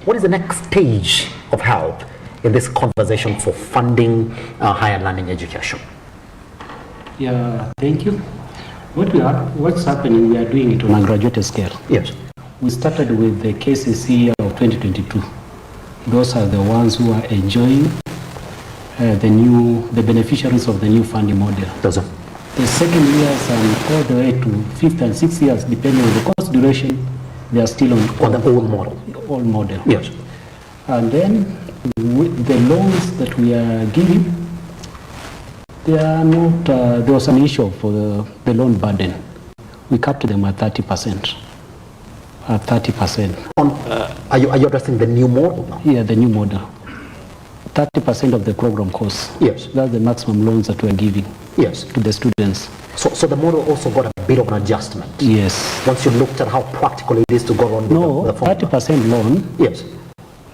J: what is the next stage of help in this conversation for funding higher learning education?
G: Yeah, thank you. What's happening, we are doing it on a graduated scale.
J: Yes.
G: We started with the KCC of 2022. Those are the ones who are enjoying the beneficiaries of the new funding model. The second years and all the way to fifth and sixth years, depending on the course duration,
N: They are still on
J: the old model.
N: Old model.
J: Yes.
N: And then with the loans that we are giving, they are not. There was an issue for the loan burden. We capped them at 30%. At 30%.
J: Are you addressing the new model now?
N: Yeah, the new model. 30% of the program costs.
J: Yes.
N: That's the maximum loans that we are giving.
J: Yes.
N: To the students.
J: So the model also got a bit of an adjustment.
N: Yes.
J: Once you looked at how practical it is to go on
N: with the 30% loan.
J: Yes.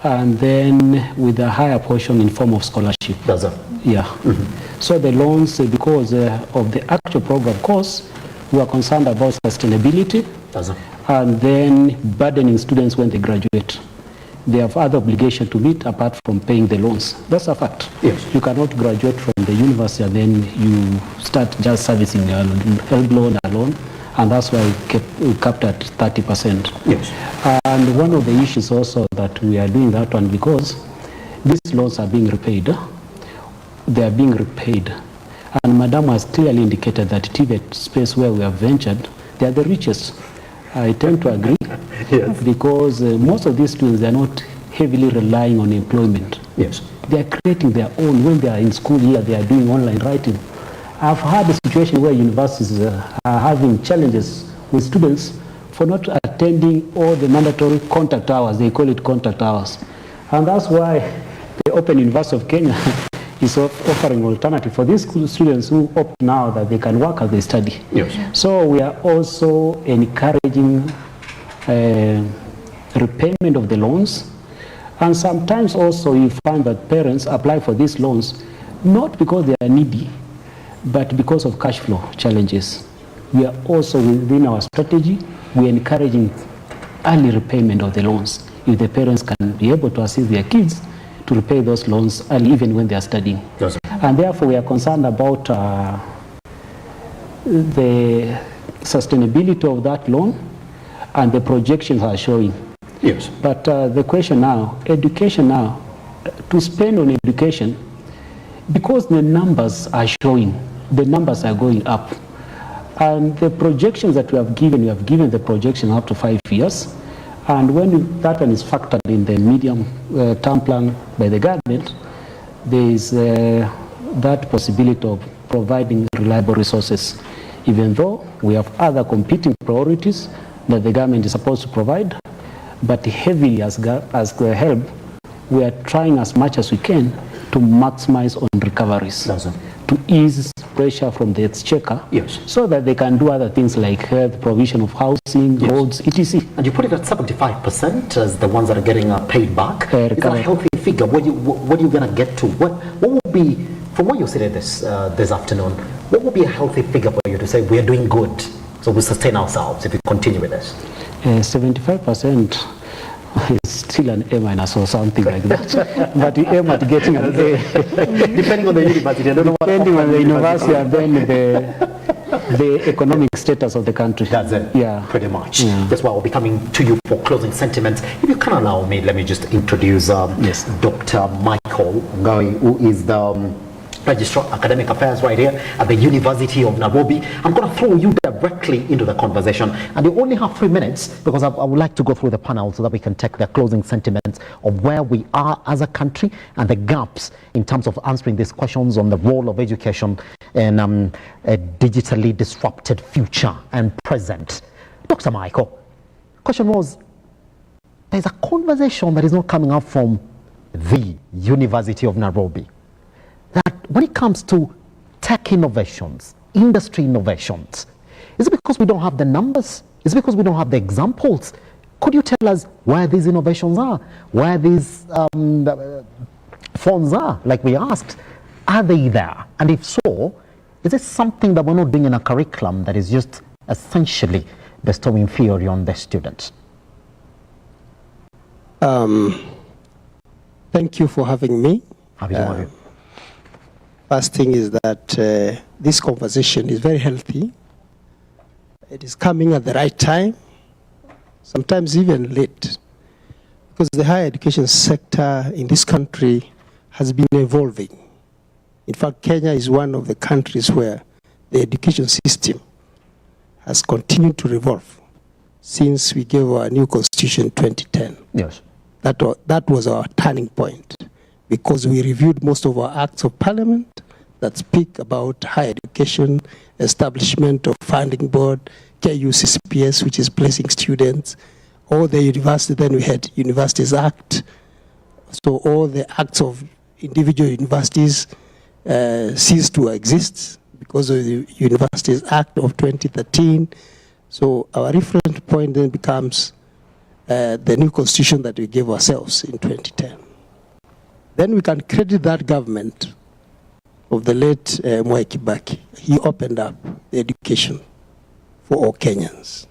N: And then with a higher portion in form of scholarship.
J: Does it?
N: Yeah. Mm-hmm. So the loans, because of the actual program costs, we are concerned about sustainability.
J: Does it?
N: And then burdening students when they graduate. They have other obligation to meet apart from paying the loans. That's a fact.
J: Yes.
N: You cannot graduate from the university and then you start just servicing your help loan alone, and that's why we capped at 30%.
J: Yes.
N: And one of the issues also that we are doing that one because these loans are being repaid. They are being repaid. And Madam has clearly indicated that TVET space where we have ventured, they are the richest. I tend to agree.
J: Yes.
N: Because most of these students, they are not heavily relying on employment.
J: Yes.
N: They are creating their own. When they are in school here, they are doing online writing. I've had a situation where universities are having challenges with students for not attending all the mandatory contact hours. They call it contact hours. And that's why the Open University of Kenya is offering alternative for these school students who opt now that they can work as they study.
J: Yes.
N: So we are also encouraging repayment of the loans, and sometimes also you find that parents apply for these loans not because they are needy, but because of cash flow challenges. We are also within our strategy, we are encouraging early repayment of the loans if the parents can be able to assist their kids to repay those loans early, even when they are studying.
J: Yes.
N: And therefore we are concerned about the sustainability of that loan, and the projections are showing.
J: Yes.
N: But the question now, education now, to spend on education, because the numbers are showing, the numbers are going up. And the projections that we have given the projection up to 5 years. And when that one is factored in the medium term plan by the government, there is that possibility of providing reliable resources, even though we have other competing priorities that the government is supposed to provide. But heavily as the help, we are trying as much as we can to maximize on recoveries, to ease pressure from the exchequer,
J: yes,
N: so that they can do other things like health, provision of housing, yes, roads, etc.
J: And you put it at 75% as the ones that are getting paid back. Is that a healthy figure? What are you going to get to? What will be, from what you said this afternoon, what would be a healthy figure for you to say we are doing good, so we sustain ourselves if we continue with this?
N: 75% is still an A minus or something like that. But we aim at getting an A.
J: Depending on the university. I don't know what
N: depending on the university and then the economic status of the country.
J: That's it.
N: Yeah.
J: Pretty much. Yeah. That's why we'll be coming to you for closing sentiments. If you can allow me, let me just introduce
N: yes,
J: Dr. Michael Ngawi, who is the Registrar Academic Affairs right here at the University of Nairobi. I'm going to throw you directly into the conversation, and you only have 3 minutes because I would like to go through the panel so that we can take the closing sentiments of where we are as a country and the gaps in terms of answering these questions on the role of education in a digitally disrupted future and present. Dr. Michael, question was, there's a conversation that is not coming up from the University of Nairobi, that when it comes to tech innovations, industry innovations, is it because we don't have the numbers? Is it because we don't have the examples? Could you tell us where these innovations are? Where these funds are, like we asked? Are they there? And if so, is it something that we're not doing in a curriculum that is just essentially bestowing theory on the students?
O: Thank you for having me.
J: Happy to have you.
O: First thing is that this conversation is very healthy. It is coming at the right time, sometimes even late, because the higher education sector in this country has been evolving. In fact, Kenya is one of the countries where the education system has continued to evolve. since we gave our new constitution in 2010.
J: Yes.
O: That was our turning point, because we reviewed most of our acts of parliament that speak about higher education, establishment of funding board, KUCCPS, which is placing students, all the university. Then we had Universities Act. So all the acts of individual universities ceased to exist because of the Universities Act of 2013. So our reference point then becomes the new constitution that we gave ourselves in 2010. Then we can credit that government of the late Mwai Kibaki. He opened up the education for all Kenyans.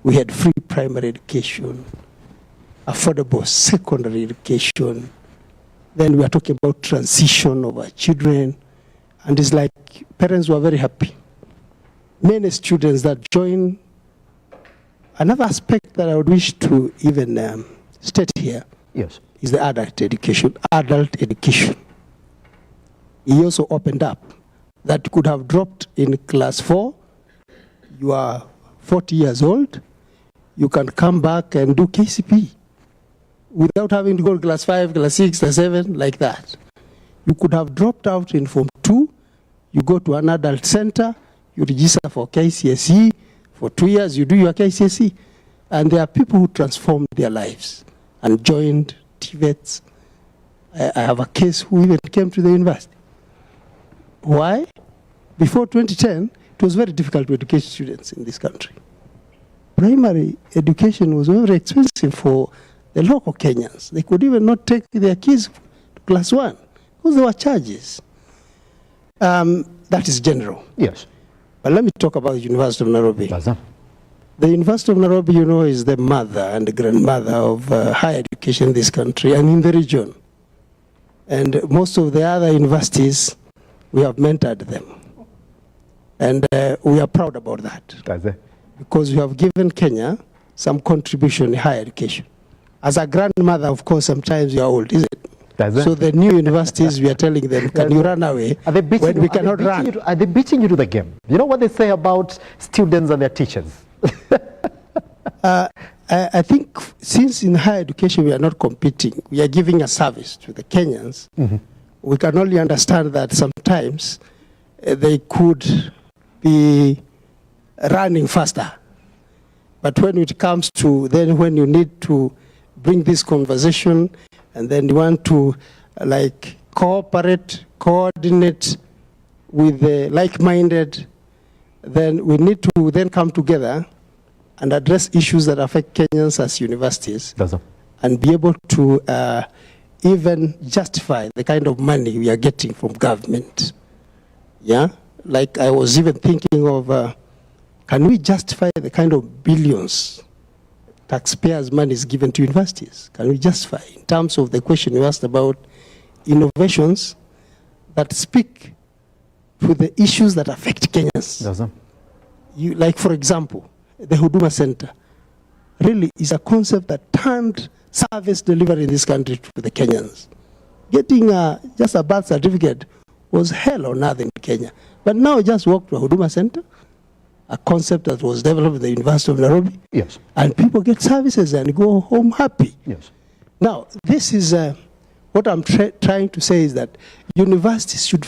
O: We had free primary education, affordable secondary education. Then we are talking about transition of our children. And it's like parents were very happy. Many students that join. Another aspect that I would wish to even state here,
J: yes,
O: is the adult education. Adult education. He also opened up that you could have dropped in class 4. You are 40 years old. You can come back and do KCP without having to go to class 5, class 6, class 7, like that. You could have dropped out in Form 2. You go to an adult center. You register for KCSE. For 2 years, you do your KCSE. And there are people who transformed their lives and joined TVETs. I have a case who even came to the university. Why? Before 2010, it was very difficult to educate students in this country. Primary education was very expensive for the local Kenyans. They could even not take their kids to class 1 because there were charges. That is general.
J: Yes.
O: But let me talk about the University of Nairobi.
J: Baza.
O: The University of Nairobi, you know, is the mother and the grandmother of higher education in this country and in the region. And most of the other universities, we have mentored them. And we are proud about that.
J: Baza.
O: Because we have given Kenya some contribution in higher education. As a grandmother, of course, sometimes you are old, is it? So the new universities, we are telling them, can you run away when we cannot run?
J: Are they beating you to the game? You know what they say about students and their teachers?
O: I think since in higher education we are not competing, we are giving a service to the Kenyans, we can only understand that sometimes they could be running faster. But when it comes to then when you need to bring this conversation and then you want to like cooperate, coordinate with the like-minded, then we need to then come together and address issues that affect Kenyans as universities and be able to even justify the kind of money we are getting from government. Yeah, like I was even thinking of, can we justify the kind of billions taxpayers' money is given to universities? Can we justify in terms of the question you asked about innovations that speak to the issues that affect Kenyans? You, like, for example, the Huduma Center really is a concept that turned service delivery in this country to the Kenyans. Getting just a birth certificate was hell on earth in Kenya. But now just walk to a Huduma Center, a concept that was developed at the University of Nairobi.
J: Yes.
O: And people get services and go home happy.
J: Yes.
O: Now, this is what I'm trying to say is that universities should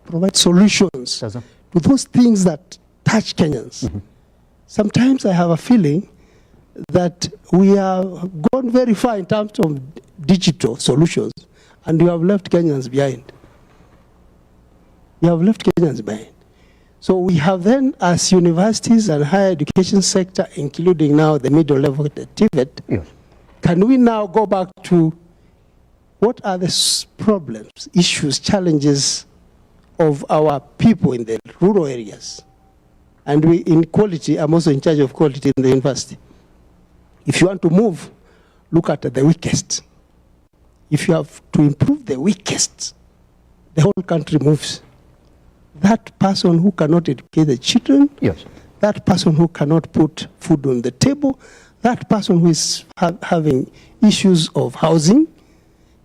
O: provide solutions to those things that touch Kenyans. Sometimes I have a feeling that we have gone very far in terms of digital solutions and we have left Kenyans behind. We have left Kenyans behind. So we have then, as universities and higher education sector, including now the middle level, the TVET, can we now go back to what are the problems, issues, challenges of our people in the rural areas? And we, in quality, I'm also in charge of quality in the university. If you want to move, look at the weakest. If you have to improve the weakest, the whole country moves. That person who cannot educate the children, that person who cannot put food on the table, that person who is having issues of housing,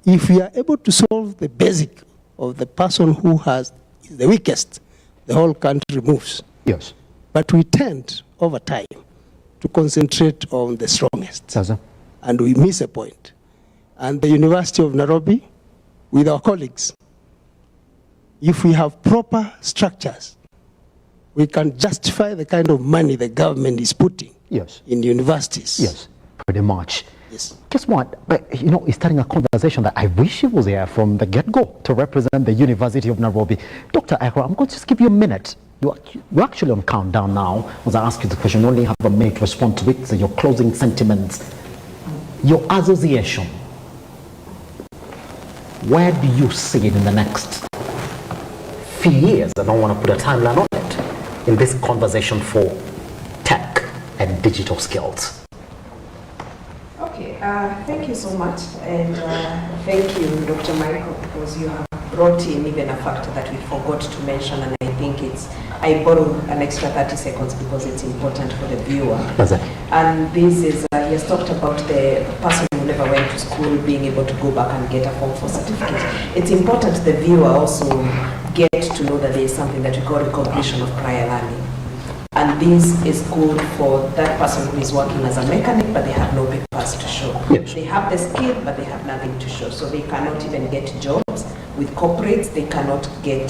O: if we are able to solve the basic of the person who is the weakest, the whole country moves.
J: Yes.
O: But we tend, over time, to concentrate on the strongest. And we miss a point. And the University of Nairobi, with our colleagues, if we have proper structures, we can justify the kind of money the government is putting in universities.
J: Yes, pretty much.
O: Yes.
J: Guess what? But, it's starting a conversation that I wish he was here from the get-go to represent the University of Nairobi. Dr. Ekra, I'm going to just give you a minute. You're actually on countdown now. As I ask you the question, you only have a minute to respond to it. So your closing sentiments. Your association, where do you see it in the next few years? I don't want to put a timeline on it, in this conversation for tech and digital skills.
F: Okay, thank you so much, and thank you, Dr. Michael, because you have brought in even a factor that we forgot to mention, and I think I borrow an extra 30 seconds because it's important for the viewer. And this is, he has talked about the person who never went to school being able to go back and get a Form 4 certificate. It's important the viewer also get to know that there is something that we call recognition of prior learning. And this is good for that person who is working as a mechanic, but they have no papers to show. They have the skill, but they have nothing to show. So they cannot even get jobs with corporates. They cannot get,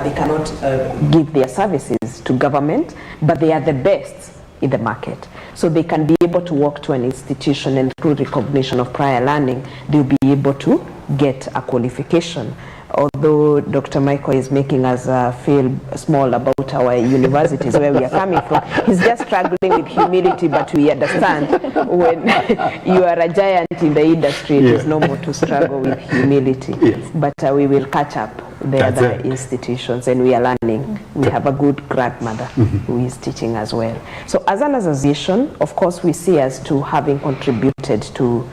F: they cannot give their services to government, but they are the best in the market. So they can be able to walk to an institution, and through recognition of prior learning, they'll be able to get a qualification. Although Dr. Michael is making us feel small about our universities, where we are coming from, he's just struggling with humility, but we understand when you are a giant in the industry, it is normal to struggle with humility. But we will catch up the other institutions, and we are learning. We have a good grandmother who is teaching as well. So as an association, of course, we see as to having contributed to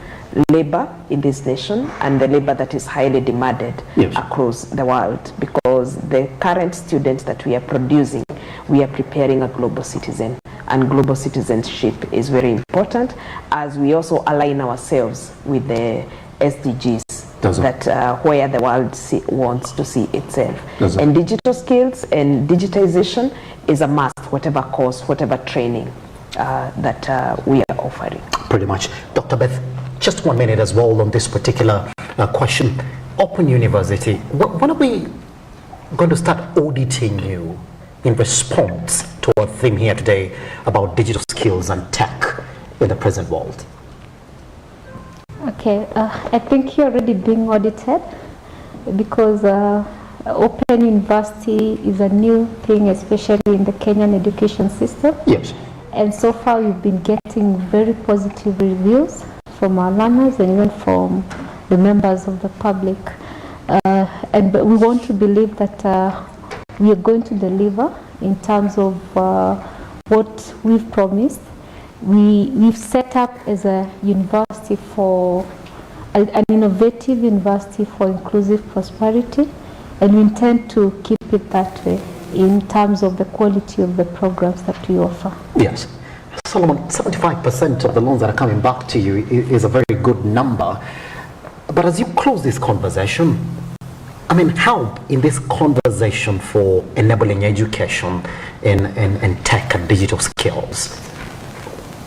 F: labor in this nation, and the labor that is highly demanded across the world, because the current students that we are producing, we are preparing a global citizen, and global citizenship is very important as we also align ourselves with the SDGs that where the world wants to see itself. And digital skills and digitization is a must, whatever course, whatever training that we are offering.
J: Pretty much. Dr. Beth, just 1 minute as well on this particular question. Open University, when are we going to start auditing you in response to our theme here today about digital skills and tech in the present world?
L: Okay, I think you're already being audited, because Open University is a new thing, especially in the Kenyan education system.
J: Yes.
L: And so far we've been getting very positive reviews from our learners and even from the members of the public. And we want to believe that we are going to deliver in terms of what we've promised. We've set up as a university for an innovative university for inclusive prosperity, and we intend to keep it that way in terms of the quality of the programs that we offer.
J: Yes. Solomon, 75% of the loans that are coming back to you is a very good number. But as you close this conversation, I mean, help in this conversation for enabling education and tech and digital skills.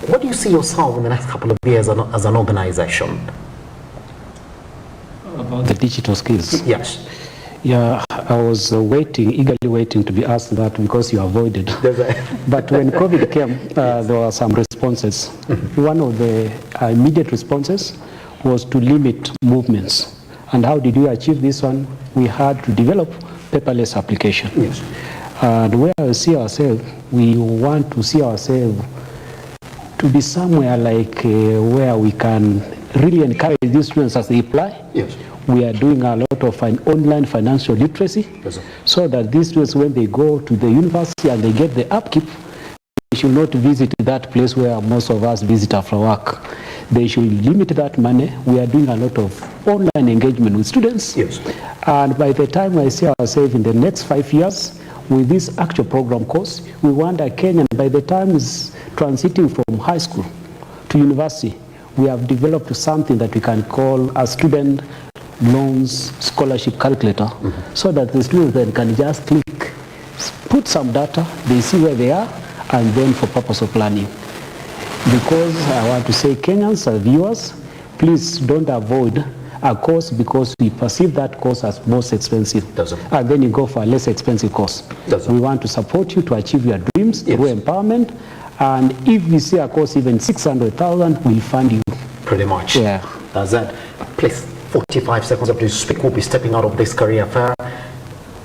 J: What do you see yourself in the next couple of years as an organization?
N: About the digital skills?
J: Yes.
N: Yeah, I was eagerly waiting to be asked that, because you avoided. But when COVID came, there were some responses. One of the immediate responses was to limit movements. And how did we achieve this one? We had to develop paperless application.
J: Yes.
N: And where we see ourselves, we want to see ourselves to be somewhere like where we can really encourage these students as they apply.
J: Yes.
N: We are doing a lot of online financial literacy, so that these students, when they go to the university and they get the upkeep, they should not visit that place where most of us visit after work. They should limit that money. We are doing a lot of online engagement with students.
J: Yes.
N: And by the time I see ourselves in the next 5 years with this actual program course, we want a Kenyan, by the time is transiting from high school to university, we have developed something that we can call a student loans scholarship calculator, so that the students then can just click, put some data, they see where they are, and then for purpose of planning. Because I want to say, Kenyans as viewers, please don't avoid a course because we perceive that course as most expensive. And then you go for a less expensive course. We want to support you to achieve your dreams through empowerment. And if we see a course even 600,000, we'll fund you.
J: Pretty much.
N: Yeah.
J: That's that. Please, 45 seconds after you speak, we'll be stepping out of this career fair.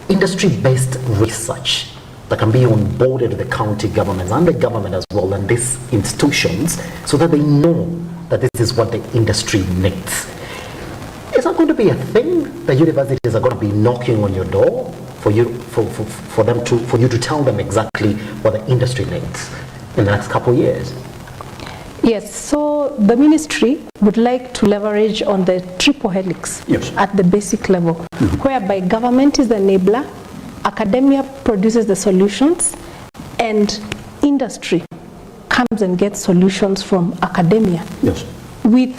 J: Industry-based research that can be onboarded with the county governments and the government as well, and these institutions, so that they know that this is what the industry needs. Is that going to be a thing? The universities are going to be knocking on your door for you to tell them exactly what the industry needs in the next couple of years?
K: Yes, so the ministry would like to leverage on the triple helix at the basic level, whereby government is the enabler, academia produces the solutions, and industry comes and gets solutions from academia. With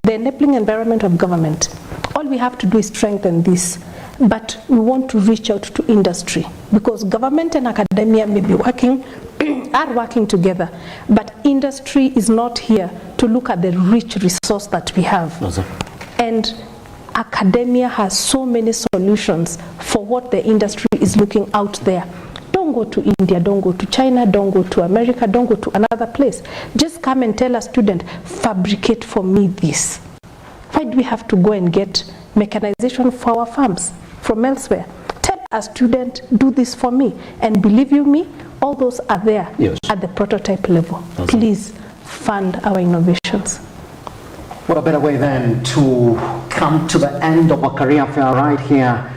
K: the enabling environment of government, all we have to do is strengthen this, but we want to reach out to industry, because government and academia may be are working together, but industry is not here to look at the rich resource that we have. And academia has so many solutions for what the industry is looking out there. Don't go to India, don't go to China, don't go to America, don't go to another place. Just come and tell a student, fabricate for me this. Why do we have to go and get mechanization for our farms from elsewhere? Tell a student, do this for me. And believe you me, all those are there at the prototype level. Please fund our innovations.
J: What a better way then to come to the end of our career fair right here,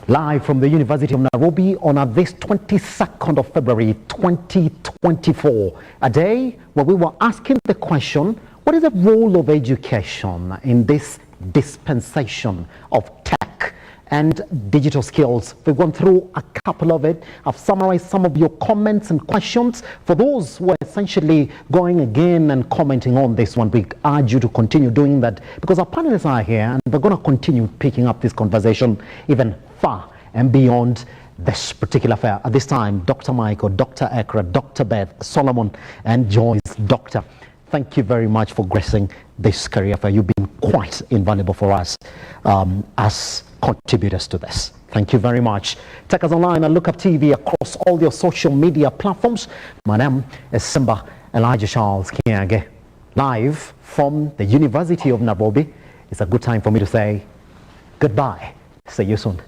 J: live from the University of Nairobi on this 22nd of February 2024, a day where we were asking the question, what is the role of education in this dispensation of tech and digital skills? We've gone through a couple of it. I've summarized some of your comments and questions. For those who are essentially going again and commenting on this one, we urge you to continue doing that, because our panelists are here and we're going to continue picking up this conversation even far and beyond this particular fair. At this time, Dr. Michael, Dr. Ekra, Dr. Beth, Solomon, and Joyce, Doctor, thank you very much for gracing this career fair. You've been quite invaluable for us as contributors to this. Thank you very much. Take us online at Lookuptv across all your social media platforms. My name is Simba Elijah Charles Kiage, live from the University of Nairobi. It's a good time for me to say goodbye. See you soon.